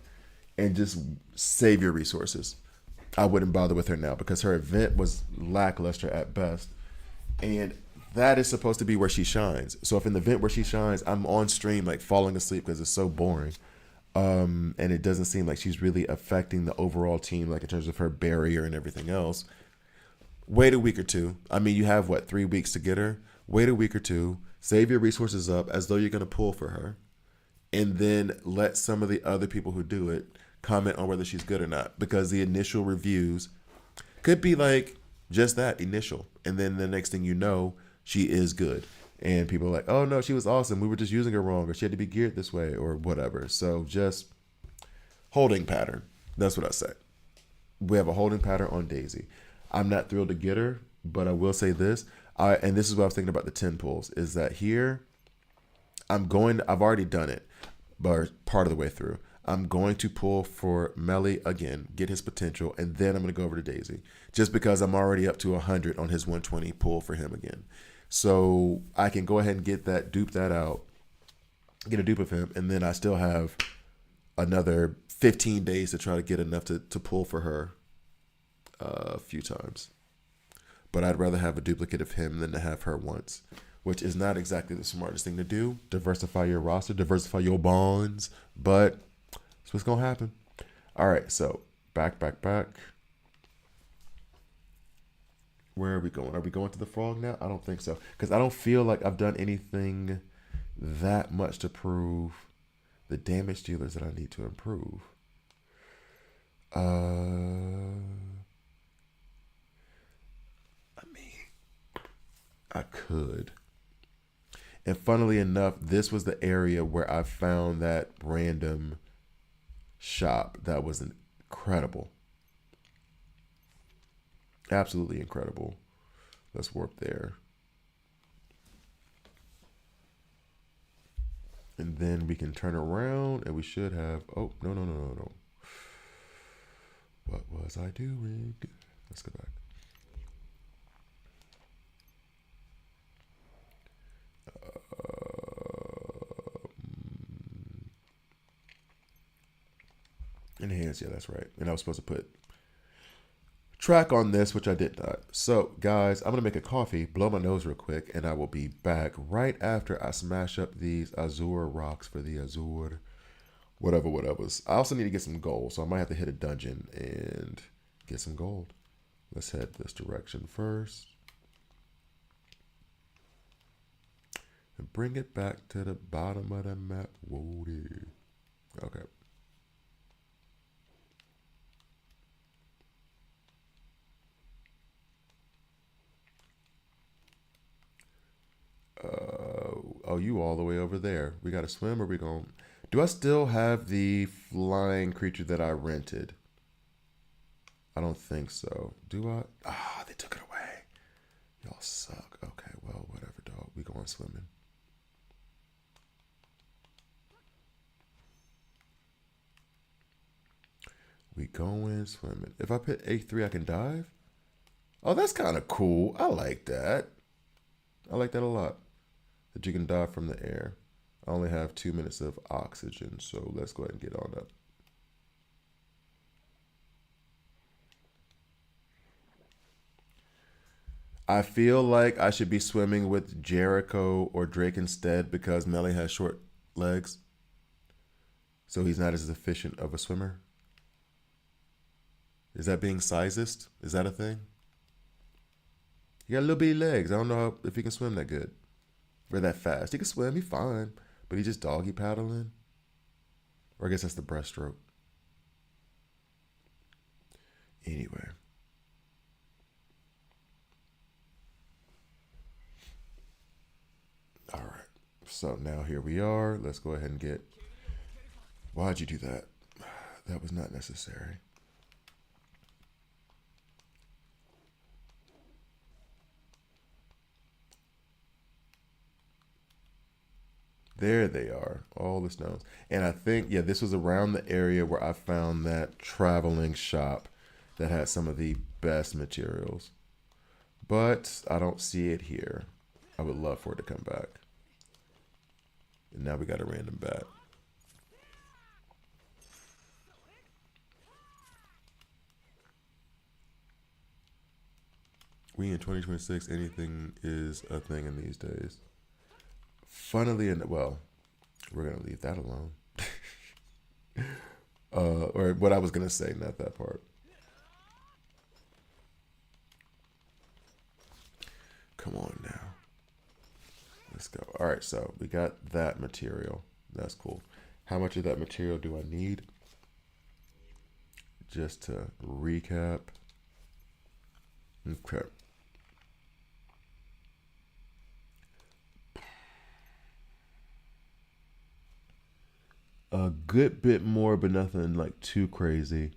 and just save your resources. I wouldn't bother with her now because her event was lackluster at best. And that is supposed to be where she shines. So if in the event where she shines, I'm on stream like falling asleep because it's so boring. And it doesn't seem like she's really affecting the overall team, like in terms of her barrier and everything else. Wait a week or two. I mean, you have what, 3 weeks to get her? Wait a week or two, save your resources up as though you're going to pull for her, and then let some of the other people who do it comment on whether she's good or not, because the initial reviews could be like just that, initial, and then the next thing you know, she is good. And people are like, oh no, she was awesome. We were just using her wrong, or she had to be geared this way, or whatever. So just holding pattern. That's what I say. We have a holding pattern on Daisy. I'm not thrilled to get her, but I will say this. And this is what I was thinking about the 10 pulls, is that here, I've already done it, but part of the way through. I'm going to pull for Melly again, get his potential, and then I'm going to go over to Daisy, just because I'm already up to 100 on his 120 pull for him again. So I can go ahead and get that, dupe that out, get a dupe of him, and then I still have another 15 days to try to get enough to pull for her a few times. But I'd rather have a duplicate of him than to have her once, which is not exactly the smartest thing to do. Diversify your roster, diversify your bonds, but that's what's going to happen. All right, so back. Where are we going? Are we going to the frog now? I don't think so, because I don't feel like I've done anything that much to prove the damage dealers that I need to improve. I could. And funnily enough, this was the area where I found that random shop that was incredible. Absolutely incredible. Let's warp there. And then we can turn around and we should have, oh, no. What was I doing? Let's go back. seconds. Yeah, that's right. And I was supposed to put track on this, which I did not. So, guys, I'm gonna make a coffee, blow my nose real quick, and I will be back right after I smash up these Azure rocks for the Azure whatever, whatever's. I also need to get some gold, so I might have to hit a dungeon and get some gold. Let's head this direction first. And bring it back to the bottom of the map. Whoa, okay. Oh, you all the way over there. We got to swim or we going to... Do I still have the flying creature that I rented? I don't think so. Do I? Ah, they took it away. Y'all suck. Okay, well, whatever, dog. We going swimming. We going swimming. If I put A3, I can dive? Oh, that's kind of cool. I like that. I like that a lot. That you can dive from the air. I only have 2 minutes of oxygen, so let's go ahead and get on up. I feel like I should be swimming with Jericho or Drake instead because Melly has short legs. So he's not as efficient of a swimmer. Is that being sizist? Is that a thing? He got little bitty legs. I don't know if he can swim that good or that fast. He can swim. He's fine, but he's just doggy paddling. Or I guess that's the breaststroke. Anyway. All right. So now here we are. Let's go ahead and get... Why'd you do that? That was not necessary. There they are, all the stones. And I think, yeah, this was around the area where I found that traveling shop that had some of the best materials. But I don't see it here. I would love for it to come back. And now we got a random bat. We in 2026, anything is a thing in these days. Funnily enough, well, we're gonna leave that alone. Or what I was gonna say, not that part. Come on now. Let's go. All right, so we got that material. That's cool. How much of that material do I need? Just to recap. Okay. A good bit more, but nothing like too crazy.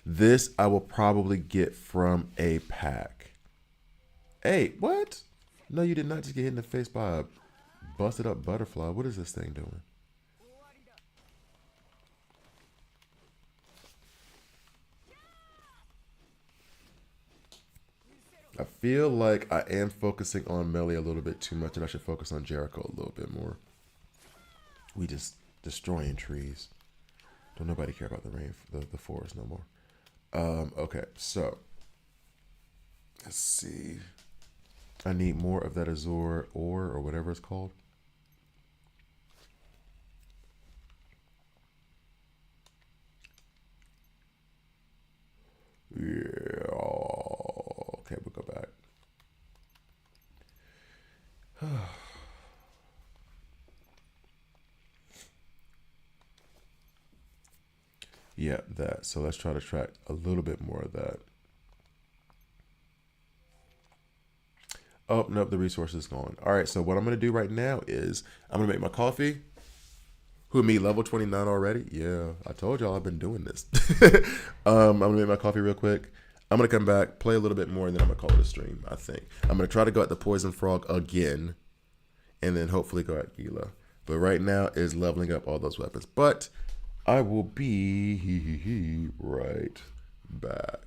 This I will probably get from a pack. Hey, what? No, you did not just get hit in the face by a busted up butterfly. What is this thing doing? I feel like I am focusing on Melly a little bit too much, and I should focus on Jericho a little bit more. We just destroying trees. Don't nobody care about the forest no more. Okay, so let's see. I need more of that Azure ore or whatever it's called. Yeah. Okay, we'll go back. Yeah, that. So let's try to track a little bit more of that. Oh, nope, the resource is gone. All right, so what I'm going to do right now is I'm going to make my coffee. Who, me, level 29 already? Yeah, I told y'all I've been doing this. I'm going to make my coffee real quick. I'm going to come back, play a little bit more, and then I'm going to call it a stream, I think. I'm going to try to go at the Poison Frog again, and then hopefully go at Gila. But right now is leveling up all those weapons. But I will be right back.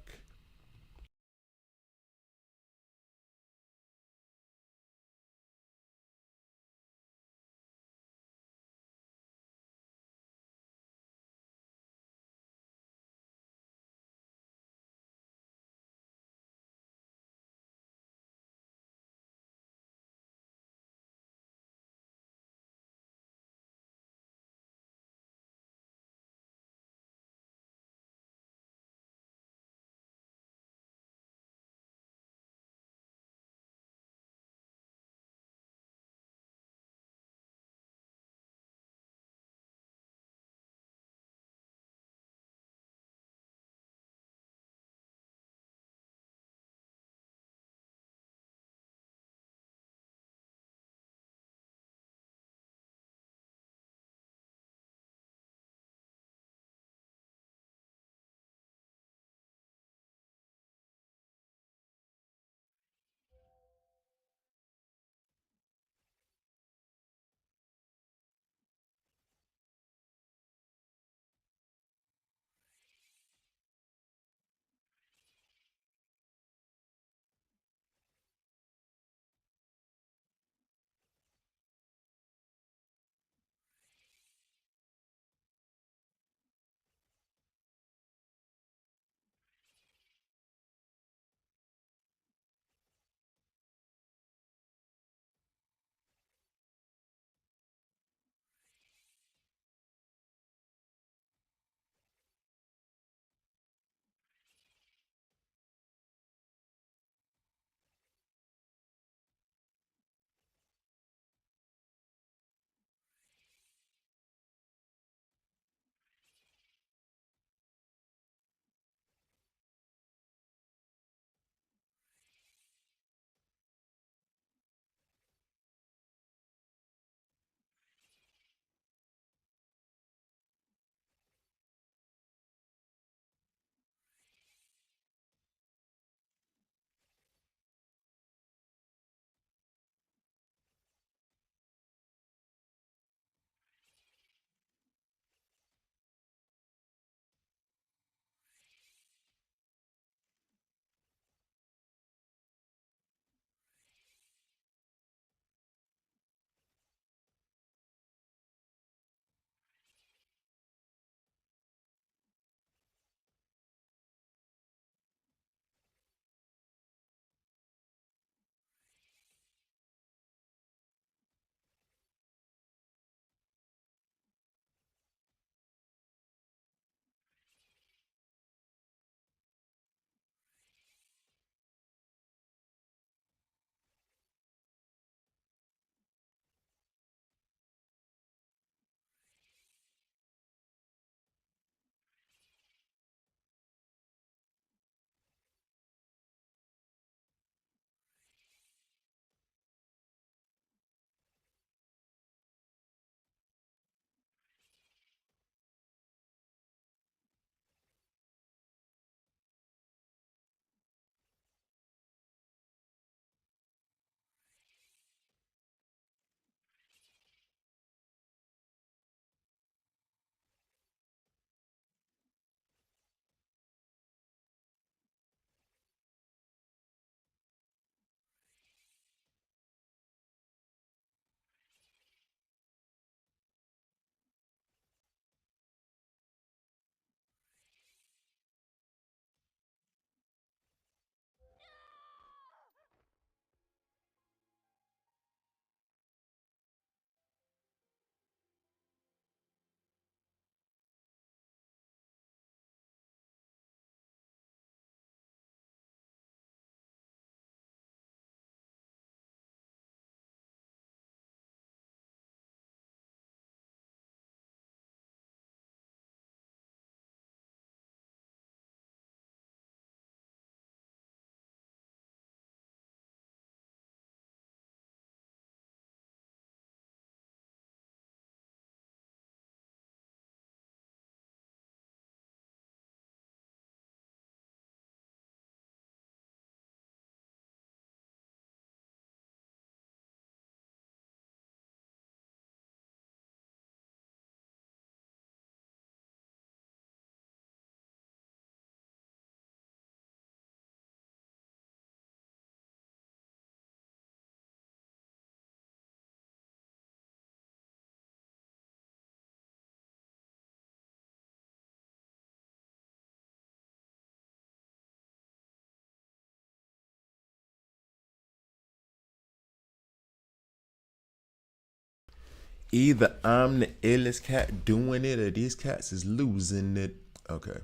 Either I'm the illest cat doing it or these cats is losing it. Okay.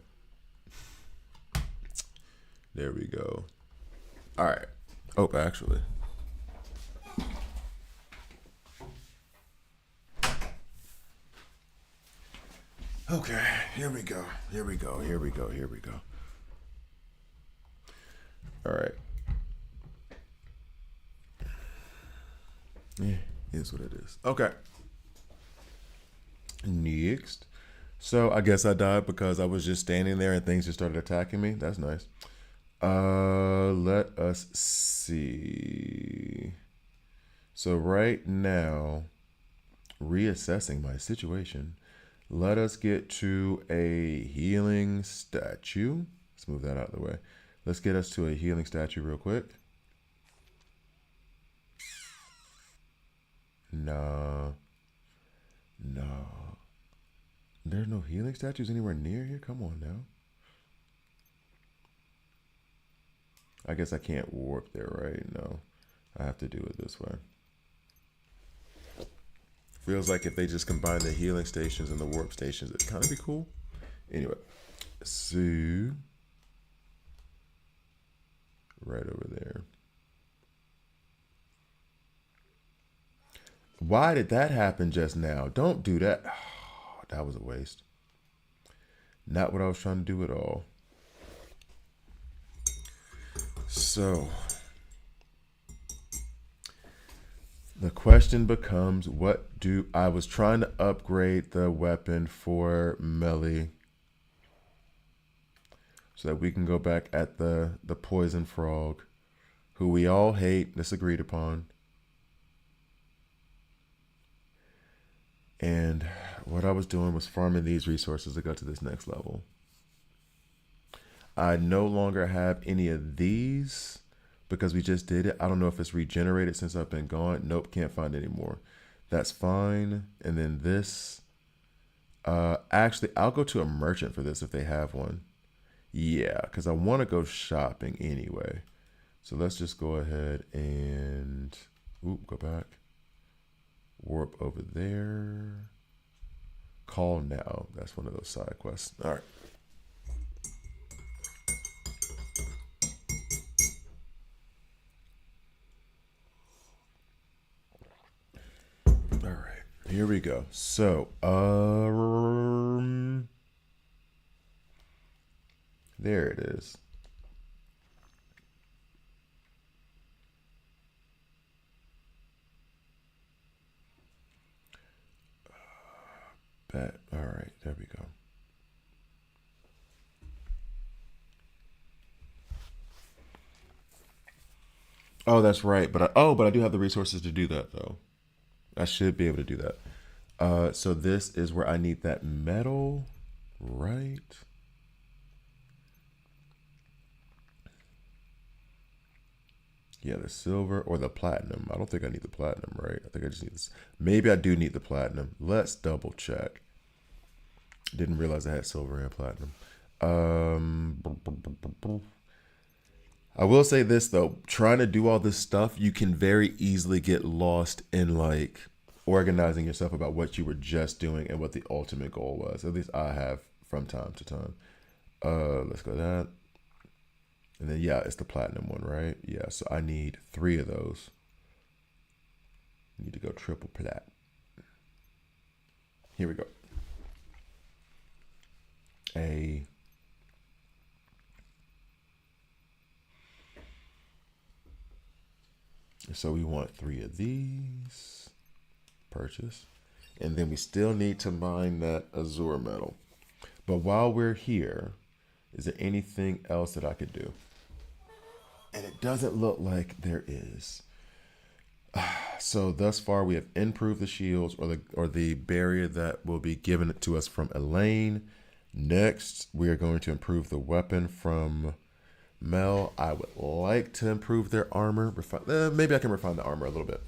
There we go. All right. Oh, actually. Okay. Here we go. Here we go. Here we go. Here we go. All right. Yeah, is what it is. Okay. Next. So I guess I died because I was just standing there and things just started attacking me. That's nice. Let us see. So right now, reassessing my situation, let us get to a healing statue. Let's move that out of the way. Let's get us to a healing statue real quick. Nah. No. There's no healing statues anywhere near here? Come on now. I guess I can't warp there, right? No. I have to do it this way. Feels like if they just combine the healing stations and the warp stations, it'd kind of be cool. Anyway. So. Right over there. Why did that happen just now? Don't do that. Oh, that was a waste. Not what I was trying to do at all. So, the question becomes, what do I was trying to upgrade the weapon for Melly so that we can go back at the poison frog, who we all hate. This agreed upon. And what I was doing was farming these resources to go to this next level. I no longer have any of these because we just did it. I don't know if it's regenerated since I've been gone. Nope, can't find any more. That's fine. And then this. Actually, I'll go to a merchant for this if they have one. Yeah, because I want to go shopping anyway. So let's just go ahead and go back. Warp over there. Call now. That's one of those side quests. All right. All right. Here we go. So, there it is. Bet. All right. There we go. Oh, that's right. But I do have the resources to do that though. I should be able to do that. So this is where I need that metal, right? Yeah, the silver or the platinum. I don't think I need the platinum, right? I think I just need this. Maybe I do need the platinum. Let's double check. Didn't realize I had silver and platinum. I will say this though, trying to do all this stuff, you can very easily get lost in like organizing yourself about what you were just doing and what the ultimate goal was. At least I have from time to time. Let's go that. And then yeah, it's the platinum one, right? Yeah, so I need 3 of those. Need to go triple plat. Here we go. So we want 3 of these. Purchase. And then we still need to mine that azure metal. But while we're here, is there anything else that I could do? And it doesn't look like there is. So thus far we have improved the shields or the barrier that will be given to us from Elaine. Next, we are going to improve the weapon from Mel. I would like to improve their armor. Maybe I can refine the armor a little bit.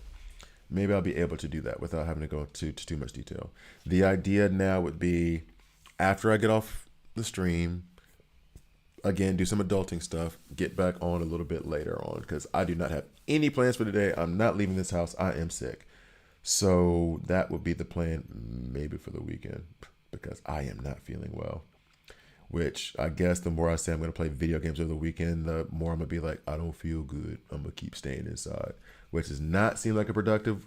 Maybe I'll be able to do that without having to go into too much detail. The idea now would be after I get off the stream, again, do some adulting stuff, get back on a little bit later on because I do not have any plans for today. I'm not leaving this house. I am sick. So that would be the plan, maybe for the weekend, because I am not feeling well. Which I guess the more I say I'm going to play video games over the weekend, the more I'm going to be like, I don't feel good. I'm going to keep staying inside, which does not seem like a productive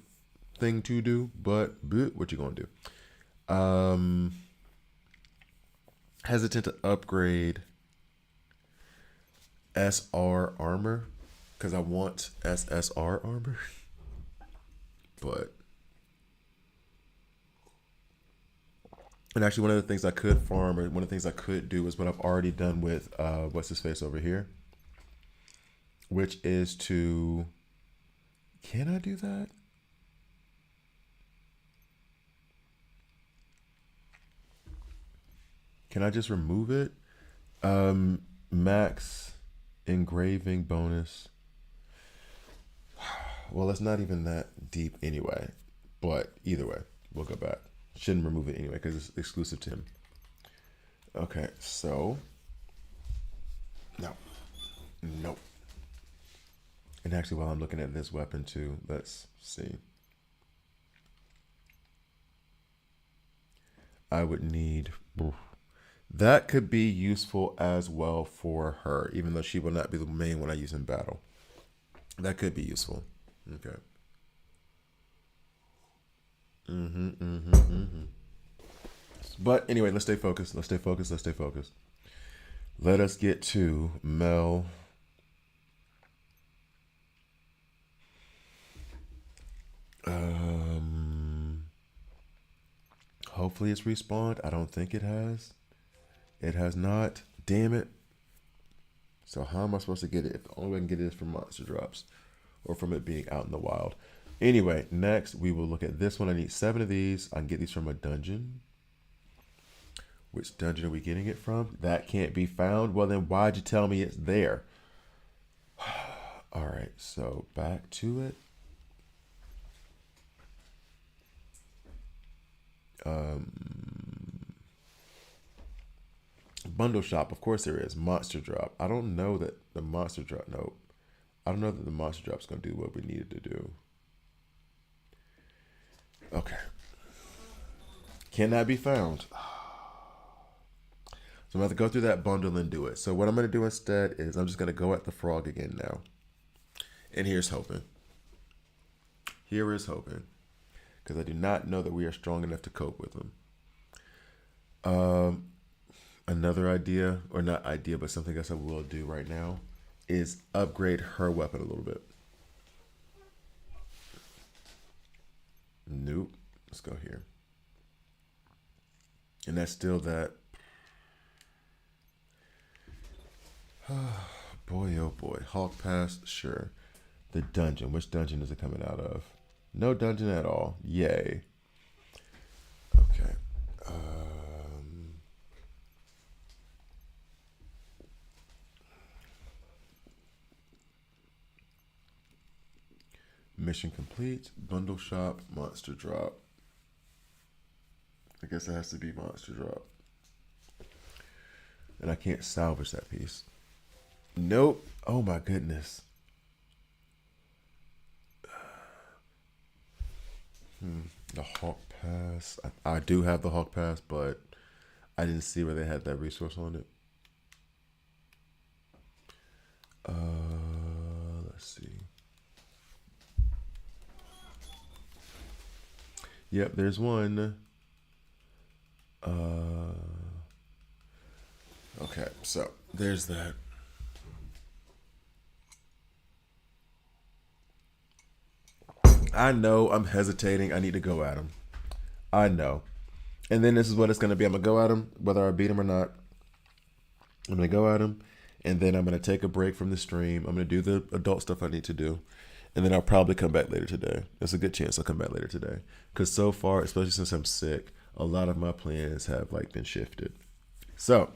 thing to do, but what you going to do? Hesitant to upgrade SR armor because I want SSR armor, but and actually one of the things I could farm or one of the things I could do is what I've already done with what's his face over here, which is to can I do that? Can I just remove it? Max engraving bonus. Well, it's not even that deep anyway. But either way, we'll go back. Shouldn't remove it anyway because it's exclusive to him. Okay, so no, nope. And actually, while I'm looking at this weapon too, let's see. I would need. That could be useful as well for her, even though she will not be the main one I use in battle. That could be useful. Okay. But anyway, let's stay focused. Let's stay focused. Let's stay focused. Let us get to Mel. Hopefully it's respawned. I don't think it has. It has not. Damn it. So how am I supposed to get it? If the only way I can get it is from monster drops or from it being out in the wild. Anyway, next we will look at this one. I need 7 of these. I can get these from a dungeon. Which dungeon are we getting it from? That can't be found. Well, then why'd you tell me it's there? All right, so back to it. Bundle shop, of course there is. Monster drop. I don't know that the monster drop. Nope. I don't know that the monster drop's gonna do what we needed to do. Okay. Cannot be found. So I'm going to go through that bundle and do it. So what I'm going to do instead is I'm just going to go at the frog again now. And here's hoping. Here is hoping. Because I do not know that we are strong enough to cope with them. Another idea, or not idea, but something else I will do right now is upgrade her weapon a little bit. Nope. Let's go here. And that's still that. Boy, oh boy. Hawk Pass, sure. The dungeon. Which dungeon is it coming out of? No dungeon at all. Yay. Okay. Mission complete. Bundle shop. Monster drop. I guess it has to be monster drop. And I can't salvage that piece. Nope. Oh my goodness. The Hawk Pass. I do have the Hawk Pass, but I didn't see where they had that resource on it. Let's see. Yep, there's one. Okay, so there's that. I know I'm hesitating. I need to go at him. I know. And then this is what it's going to be. I'm going to go at him, whether I beat him or not. I'm going to go at him, and then I'm going to take a break from the stream. I'm going to do the adult stuff I need to do. And then I'll probably come back later today. There's a good chance I'll come back later today. Because so far, especially since I'm sick, a lot of my plans have like been shifted. So,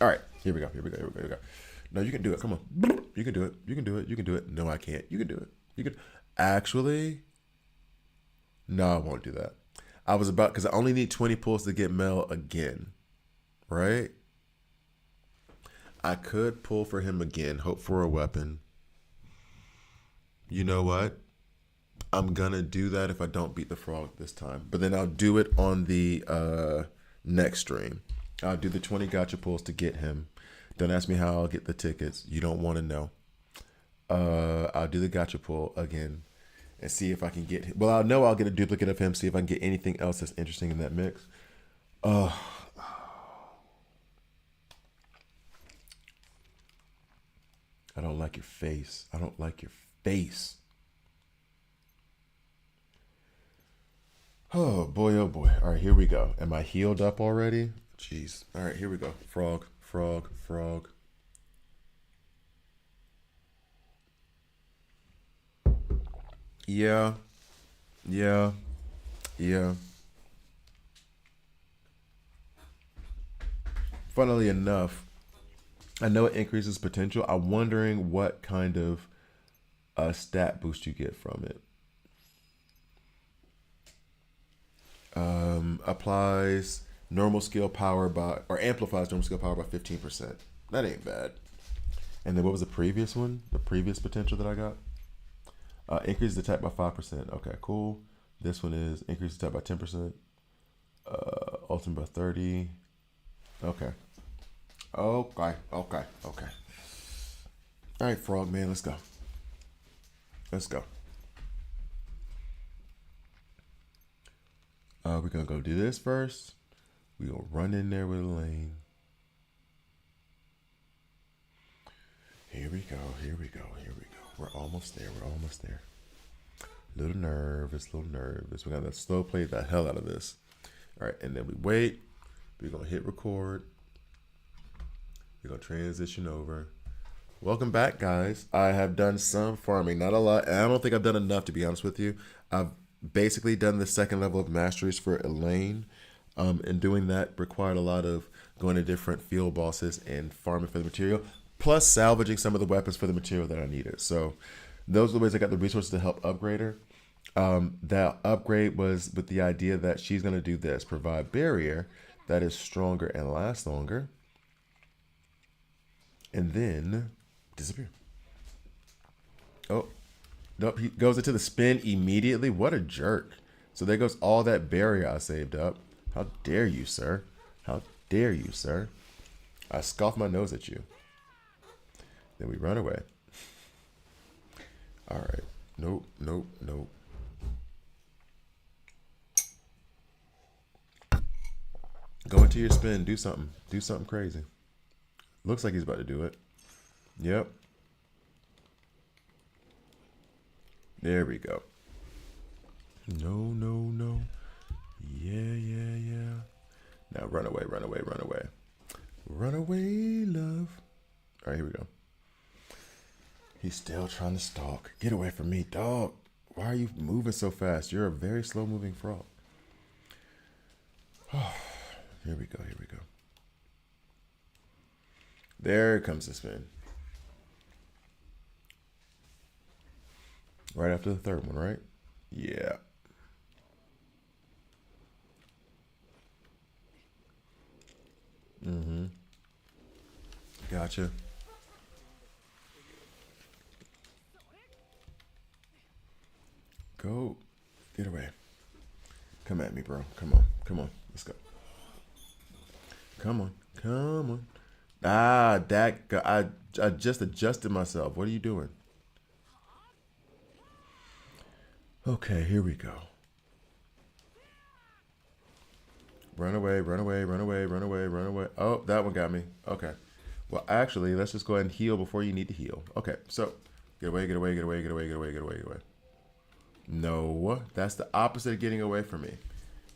all right, here we go. Here we go. Here we go. Here we go. No, you can do it. Come on. You can do it. You can do it. You can do it. No, I can't. You can do it. You can. Actually, no, I won't do that. I was about, because I only need 20 pulls to get Mel again. Right? I could pull for him again, hope for a weapon. You know what? I'm gonna do that if I don't beat the frog this time. But then I'll do it on the next stream. I'll do the 20 gotcha pulls to get him. Don't ask me how I'll get the tickets. You don't want to know. I'll do the gotcha pull again and see if I can get. Well, I'll know I'll get a duplicate of him. See if I can get anything else that's interesting in that mix. I don't like your face. I don't like your face. Oh boy, oh boy. All right, here we go. Am I healed up already? Jeez. All right, here we go. Frog, frog, frog. Yeah. Yeah. Yeah. Funnily enough, I know it increases potential. I'm wondering what kind of stat boost you get from it. Applies normal skill power by, or amplifies normal skill power by 15%. That ain't bad. And then what was the previous one? The previous potential that I got? Increases the attack by 5%. Okay, cool. This one is increase the attack by 10%. Ultimate by 30. Okay. Okay. Okay. Okay. All right, frog man, let's go. Let's go. We're gonna go do this first. We're gonna run in there with a lane. Here we go. Here we go. Here we go. We're almost there. We're almost there. Little nervous. Little nervous. We're gonna slow play the hell out of this. All right, and then we wait. We're gonna hit record. We're gonna transition over. Welcome back, guys. I have done some farming, not a lot, and I don't think I've done enough, to be honest with you. I've basically done the second level of masteries for Elaine, and doing that required a lot of going to different field bosses and farming for the material, plus salvaging some of the weapons for the material that I needed. So those are the ways I got the resources to help upgrade her. That upgrade was with the idea that she's going to do this, provide barrier that is stronger and lasts longer, and then disappear. Oh, nope, he goes into the spin immediately. What a jerk. So there goes all that barrier I saved up. How dare you, sir? How dare you, sir? I scoff my nose at you. Then we run away. All right. Nope, nope, nope. Go into your spin. Do something. Do something crazy. Looks like he's about to do it. Yep. There we go. No, no, no. Yeah, yeah, yeah. Now run away, run away, run away. Run away, love. All right, here we go. He's still trying to stalk. Get away from me, dog. Why are you moving so fast? You're a very slow moving frog. Oh, here we go, here we go. There comes the spin. Right after the third one, right? Yeah. Mm-hmm. Gotcha. Go. Get away. Come at me, bro. Come on. Come on. Let's go. Come on. Come on. Ah, I just adjusted myself. What are you doing? Okay, here we go. Run away, run away, run away, run away, run away. Oh, that one got me. Okay. Well, actually, let's just go ahead and heal before you need to heal. Okay, so get away, get away, get away, get away, get away, get away, get away. No, that's the opposite of getting away from me.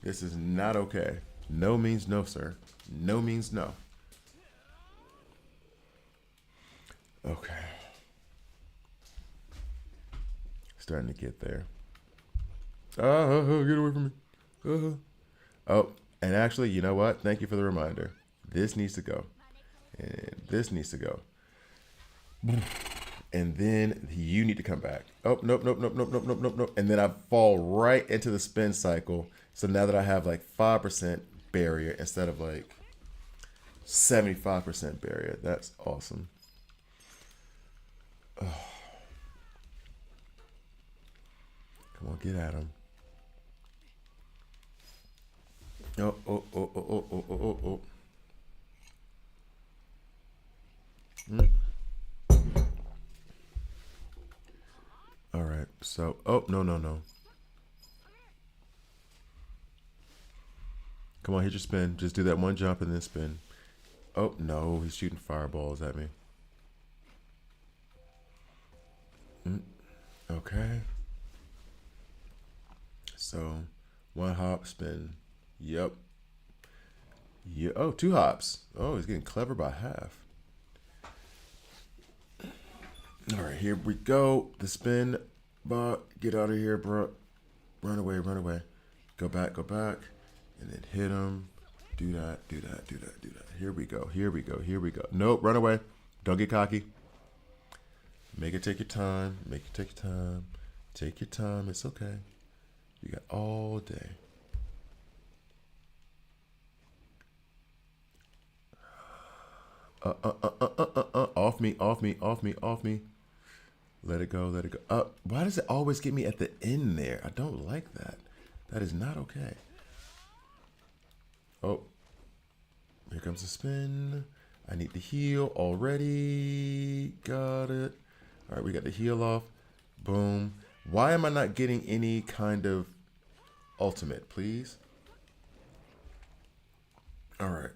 This is not okay. No means no, sir. No means no. Okay. Starting to get there. Oh, get away from me. Oh, and actually, you know what? Thank you for the reminder. This needs to go. And this needs to go. And then you need to come back. Oh, nope, nope, nope, nope, nope, nope, nope, nope. And then I fall right into the spin cycle. So now that I have like 5% barrier instead of like 75% barrier. That's awesome. Oh. get at him. Oh. All right. So, no. Come on, hit your spin. Just do that one jump and then spin. Oh, no. He's shooting fireballs at me. Okay. So, one hop, spin. Yep. Yeah. Oh, two hops. Oh, he's getting clever by half. All right, here we go. The spin. But get out of here, bro. Run away. Go back. And then hit him. Do that. Here we go. Nope, run away. Don't get cocky. Make it take your time. Take your time. It's okay. You got all day. Off me. Let it go. Why does it always get me at the end there? I don't like that. That is not okay. Oh, here comes the spin. I need the heal already. Got it. All right, we got the heal off. Boom. Why am I not getting any kind of ultimate, please? All right.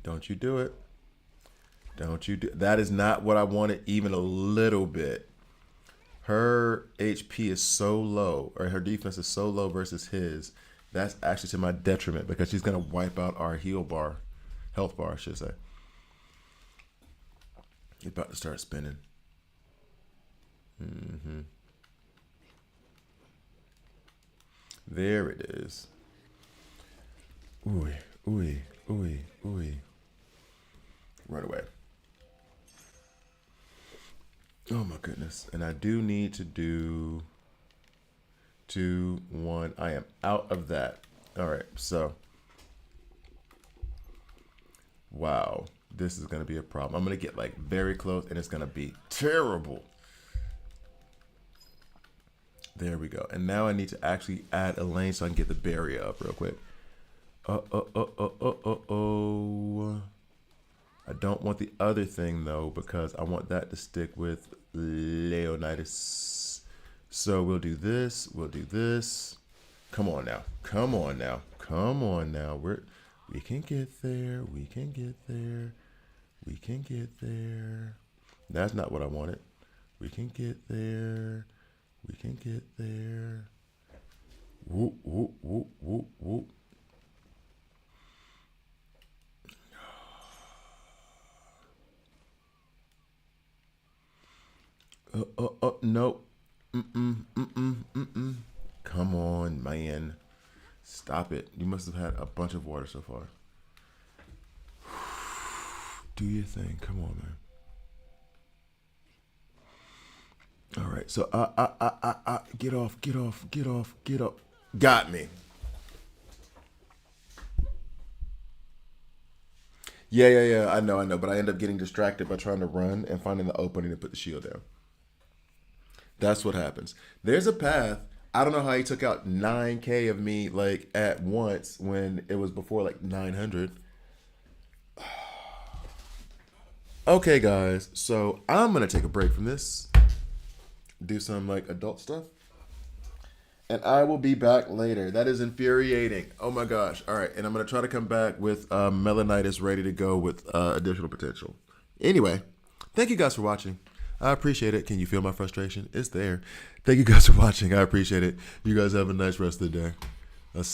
Don't you do it. That is not what I wanted even a little bit. Her HP is so low, or her defense is so low versus his. That's actually to my detriment because she's going to wipe out our health bar, I should say. He's about to start spinning. There it is. Ooh. Right away. Oh my goodness. And I do need to do 2, 1. I am out of that. All right. So, wow. This is going to be a problem. I'm going to get like very close and it's going to be terrible. There we go. And now I need to actually add a lane so I can get the barrier up real quick. I don't want the other thing though because I want that to stick with Leonidas. So we'll do this. Come on now. We can get there. That's not what I wanted. We can get there. Whoop. No. Come on, man. Stop it. You must have had a bunch of water so far. Do your thing. Come on, man. All right. So, get off. Got me. Yeah. I know. But I end up getting distracted by trying to run and finding the opening to put the shield down. That's what happens. There's a path. I don't know how he took out 9K of me like at once when it was before like 900. Okay, guys. So I'm going to take a break from this. Do some like adult stuff. And I will be back later. That is infuriating. Oh my gosh. All right. And I'm going to try to come back with Melanitis ready to go with additional potential. Anyway, thank you guys for watching. I appreciate it. Can you feel my frustration? It's there. Thank you guys for watching. I appreciate it. You guys have a nice rest of the day.